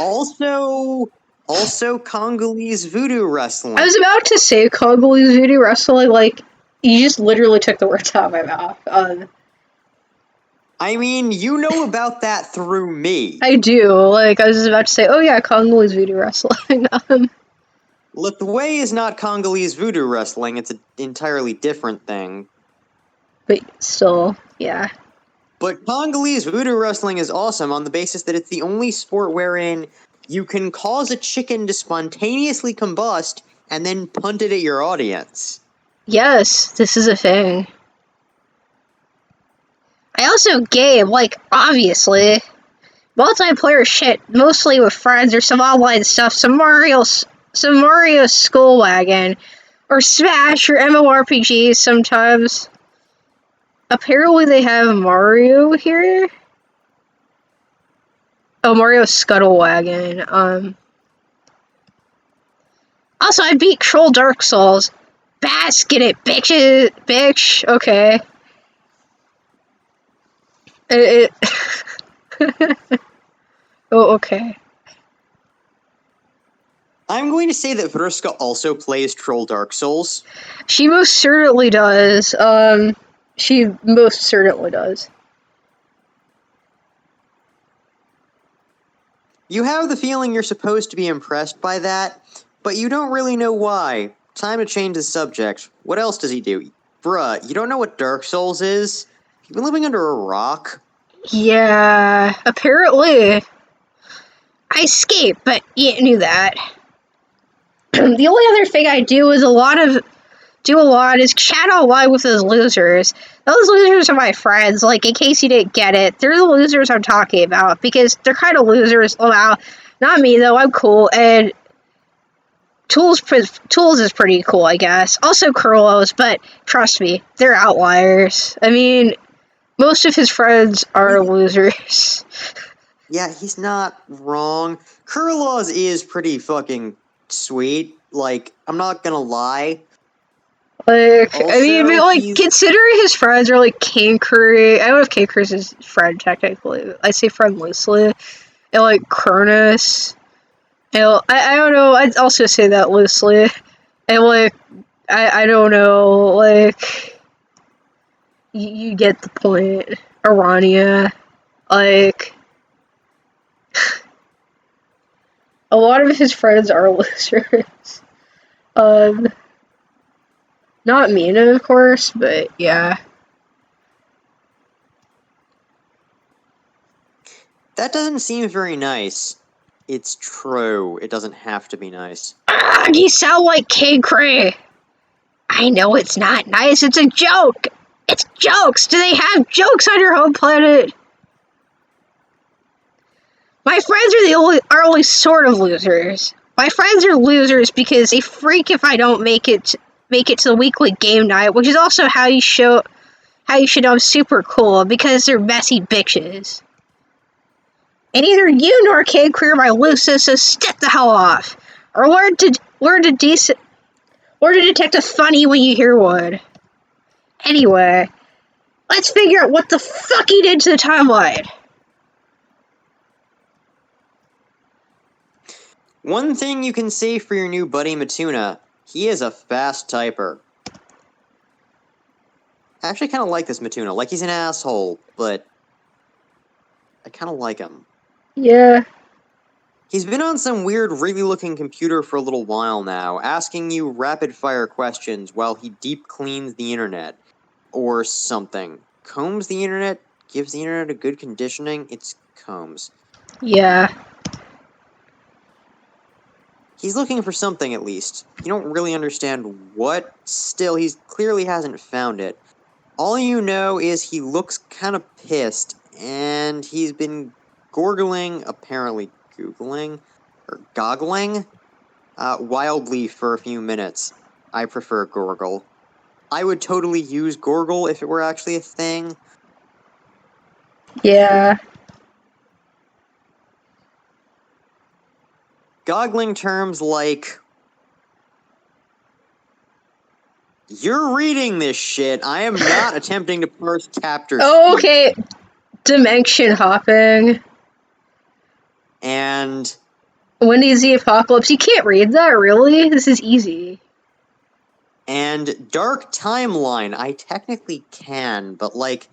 Also Congolese voodoo wrestling. I was about to say Congolese voodoo wrestling, like, you just literally took the words out of my mouth. I mean, you know about that through me. I do, like, I was about to say, oh yeah, Congolese voodoo wrestling, Lethway is not Congolese voodoo wrestling, it's an entirely different thing. but still, yeah. But Congolese voodoo wrestling is awesome on the basis that it's the only sport wherein you can cause a chicken to spontaneously combust and then punt it at your audience. Yes, this is a thing. I also game, like, obviously. Multiplayer shit, mostly with friends or some online stuff, some Mario Skull Wagon, or Smash or MMORPGs sometimes. Apparently they have Mario here. Oh, Mario Scuttle Wagon. Also, I beat Troll Dark Souls. Bask in it, bitch. Okay. Oh, okay. I'm going to say that Vriska also plays Troll Dark Souls. She most certainly does. She most certainly does. You have the feeling you're supposed to be impressed by that, but you don't really know why. time to change the subject. What else does he do? Bruh, you don't know what Dark Souls is? You've been living under a rock? Yeah, apparently. I skate, but you knew that. The only other thing I do is do a lot is chat online with those losers. Those losers are my friends. Like, in case you didn't get it, they're the losers I'm talking about because they're kind of losers. Well, not me though. I'm cool, and Tools is pretty cool, I guess. Also Kurlos, but trust me, they're outliers. I mean, most of his friends are losers. Yeah, he's not wrong. Kurlaws is pretty fucking sweet. Like, I'm not gonna lie. Like, Also, I mean, but, like, considering his friends are, like, Kankuri, I don't know if Kankuru's his friend, technically. I say friend loosely. And, like, Cronus. And, I don't know, I'd also say that loosely. And, like, I don't know, like, you get the point. Arania. Like, a lot of his friends are losers. Not Mina, of course, but yeah. that doesn't seem very nice. It's true. It doesn't have to be nice. Ah, you sound like King Cray. I know it's not nice, it's a joke! It's jokes! Do they have jokes on your home planet? My friends are only sort of losers. My friends are losers because they freak if I don't make it to the weekly game night, which is also how you should know I'm super cool, because they're messy bitches. And neither you nor Kid Queer my losers, so step the hell off. Or learn to detect a funny when you hear one. Anyway, let's figure out what the fuck he did to the timeline. One thing you can say for your new buddy Matuna, he is a fast typer. I actually kind of like this Matuna. Like, he's an asshole, but I kind of like him. Yeah. He's been on some weird, really-looking computer for a little while now, asking you rapid-fire questions while he deep cleans the internet. Or something. Combs the internet? Gives the internet a good conditioning? It's combs. Yeah. He's looking for something, at least. You don't really understand what. Still, he clearly hasn't found it. All you know is he looks kind of pissed, and he's been apparently googling, or goggling, wildly for a few minutes. I prefer Gorgle. I would totally use Gorgle if it were actually a thing. Yeah. Goggling terms like, you're reading this shit. I am not attempting to parse chapter Oh, speak. okay. Dimension hopping. And When is the apocalypse? You can't read that, really? This is easy. And Dark Timeline, I technically can, but like,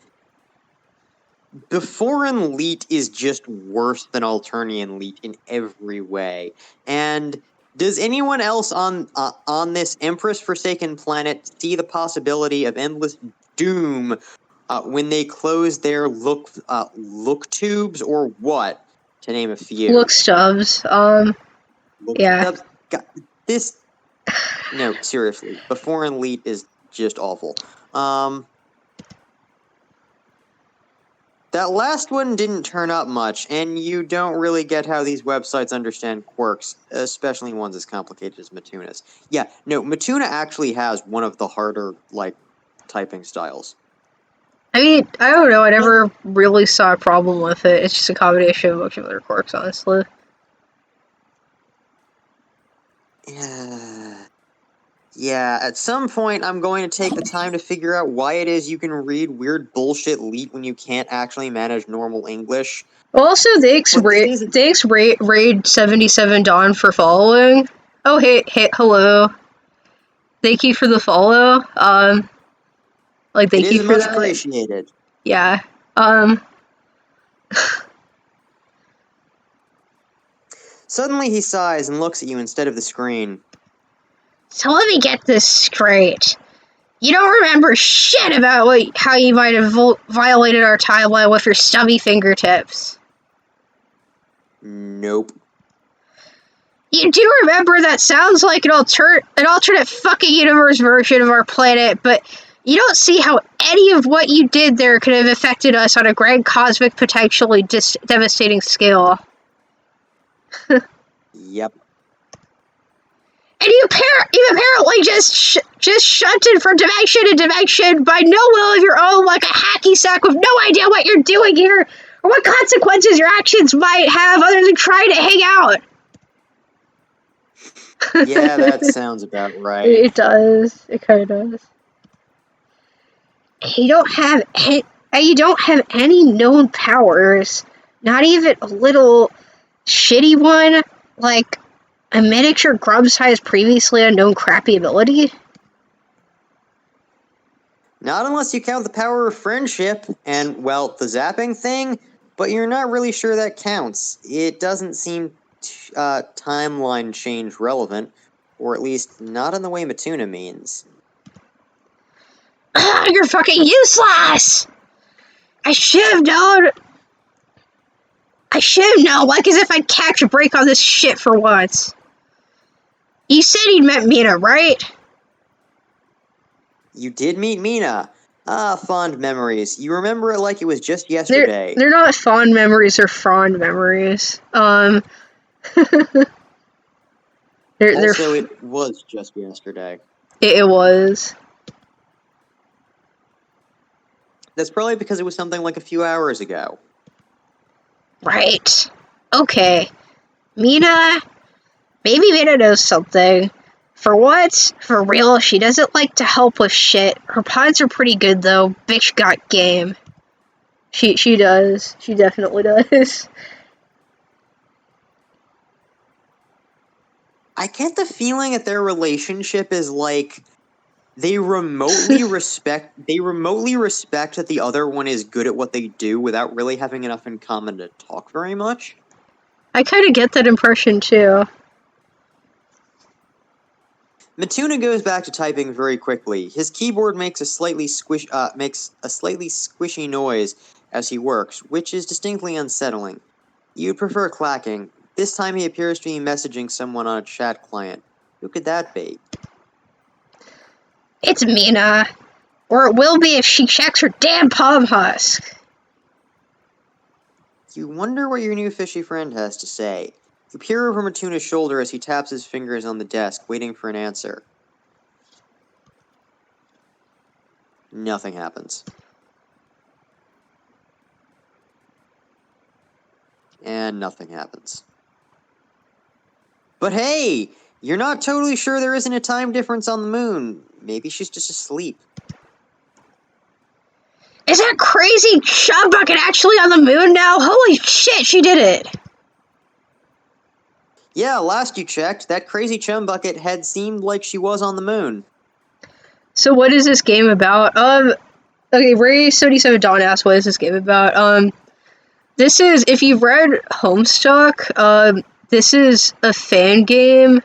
Befriendus Leet is just worse than Alternian Leet in every way. And does anyone else on this Empress Forsaken planet see the possibility of endless doom when they close their look tubes, or what? To name a few. Look stubs. Yeah. Stubs. God, this. No, seriously. Befriendus Leet is just awful. That last one didn't turn up much, and you don't really get how these websites understand quirks, especially ones as complicated as Matuna's. Yeah, no, Matuna actually has one of the harder, like, typing styles. I mean, I don't know. I never really saw a problem with it. It's just a combination of a bunch of other quirks, honestly. Yeah, at some point I'm going to take the time to figure out why it is you can read weird bullshit leet when you can't actually manage normal English. Well, also, thanks Raid 77 Dawn for following. Oh, hey, hello. Thank you for the follow. Thank you for much that. Appreciated. Yeah. Suddenly he sighs and looks at you instead of the screen. So let me get this straight. You don't remember shit about how you might have violated our timeline with your stubby fingertips. Nope. You do remember that sounds like an alternate fucking universe version of our planet, but you don't see how any of what you did there could have affected us on a grand cosmic, potentially devastating scale. Yep. And you apparently just shunted from dimension to dimension by no will of your own, like a hacky sack with no idea what you're doing here, or what consequences your actions might have other than trying to hang out. Yeah, that sounds about right. It does. It kind of does. You don't have any known powers. Not even a little shitty one, like a miniature grub-sized previously unknown crappy ability. Not unless you count the power of friendship and, well, the zapping thing, but you're not really sure that counts. It doesn't seem timeline change relevant, or at least not in the way Matuna means. You're fucking useless! I should have known, like as if I'd catch a break on this shit for once. You said you'd met Mina, right? You did meet Mina. Ah, fond memories. You remember it like it was just yesterday. They're not fond memories, they're frond memories. It was just yesterday. It was. That's probably because it was something like a few hours ago. Right. Okay. Mina, maybe Mina knows something. For once, for real, she doesn't like to help with shit. Her puns are pretty good, though. Bitch got game. She does. She definitely does. I get the feeling that their relationship is like they remotely respect that the other one is good at what they do without really having enough in common to talk very much. I kind of get that impression too. Matuna goes back to typing very quickly. His keyboard makes a slightly squishy noise as he works, which is distinctly unsettling. You'd prefer clacking. This time he appears to be messaging someone on a chat client. Who could that be? It's Mina. Or it will be if she checks her damn palm husk. You wonder what your new fishy friend has to say. You peer over Matuna's shoulder as he taps his fingers on the desk, waiting for an answer. Nothing happens. And nothing happens. But hey! You're not totally sure there isn't a time difference on the moon. Maybe she's just asleep. Is that crazy chum bucket actually on the moon now? Holy shit, she did it! Yeah, last you checked, that crazy chum bucket had seemed like she was on the moon. So what is this game about? Okay, Ray77 Dawn asked what is this game about? This is, if you've read Homestuck, this is a fan game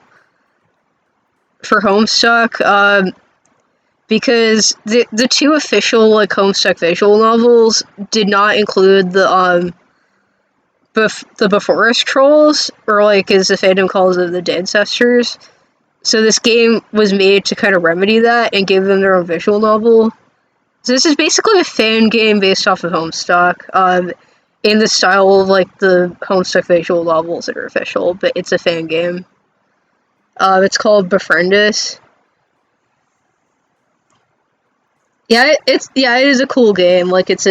for Homestuck, because the two official, like, Homestuck visual novels did not include the Befriendus trolls, or, like, as the fandom calls them, the Dancestors. So this game was made to kind of remedy that and give them their own visual novel. So this is basically a fan game based off of Homestuck, in the style of, like, the Homestuck visual novels that are official, but it's a fan game. It's called Befriendus. Yeah, it is a cool game. Like, it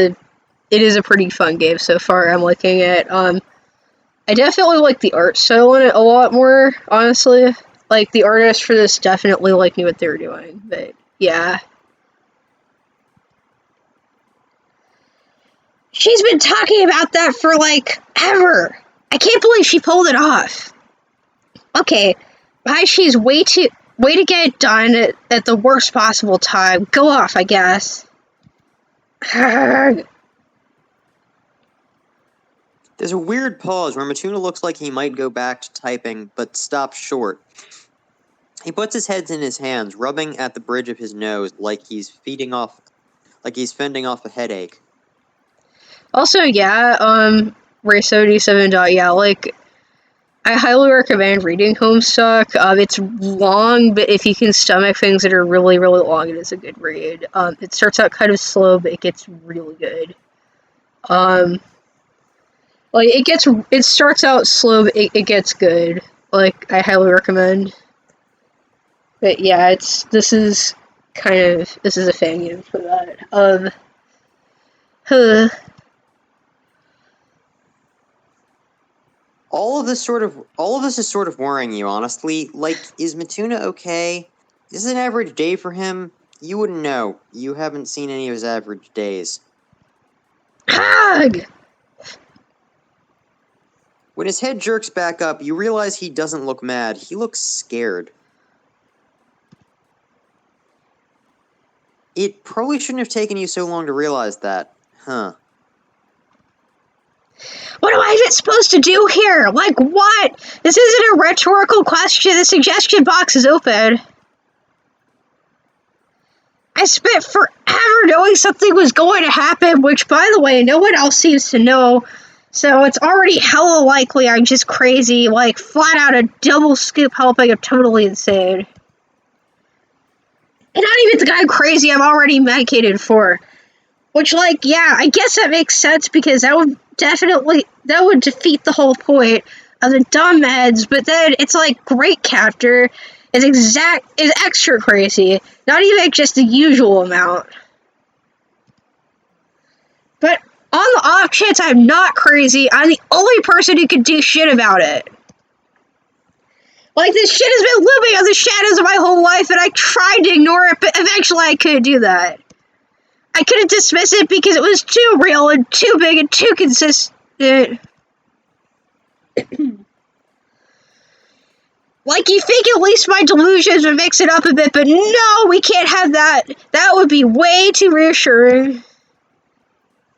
is a pretty fun game so far. I'm liking it. I definitely like the art style in it a lot more, honestly. Like, the artists for this definitely, like, knew what they were doing, but, yeah. She's been talking about that for, like, ever. I can't believe she pulled it off. Okay, why she's way to get it done at the worst possible time. Go off, I guess. There's a weird pause where Matuna looks like he might go back to typing, but stops short. He puts his head in his hands, rubbing at the bridge of his nose like he's fending off a headache. Also, yeah, Ray 77. Yeah, like, I highly recommend reading Homestuck. It's long, but if you can stomach things that are really, really long, it is a good read. It starts out kind of slow, but it gets really good. Like, it starts out slow, but it gets good. Like, I highly recommend. But yeah, this is a fan game for that. Huh. All of this is sort of worrying you, honestly. Like, is Matuna okay? Is this an average day for him? You wouldn't know. You haven't seen any of his average days. Hug! When his head jerks back up, you realize he doesn't look mad. He looks scared. It probably shouldn't have taken you so long to realize that. Huh. What am I even supposed to do here? Like, what? This isn't a rhetorical question. The suggestion box is open. I spent forever knowing something was going to happen, which, by the way, no one else seems to know. So it's already hella likely I'm just crazy, like, flat out a double scoop helping of totally insane. And not even the guy I'm crazy I'm already medicated for. Which, like, yeah, I guess that makes sense because that would defeat the whole point of the dumb meds, but then it's like Great Captor is extra crazy. Not even just the usual amount. But on the off chance I'm not crazy, I'm the only person who can do shit about it. Like, this shit has been looming on the shadows of my whole life, and I tried to ignore it, but eventually I couldn't do that. I couldn't dismiss it because it was too real and too big and too consistent. Like, you think at least my delusions would mix it up a bit, but no, we can't have that. That would be way too reassuring.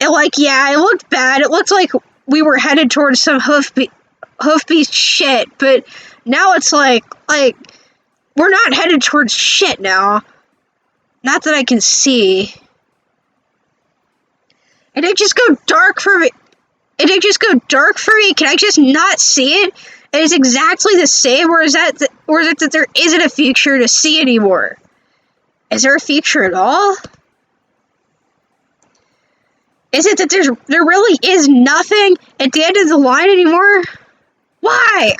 And, like, yeah, it looked bad. It looked like we were headed towards some hoofbeast shit, but now it's like, we're not headed towards shit now. Not that I can see. And it just go dark for me. Can I just not see it? And it's exactly the same, or is it that there isn't a future to see anymore? Is there a future at all? Is it that there really is nothing at the end of the line anymore? Why?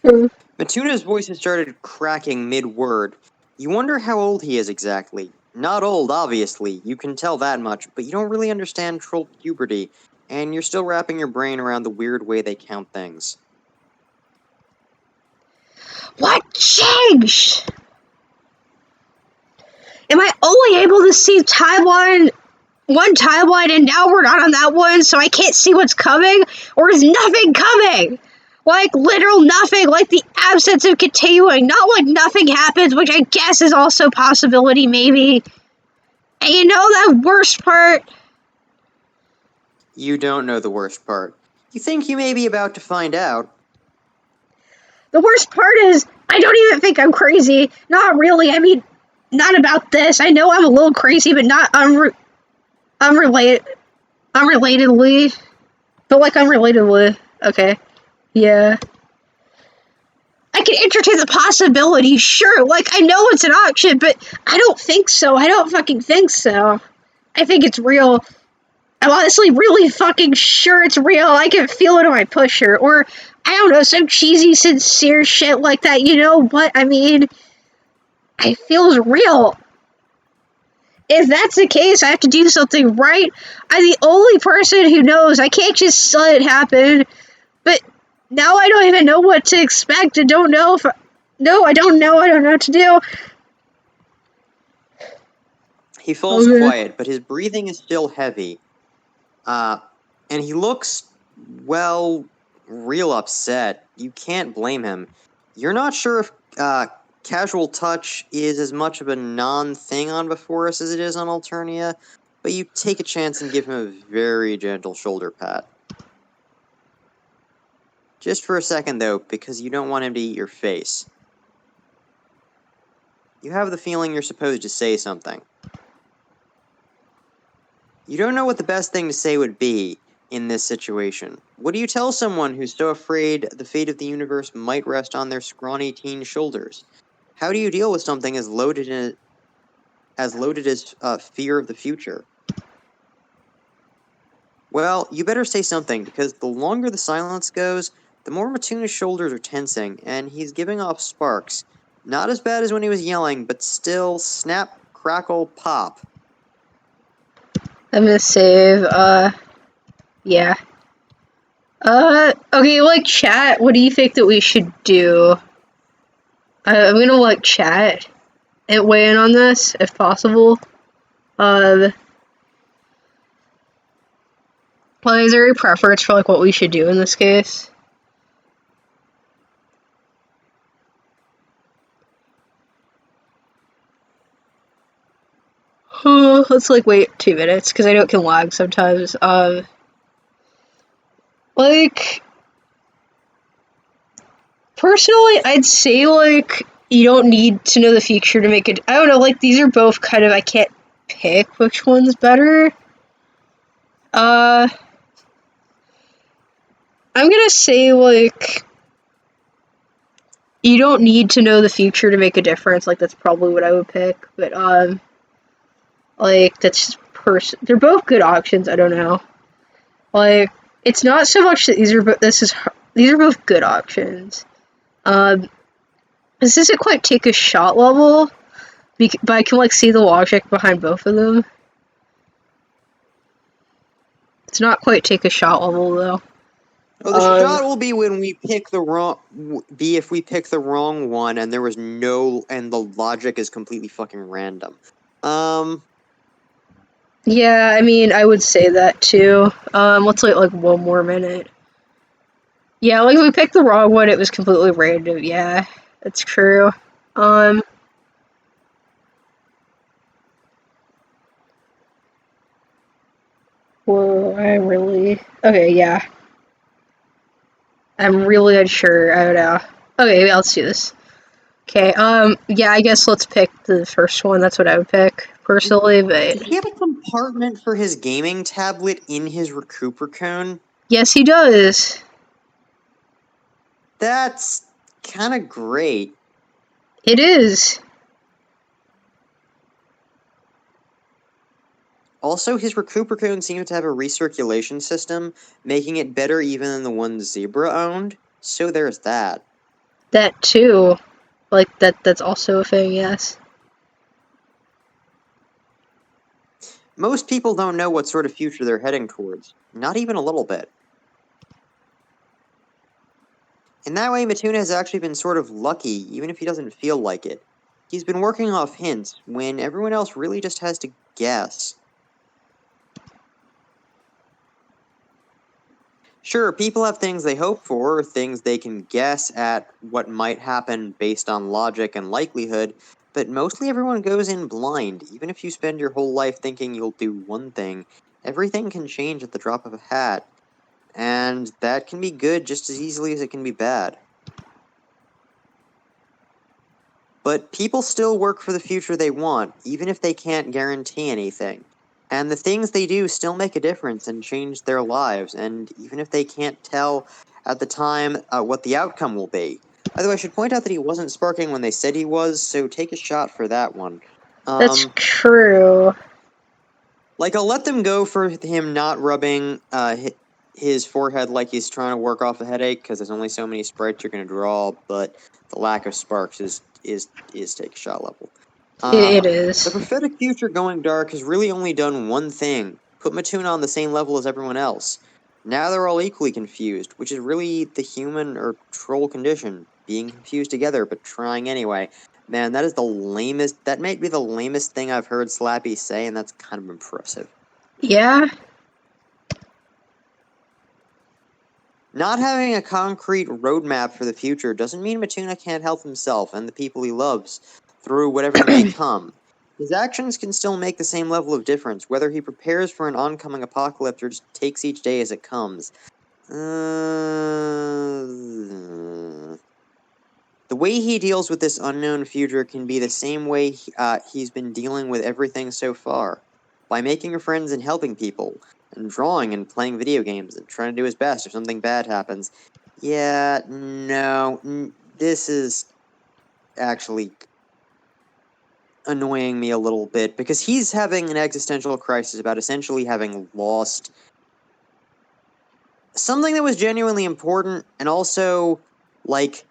Matuna's voice has started cracking mid-word. You wonder how old he is exactly. Not old, obviously, you can tell that much, but you don't really understand troll puberty, and you're still wrapping your brain around the weird way they count things. What changed? Am I only able to see one timeline, and now we're not on that one, so I can't see what's coming? Or is nothing coming? Like, literal nothing, like the absence of continuing, not like nothing happens, which I guess is also a possibility, maybe. And you know that worst part? You don't know the worst part. You think you may be about to find out. The worst part is, I don't even think I'm crazy. Not really, I mean, not about this. I know I'm a little crazy, but not unrelatedly. But, like, unrelatedly. Okay. Yeah. I can entertain the possibility, sure. Like, I know it's an option, but I don't think so. I don't fucking think so. I think it's real. I'm honestly really fucking sure it's real. I can feel it on my pusher. Or, I don't know, some cheesy, sincere shit like that. You know what I mean? It feels real. If that's the case, I have to do something right. I'm the only person who knows. I can't just let it happen. But now I don't even know what to expect. I don't know if... No, I don't know. I don't know what to do. He falls quiet, but his breathing is still heavy. And he looks, well, real upset. You can't blame him. You're not sure if casual touch is as much of a non-thing on Befriendus as it is on Alternia, but you take a chance and give him a very gentle shoulder pat. Just for a second, though, because you don't want him to eat your face. You have the feeling you're supposed to say something. You don't know what the best thing to say would be in this situation. What do you tell someone who's so afraid the fate of the universe might rest on their scrawny teen shoulders? How do you deal with something as loaded as fear of the future? Well, you better say something, because the longer the silence goes, the more Matuna's shoulders are tensing, and he's giving off sparks. Not as bad as when he was yelling, but still snap, crackle, pop. I'm gonna save, yeah. Okay, like, chat, what do you think that we should do? I'm gonna, like, chat and weigh in on this, if possible. Like, is there a preference for, like, what we should do in this case? Let's, like, wait 2 minutes, because I know it can lag sometimes. Like, personally, I'd say, like, you don't need to know the future to make it. I don't know, like, these are both kind of, I can't pick which one's better. I'm gonna say, like, you don't need to know the future to make a difference. Like, that's probably what I would pick. But, like, that's they're both good options. I don't know. Like, it's not so much that these are both good options. This isn't quite take a shot level, but I can, like, see the logic behind both of them. It's not quite take a shot level, though. Oh, the shot will be when we pick the wrong. If we pick the wrong one, and and the logic is completely fucking random. Yeah, I mean, I would say that too. Let's wait like 1 more minute. Yeah, like if we picked the wrong one, it was completely random. Yeah, that's true. Whoa, okay, yeah. I'm really unsure. I don't know. Okay, yeah, let's do this. Okay, yeah, I guess let's pick the first one. That's what I would pick, personally, but... Does he have a compartment for his gaming tablet in his recuperator cone? Yes, he does. That's kind of great. It is. Also, his recuperator cone seems to have a recirculation system, making it better even than the one Zebra owned. So there's that. That too. Like, that's also a thing, yes. Most people don't know what sort of future they're heading towards. Not even a little bit. In that way, Matuna has actually been sort of lucky, even if he doesn't feel like it. He's been working off hints, when everyone else really just has to guess. Sure, people have things they hope for, or things they can guess at what might happen based on logic and likelihood, but mostly everyone goes in blind. Even if you spend your whole life thinking you'll do one thing, everything can change at the drop of a hat. And that can be good just as easily as it can be bad. But people still work for the future they want, even if they can't guarantee anything. And the things they do still make a difference and change their lives, and even if they can't tell at the time what the outcome will be. By the way, I should point out that he wasn't sparking when they said he was, so take a shot for that one. That's true. Like, I'll let them go for him not rubbing his forehead like he's trying to work off a headache, because there's only so many sprites you're going to draw, but the lack of sparks is take a shot level. It is. The prophetic future going dark has really only done one thing, put Matuna on the same level as everyone else. Now they're all equally confused, which is really the human or troll condition, being confused together but trying anyway. Man, that is the lamest, that might be the lamest thing I've heard Slappy say, and that's kind of impressive. Yeah? Not having a concrete roadmap for the future doesn't mean Matuna can't help himself and the people he loves through whatever may come. His actions can still make the same level of difference, whether he prepares for an oncoming apocalypse or just takes each day as it comes. The way he deals with this unknown future can be the same way he's been dealing with everything so far. By making friends and helping people, and drawing and playing video games, and trying to do his best if something bad happens. Yeah, no, this is actually annoying me a little bit, because he's having an existential crisis about essentially having lost something that was genuinely important, and also, like,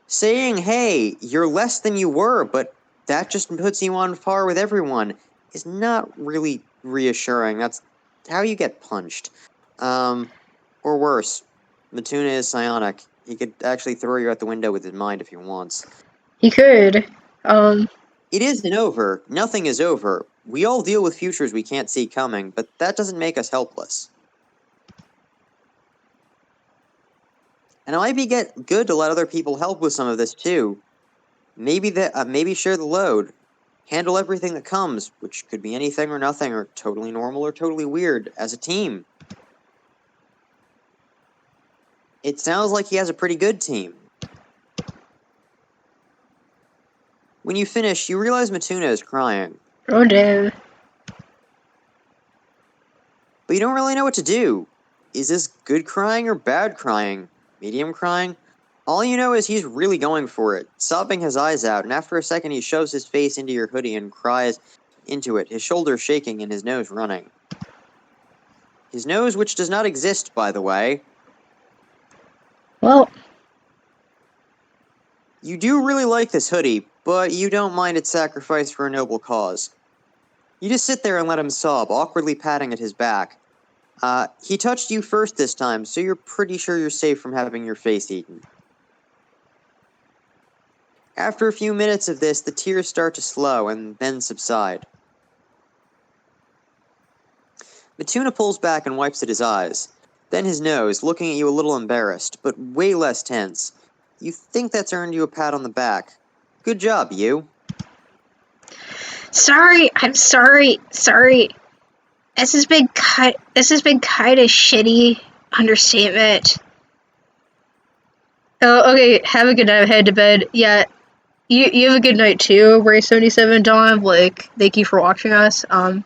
saying, hey, you're less than you were, but that just puts you on par with everyone, is not really reassuring. That's how you get punched. Or worse, Matuna is psionic. He could actually throw you out the window with his mind if he wants. He could. It isn't over. Nothing is over. We all deal with futures we can't see coming, but that doesn't make us helpless. And it might be good to let other people help with some of this too. Maybe share the load. Handle everything that comes, which could be anything or nothing, or totally normal or totally weird, as a team. It sounds like he has a pretty good team. When you finish, you realize Matuna is crying. Oh, damn. But you don't really know what to do. Is this good crying or bad crying? Medium crying? All you know is he's really going for it, sobbing his eyes out, and after a second he shoves his face into your hoodie and cries into it, his shoulders shaking and his nose running. His nose, which does not exist, by the way. Well, you do really like this hoodie, but you don't mind its sacrifice for a noble cause. You just sit there and let him sob, awkwardly patting at his back. He touched you first this time, so you're pretty sure you're safe from having your face eaten. After a few minutes of this, the tears start to slow and then subside. Matuna pulls back and wipes at his eyes, then his nose, looking at you a little embarrassed, but way less tense. You think that's earned you a pat on the back. Good job, you. sorry. I'm sorry. Sorry. This has been kind of shitty understatement. Oh, okay. Have a good night. Head to bed. Yeah. You have a good night too, Ray77 Dawn. Like, thank you for watching us. Not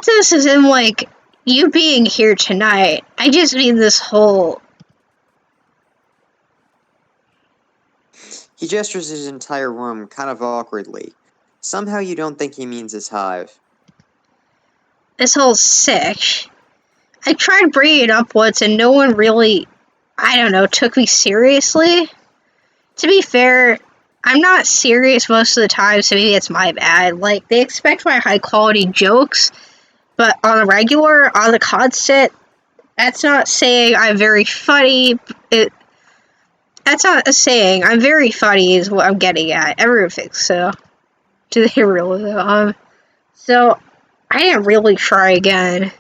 this as in, like, you being here tonight. I just mean this whole... He gestures his entire room kind of awkwardly. Somehow you don't think he means his hive. This whole sick. I tried bringing it up once and no one really, I don't know, took me seriously. To be fair, I'm not serious most of the time, so maybe it's my bad. Like, they expect my high-quality jokes, but on the regular, on the constant, that's not saying I'm very funny. That's not a saying. I'm very funny is what I'm getting at. Everyone thinks so. Do they really, though? So, I didn't really try again.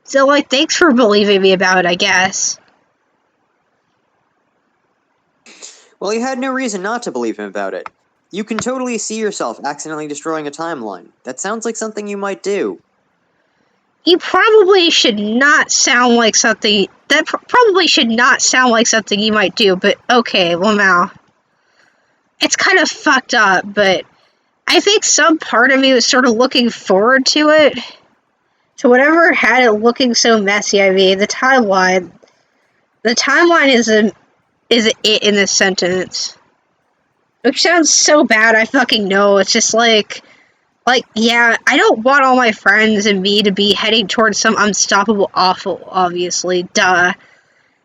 So, like, thanks for believing me about it, I guess. Well, you had no reason not to believe him about it. You can totally see yourself accidentally destroying a timeline. That sounds like something you might do. You probably should not sound like something... That probably should not sound like something you might do, but okay, well now. It's kind of fucked up, but I think some part of me was sort of looking forward to it. To whatever had it looking so messy. I mean, the timeline is it in this sentence. Which sounds so bad, I fucking know. It's just like, yeah, I don't want all my friends and me to be heading towards some unstoppable awful, obviously. Duh.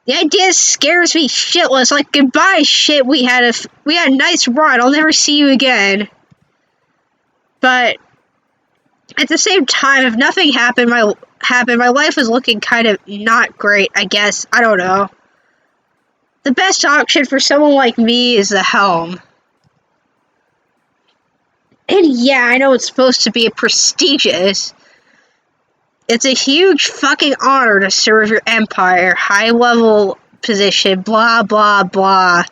The idea scares me shitless. Like, goodbye, shit. We had a nice run. I'll never see you again. But at the same time, if nothing happened, my life was looking kind of not great, I guess. I don't know. The best option for someone like me is the helm. And yeah, I know it's supposed to be prestigious. It's a huge fucking honor to serve your empire, high-level position, blah, blah, blah.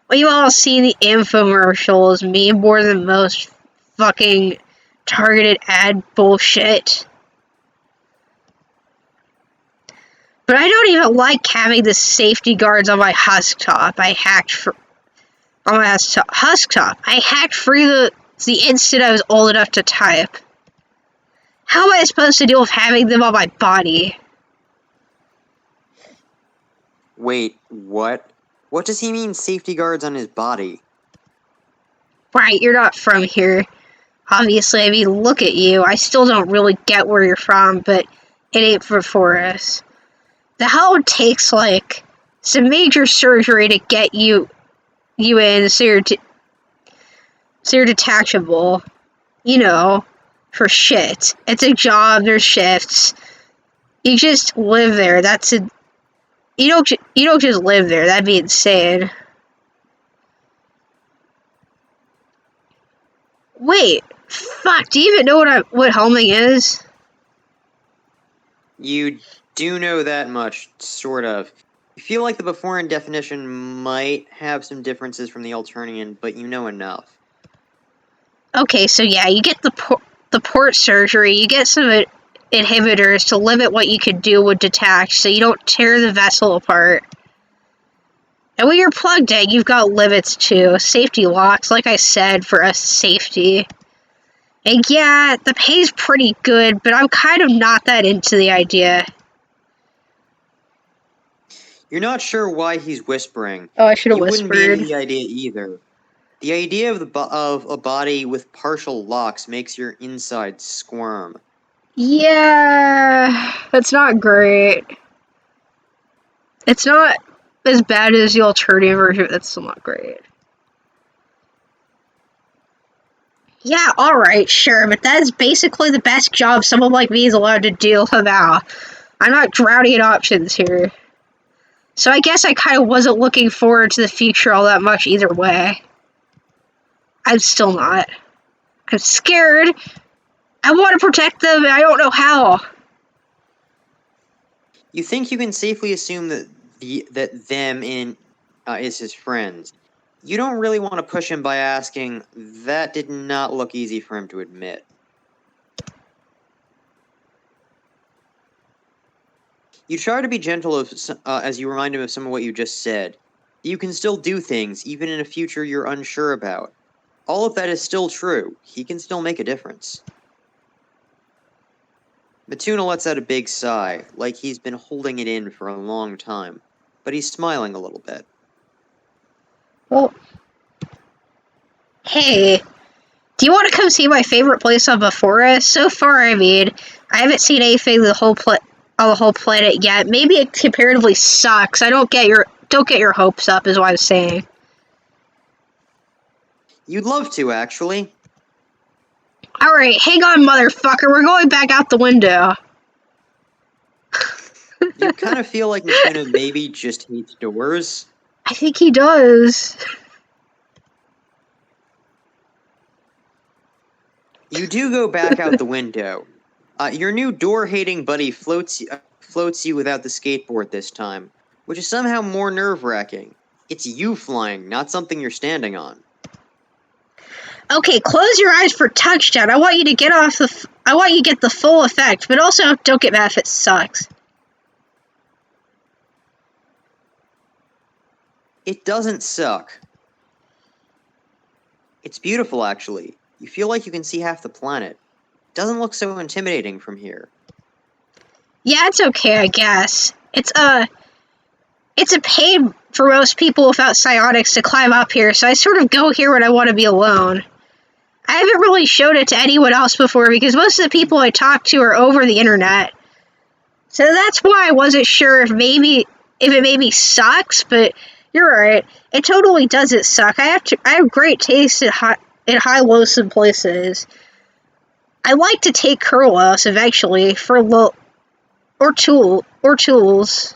Well, you all see the infomercials, me more than most fucking targeted ad bullshit. But I don't even like having the safety guards on my husk top. I hacked for on my husk top. I hacked free the instant I was old enough to type. How am I supposed to deal with having them on my body? Wait, what? What does he mean, safety guards on his body? Right, you're not from here. Obviously, I mean, look at you. I still don't really get where you're from, but it ain't for us. The hell takes, like, some major surgery to get you in, so you're detachable. You know, for shit. It's a job, there's shifts. You just live there. You don't just live there. That'd be insane. Wait, fuck, do you even know what helming is? You do know that much, sort of. You feel like the Befriendus definition might have some differences from the Alternian, but you know enough. Okay, so yeah, you get the port surgery, you get some inhibitors to limit what you can do with detach, so you don't tear the vessel apart. And when you're plugged in, you've got limits too. Safety locks, like I said, for us safety. And yeah, the pay's pretty good, but I'm kind of not that into the idea. You're not sure why he's whispering. Oh, I should have You wouldn't be into whispered. the idea either. The idea of a body with partial locks makes your insides squirm. Yeah, that's not great. It's not as bad as the alternative version, but that's still not great. Yeah, alright, sure, but that's basically the best job someone like me is allowed to do now. I'm not drowning in options here. So I guess I kind of wasn't looking forward to the future all that much either way. I'm still not. I'm scared. I want to protect them, and I don't know how. You think you can safely assume that them is his friends. You don't really want to push him by asking. That did not look easy for him to admit. You try to be gentle as you remind him of some of what you just said. You can still do things, even in a future you're unsure about. All of that is still true. He can still make a difference. Matuna lets out a big sigh, like he's been holding it in for a long time, but he's smiling a little bit. Well, hey, do you want to come see my favorite place on Befriendus? So far, I mean, I haven't seen anything on the whole planet yet. Maybe it comparatively sucks. Don't get your hopes up, is what I'm saying. You'd love to, actually. Alright, hang on, motherfucker. We're going back out the window. You kind of feel like Matuna maybe just hates doors. I think he does. You do go back out the window. Your new door-hating buddy floats you without the skateboard this time, which is somehow more nerve-wracking. It's you flying, not something you're standing on. Okay, close your eyes for touchdown. I want you to get the full effect, but also don't get mad if it sucks. It doesn't suck. It's beautiful, actually. You feel like you can see half the planet. It doesn't look so intimidating from here. Yeah, it's okay, I guess. It's a pain for most people without psionics to climb up here, so I sort of go here when I want to be alone. I haven't really showed it to anyone else before because most of the people I talk to are over the internet. So that's why I wasn't sure if it maybe sucks, but you're right. It totally doesn't suck. I have great taste in high low-some places. I'd like to take Kurlos eventually for tools.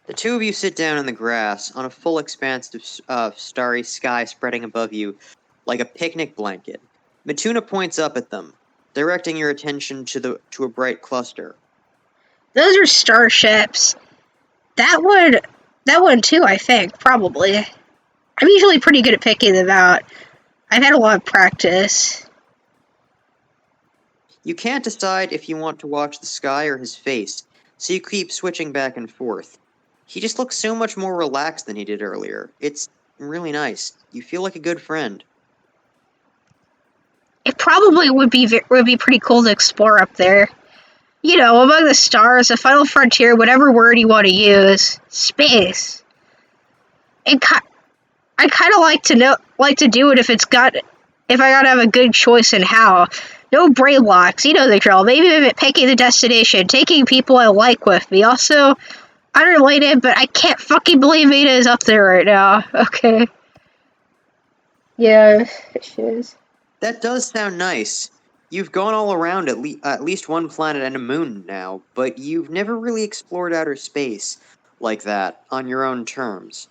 The two of you sit down in the grass on a full expanse of starry sky spreading above you like a picnic blanket. Matuna points up at them, directing your attention to a bright cluster. Those are starships. That one too, I think, probably. I'm usually pretty good at picking them out. I've had a lot of practice. You can't decide if you want to watch the sky or his face, so you keep switching back and forth. He just looks so much more relaxed than he did earlier. It's really nice. You feel like a good friend. It probably would be pretty cool to explore up there. You know, among the stars, the final frontier, whatever word you want to use, space. I kind of like to do it if I gotta have a good choice in how. No brain locks, you know the drill. Maybe picking the destination, taking people I like with me. Also, unrelated, but I can't fucking believe Ada is up there right now. Okay. Yeah, she is. That does sound nice. You've gone all around at least one planet and a moon now, but you've never really explored outer space like that on your own terms.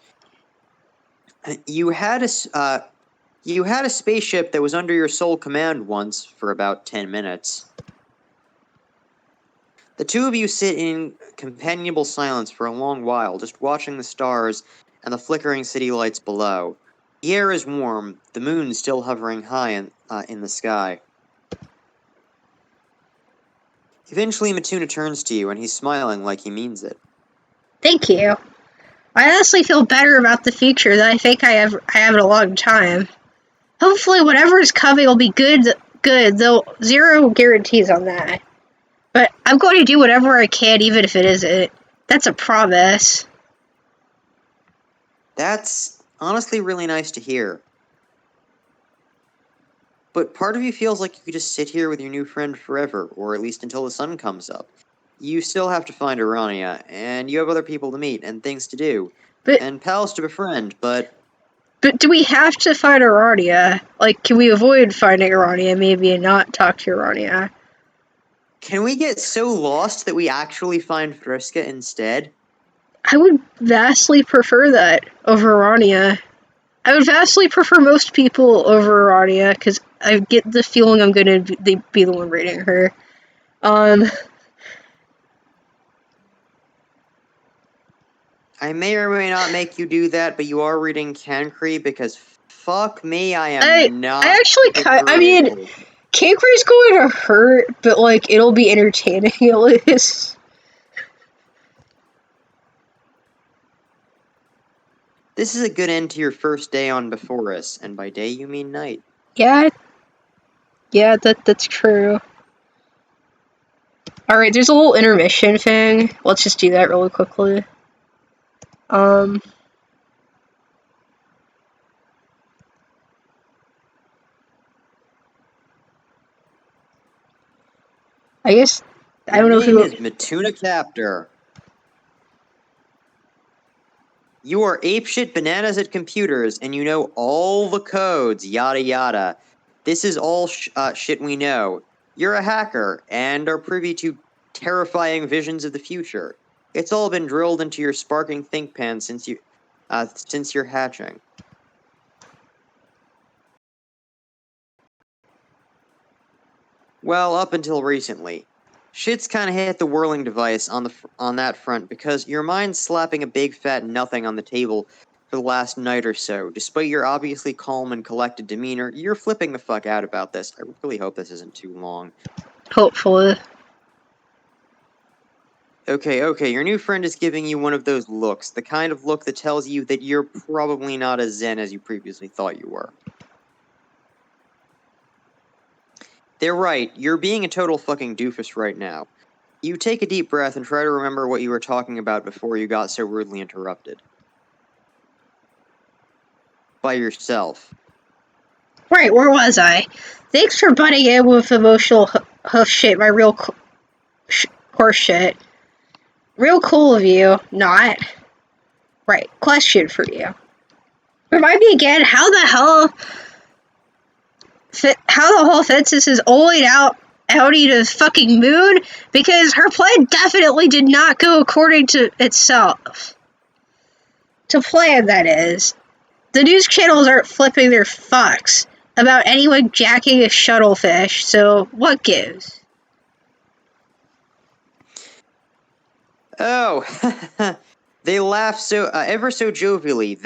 You had a spaceship that was under your sole command once for about 10 minutes. The two of you sit in companionable silence for a long while, just watching the stars and the flickering city lights below. The air is warm, the moon still hovering high in the sky. Eventually, Matuna turns to you, and he's smiling like he means it. Thank you. I honestly feel better about the future than I think I have in a long time. Hopefully, whatever is coming will be good, though zero guarantees on that. But I'm going to do whatever I can, even if it isn't. That's a promise. That's honestly really nice to hear. But part of you feels like you could just sit here with your new friend forever, or at least until the sun comes up. You still have to find Urania, and you have other people to meet, and things to do, and pals to befriend, but... But do we have to find Urania? Like, can we avoid finding Urania, maybe, and not talk to Urania? Can we get so lost that we actually find Friska instead? I would vastly prefer that over Urania. I would vastly prefer most people over Urania, because I get the feeling I'm going to be the one reading her. I may or may not make you do that, but you are reading Cancri, because fuck me, I am not. I mean, Cancri's going to hurt, but, like, it'll be entertaining at least. This is a good end to your first day on Befriendus, and by day you mean night. Yeah, that's true. Alright, there's a little intermission thing. Let's just do that really quickly. I guess, I don't know if Your name is Matuna Captor. You are apeshit bananas at computers, and you know all the codes, yada yada. This is all shit we know. You're a hacker, and are privy to terrifying visions of the future. It's all been drilled into your sparking think pan since you're hatching. Well, up until recently. Shit's kinda hit the whirling device on that front because your mind's slapping a big fat nothing on the table for the last night or so. Despite your obviously calm and collected demeanor, you're flipping the fuck out about this. I really hope this isn't too long. Hopefully. Okay, your new friend is giving you one of those looks, the kind of look that tells you that you're probably not as zen as you previously thought you were. They're right, you're being a total fucking doofus right now. You take a deep breath and try to remember what you were talking about before you got so rudely interrupted. By yourself. Right, where was I? Thanks for butting in with emotional hoof shit, my real horse shit. Real cool of you, not. Right, question for you. Remind me again, how the whole fences is only outie to the fucking moon? Because her plan definitely did not go according to itself. To plan, that is. The news channels aren't flipping their fucks about anyone jacking a shuttlefish, so what gives? Oh, they laugh so ever so jovially.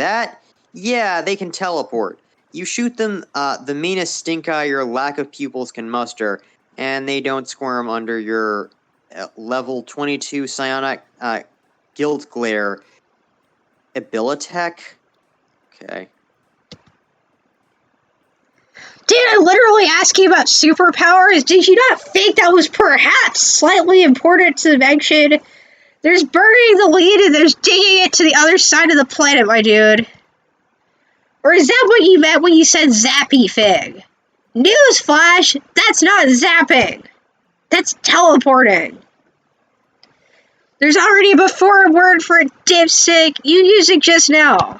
Yeah, they can teleport. You shoot them the meanest stink eye your lack of pupils can muster. and they don't squirm under your level 22 psionic guild glare abilitech. Okay. Did I literally ask you about superpowers? Did you not think that was perhaps slightly important to mention? There's burying the lead and there's digging it to the other side of the planet, my dude. Or is that what you meant when you said zappy fig? Newsflash, that's not zapping. That's teleporting. There's already a before word for a dipstick. You used it just now.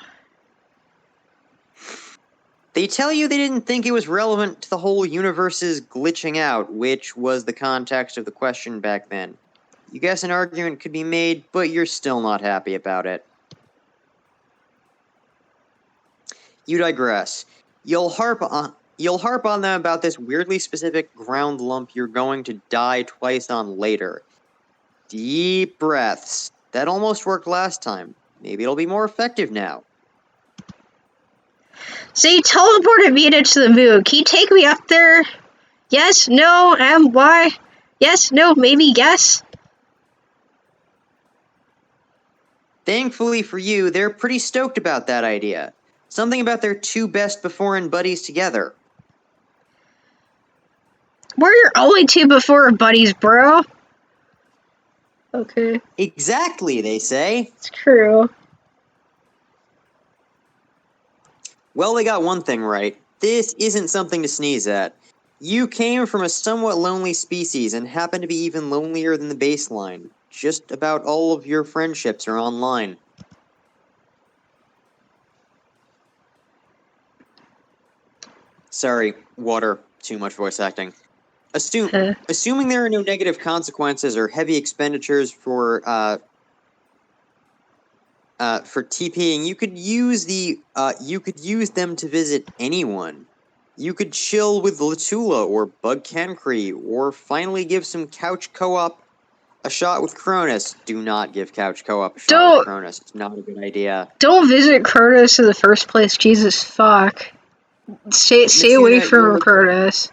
They tell you they didn't think it was relevant to the whole universe's glitching out, which was the context of the question back then. You guess an argument could be made, but you're still not happy about it. You digress. You'll harp on them about this weirdly specific ground lump you're going to die twice on later. Deep breaths. That almost worked last time. Maybe it'll be more effective now. So you teleported me to the moon. Can you take me up there? Yes, no, why? Yes, no, maybe, yes? Thankfully for you, they're pretty stoked about that idea. Something about their two best before-in buddies together. We're your only two before buddies, bro. Okay. Exactly, they say. It's true. Well, they got one thing right. This isn't something to sneeze at. You came from a somewhat lonely species and happen to be even lonelier than the baseline. Just about all of your friendships are online. Sorry, water. Too much voice acting. Assuming there are no negative consequences or heavy expenditures for TPing, you could use them to visit anyone. You could chill with Latula or Bug Cancree, or finally give some couch co-op a shot with Cronus. Do not give couch co-op a shot with Cronus. It's not a good idea. Don't visit Cronus in the first place. Jesus fuck. Stay away from Cronus.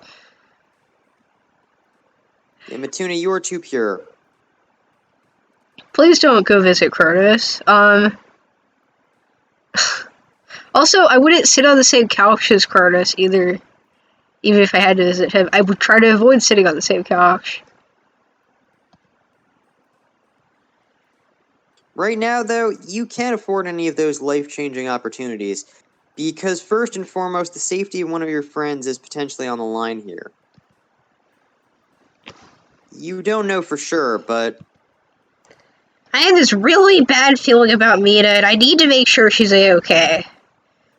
Yeah, Matuna, you are too pure. Please don't go visit Cronus. Also, I wouldn't sit on the same couch as Cronus either. Even if I had to visit him, I would try to avoid sitting on the same couch. Right now, though, you can't afford any of those life-changing opportunities, because first and foremost, the safety of one of your friends is potentially on the line here. You don't know for sure, but... I have this really bad feeling about Mina, and I need to make sure she's A-okay.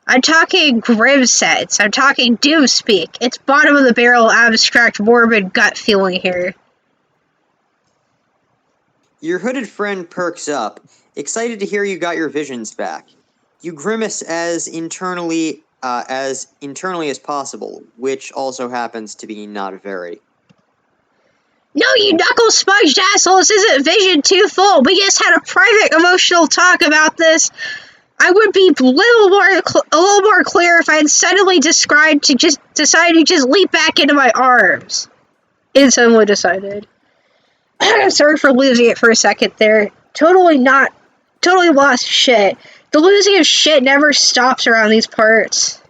I'm talking grim sets. I'm talking doom speak. It's bottom of the barrel, abstract, morbid gut feeling here. Your hooded friend perks up, excited to hear you got your visions back. You grimace as internally as possible, which also happens to be not very. No, you knuckle-sponged asshole, this isn't Vision 2 full. We just had a private emotional talk about this. I would be a little more clear if I had suddenly decided to just leap back into my arms. It suddenly decided. Sorry for losing it for a second there. Totally lost shit. The losing of shit never stops around these parts.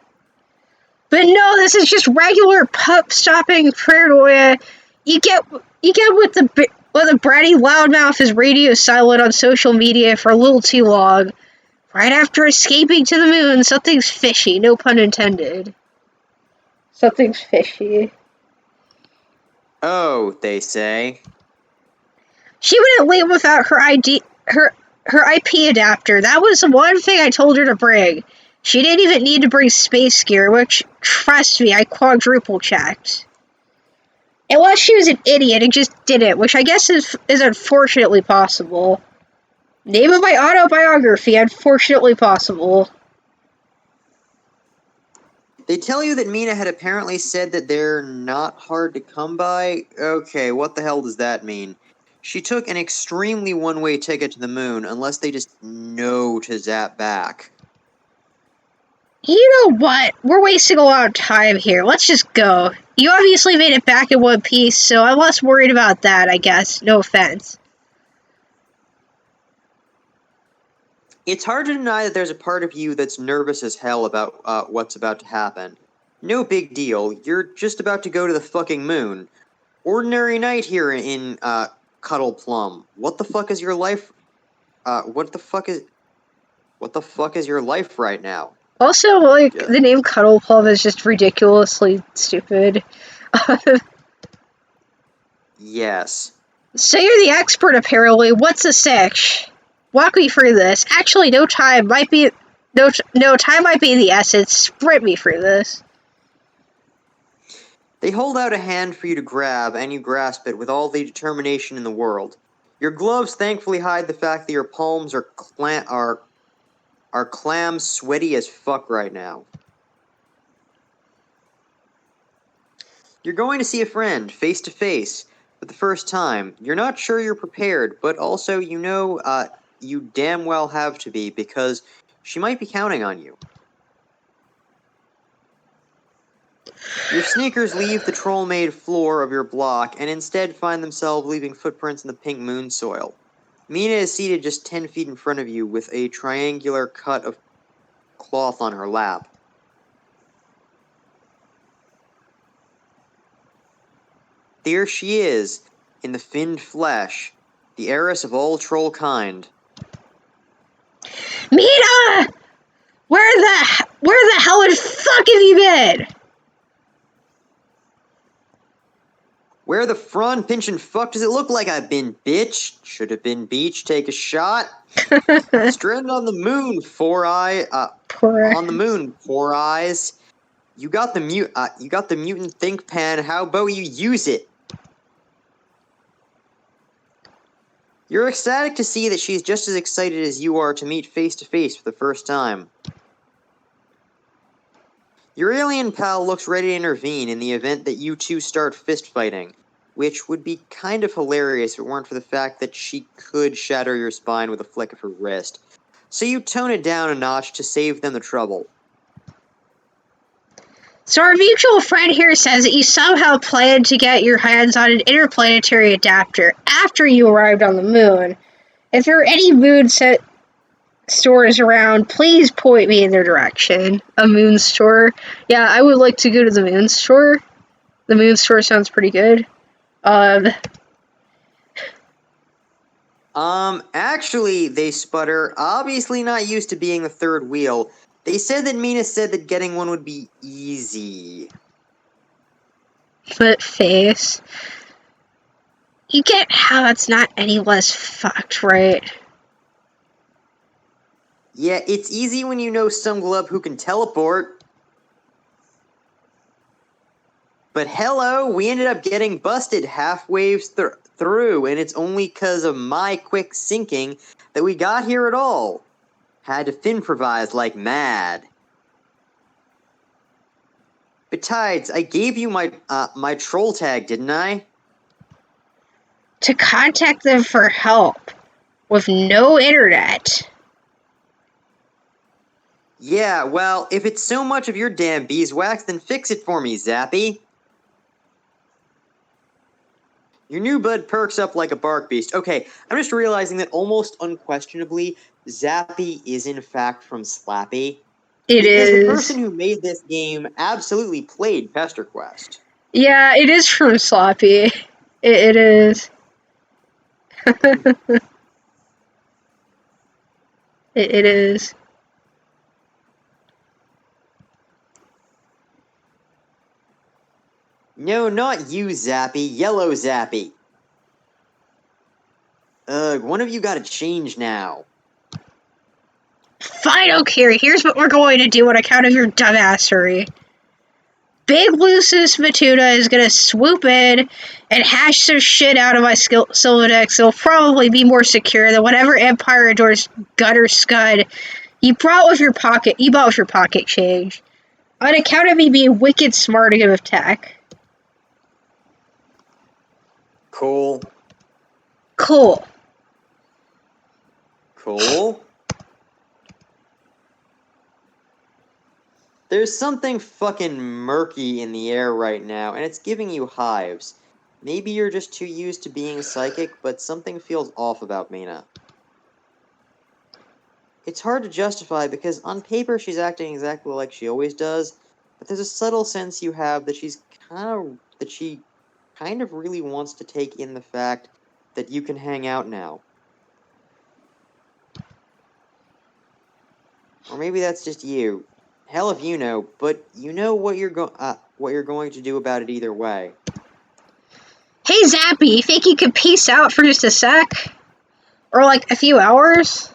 But no, this is just regular pup-stopping paranoia. You get with the bratty loudmouth is radio silent on social media for a little too long. Right after escaping to the moon, something's fishy, no pun intended. Something's fishy. Oh, they say. She wouldn't leave without her IP adapter. That was the one thing I told her to bring. She didn't even need to bring space gear, which, trust me, I quadruple checked. Unless she was an idiot and just did it, which I guess is unfortunately possible. Name of my autobiography, unfortunately possible. They tell you that Mina had apparently said that they're not hard to come by? Okay, what the hell does that mean? She took an extremely one-way ticket to the moon, unless they just know to zap back. You know what? We're wasting a lot of time here. Let's just go. You obviously made it back in one piece, so I'm less worried about that, I guess. No offense. It's hard to deny that there's a part of you that's nervous as hell about what's about to happen. No big deal. You're just about to go to the fucking moon. Ordinary night here in Cuddle Plum. What the fuck is your life? What the fuck is your life right now? Also, like, the name Cuddle Plum is just ridiculously stupid. Yes. So you're the expert, apparently. What's a sitch? Walk me through this. Actually, time might be the essence. Sprint me through this. They hold out a hand for you to grab, and you grasp it with all the determination in the world. Your gloves thankfully hide the fact that your palms are clam sweaty as fuck right now. You're going to see a friend, face to face, for the first time. You're not sure you're prepared, but also you know you damn well have to be, because she might be counting on you. Your sneakers leave the troll-made floor of your block, and instead find themselves leaving footprints in the pink moon soil. Mina is seated just 10 feet in front of you with a triangular cut of cloth on her lap. There she is, in the finned flesh, the heiress of all troll kind. Mina! Where the hell in fuck have you been? Where the front pinchin' fuck does it look like I've been, bitch? Should have been beach, take a shot. Stranded on the moon, on the moon, four eyes. You got the mutant think pan, how about you use it? You're ecstatic to see that she's just as excited as you are to meet face to face for the first time. Your alien pal looks ready to intervene in the event that you two start fist fighting, which would be kind of hilarious if it weren't for the fact that she could shatter your spine with a flick of her wrist. So you tone it down a notch to save them the trouble. So our mutual friend here says that you somehow planned to get your hands on an interplanetary adapter after you arrived on the moon. If there are any moon stores around, please point me in their direction. A moon store? Yeah, I would like to go to the moon store. The moon store sounds pretty good. Actually, they sputter, obviously not used to being the third wheel. They said that Mina said that getting one would be easy. But face. You get how it's not any less fucked, right? Yeah, it's easy when you know some glub who can teleport. But hello, we ended up getting busted halfway through, and it's only 'cause of my quick sinking that we got here at all. Had to improvise like mad. Besides, I gave you my troll tag, didn't I? To contact them for help with no internet. Yeah, well, if it's so much of your damn beeswax, then fix it for me, Zappy. Your new bud perks up like a bark beast. Okay, I'm just realizing that almost unquestionably, Zappy is in fact from Slappy. Because the person who made this game absolutely played Pester Quest. Yeah, it is from Sloppy. It is. It is. No, not you, Zappy. Yellow Zappy. Ugh, one of you gotta change now. Fine, okay, here's what we're going to do on account of your dumbassery. Big Lucis Matuna is gonna swoop in and hash some shit out of my Sylvadex. It'll probably be more secure than whatever Empire Adores gutter scud you bought with your pocket change. On account of me being wicked smart again with tech. Cool. Cool. There's something fucking murky in the air right now, and it's giving you hives. Maybe you're just too used to being psychic, but something feels off about Mina. It's hard to justify because on paper she's acting exactly like she always does, but there's a subtle sense you have that she kind of really wants to take in the fact that you can hang out now. Or maybe that's just you. Hell if you know, but you know what you're going to do about it either way. Hey Zappy, you think you could peace out for just a sec? Or like a few hours?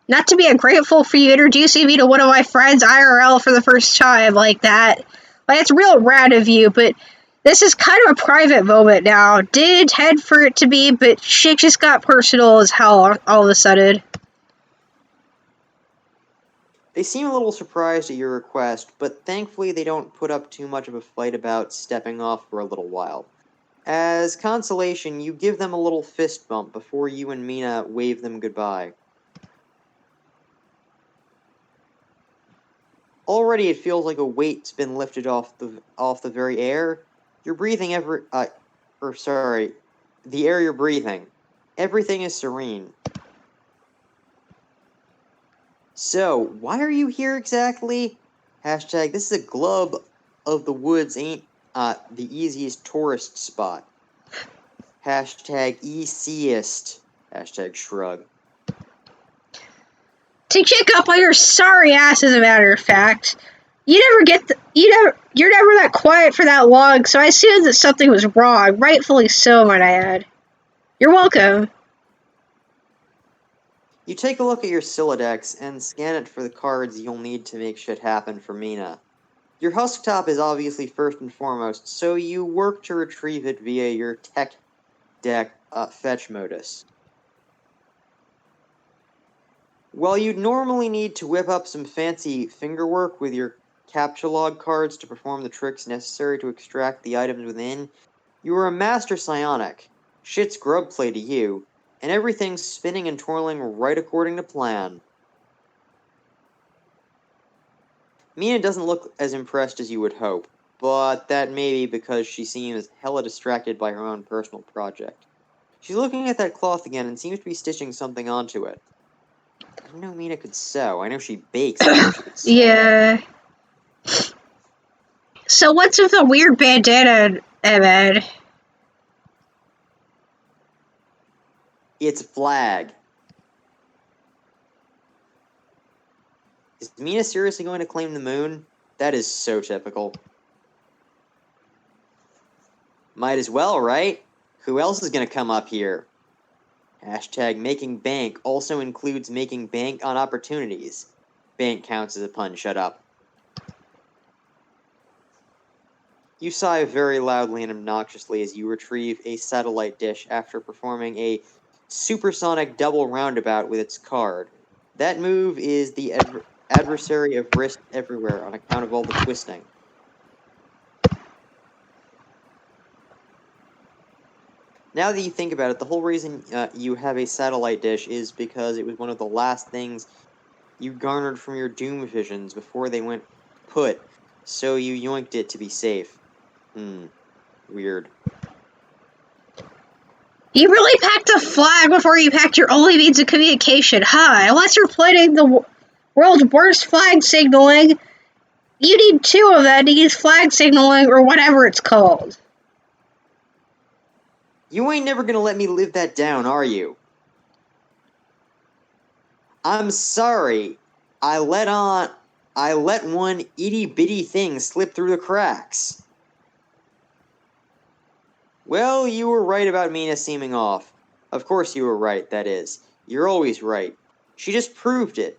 Not to be ungrateful for you introducing me to one of my friends IRL for the first time like that. Like, it's real rad of you, but this is kind of a private moment now. Didn't intend for it to be, but shit just got personal as hell all of a sudden. They seem a little surprised at your request, but thankfully they don't put up too much of a fight about stepping off for a little while. As consolation, you give them a little fist bump before you and Mina wave them goodbye. Already it feels like a weight's been lifted off the very air. You're breathing the air you're breathing. Everything is serene. So, why are you here exactly? Hashtag, this is a glub of the woods ain't the easiest tourist spot. Hashtag easiest. Hashtag shrug. To check up on your sorry ass, as a matter of fact. You're never that quiet for that long, so I assumed that something was wrong. Rightfully so, might I add. You're welcome. You take a look at your Sylladex and scan it for the cards you'll need to make shit happen for Mina. Your husk top is obviously first and foremost, so you work to retrieve it via your tech deck fetch modus. While you'd normally need to whip up some fancy fingerwork with your captcha log cards to perform the tricks necessary to extract the items within, you are a master psionic. Shit's grub play to you, and everything's spinning and twirling right according to plan. Mina doesn't look as impressed as you would hope, but that may be because she seems hella distracted by her own personal project. She's looking at that cloth again and seems to be stitching something onto it. I didn't know Mina could sew. I know she bakes, I know she could sew. Yeah. So what's with the weird bandana, Ed? It's a flag. Is Mina seriously going to claim the moon? That is so typical. Might as well, right? Who else is going to come up here? Hashtag making bank also includes making bank on opportunities. Bank counts as a pun, shut up. You sigh very loudly and obnoxiously as you retrieve a satellite dish after performing a supersonic double roundabout with its card. That move is the adversary of risk everywhere on account of all the twisting. Now that you think about it, the whole reason you have a satellite dish is because it was one of the last things you garnered from your Doom visions before they went put, so you yoinked it to be safe. Weird. You really packed a flag before you packed your only means of communication, huh? Unless you're planning the world's worst flag signaling, you need two of them to use flag signaling or whatever it's called. You ain't never gonna let me live that down, are you? I'm sorry. I let one itty-bitty thing slip through the cracks. Well, you were right about Mina seeming off. Of course you were right, that is. You're always right. She just proved it.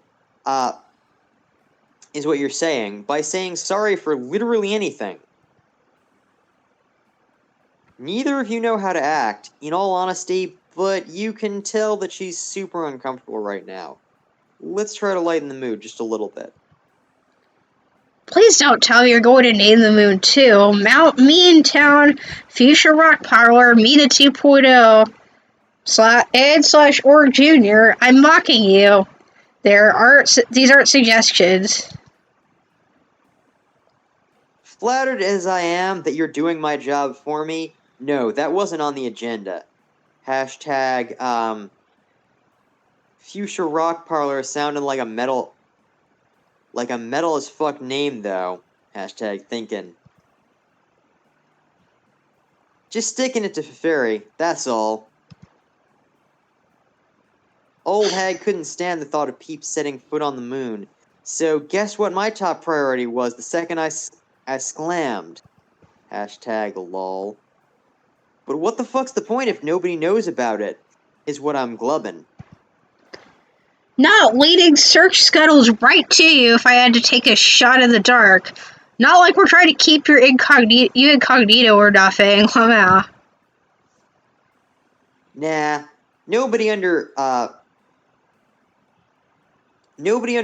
Is what you're saying, by saying sorry for literally anything. Neither of you know how to act, in all honesty, but you can tell that she's super uncomfortable right now. Let's try to lighten the mood just a little bit. Please don't tell me you're going to name the moon too. Mount Mean Town, Fuchsia Rock Parlor, Mina 2.0, / Org Jr. I'm mocking you. These aren't suggestions. Flattered as I am that you're doing my job for me, no, that wasn't on the agenda. Hashtag, Fuchsia Rock Parlor sounded like a metal as fuck name, though. Hashtag thinking. Just sticking it to Fairy, that's all. Old hag couldn't stand the thought of peeps setting foot on the moon. So guess what my top priority was the second I sclammed. Hashtag lol. But what the fuck's the point if nobody knows about it? Is what I'm glubbing. Not leading search scuttles right to you if I had to take a shot in the dark. Not like we're trying to keep you incognito or nothing. Nah, nobody under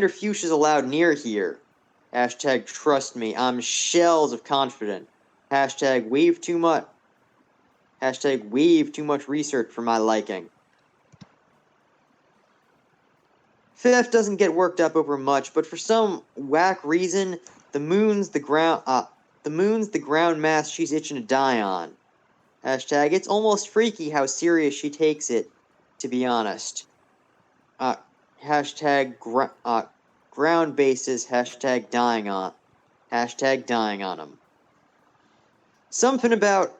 Fuchsia's allowed near here. Hashtag trust me, I'm shells of confident. Hashtag weave too much research for my liking. Fifth doesn't get worked up over much, but for some whack reason, the moon's the ground mass she's itching to die on. Hashtag it's almost freaky how serious she takes it, to be honest. Hashtag ground bases, hashtag dying on them. Something about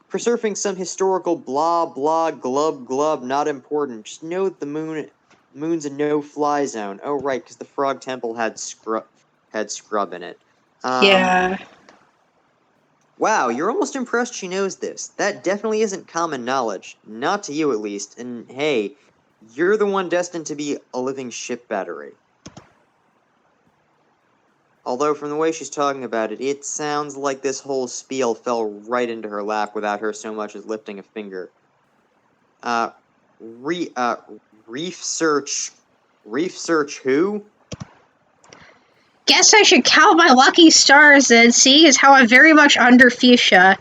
preserving some historical blah blah glub not important. Just know that the moon's a no-fly zone. Oh right, because the Frog Temple had scrub in it. Yeah. Wow, you're almost impressed she knows this. That definitely isn't common knowledge. Not to you, at least. And hey, you're the one destined to be a living ship battery. Although, from the way she's talking about it, it sounds like this whole spiel fell right into her lap without her so much as lifting a finger. Reef search who? Guess I should count my lucky stars then, seeing as how I'm very much under Fuchsia.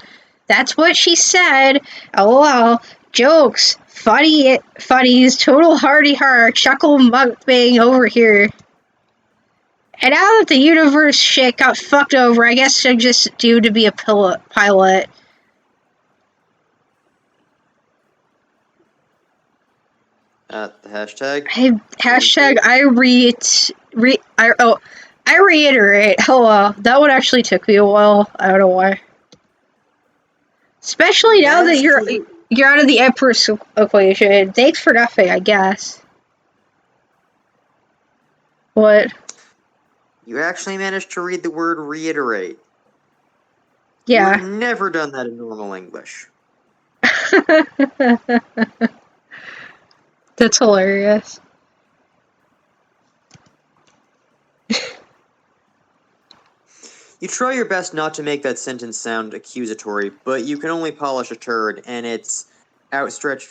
That's what she said. LOL. Jokes. Funnies. Total hearty heart. Chuckle mukbang over here. And now that the universe shit got fucked over, I guess I'm just due to be a pilot. The hashtag? I reiterate. Hello. That one actually took me a while. I don't know why. Especially now that you're out of the Empress equation. Thanks for nothing, I guess. What? You actually managed to read the word reiterate. Yeah. You've never done that in normal English. That's hilarious. You try your best not to make that sentence sound accusatory, but you can only polish a turd, and its outstretched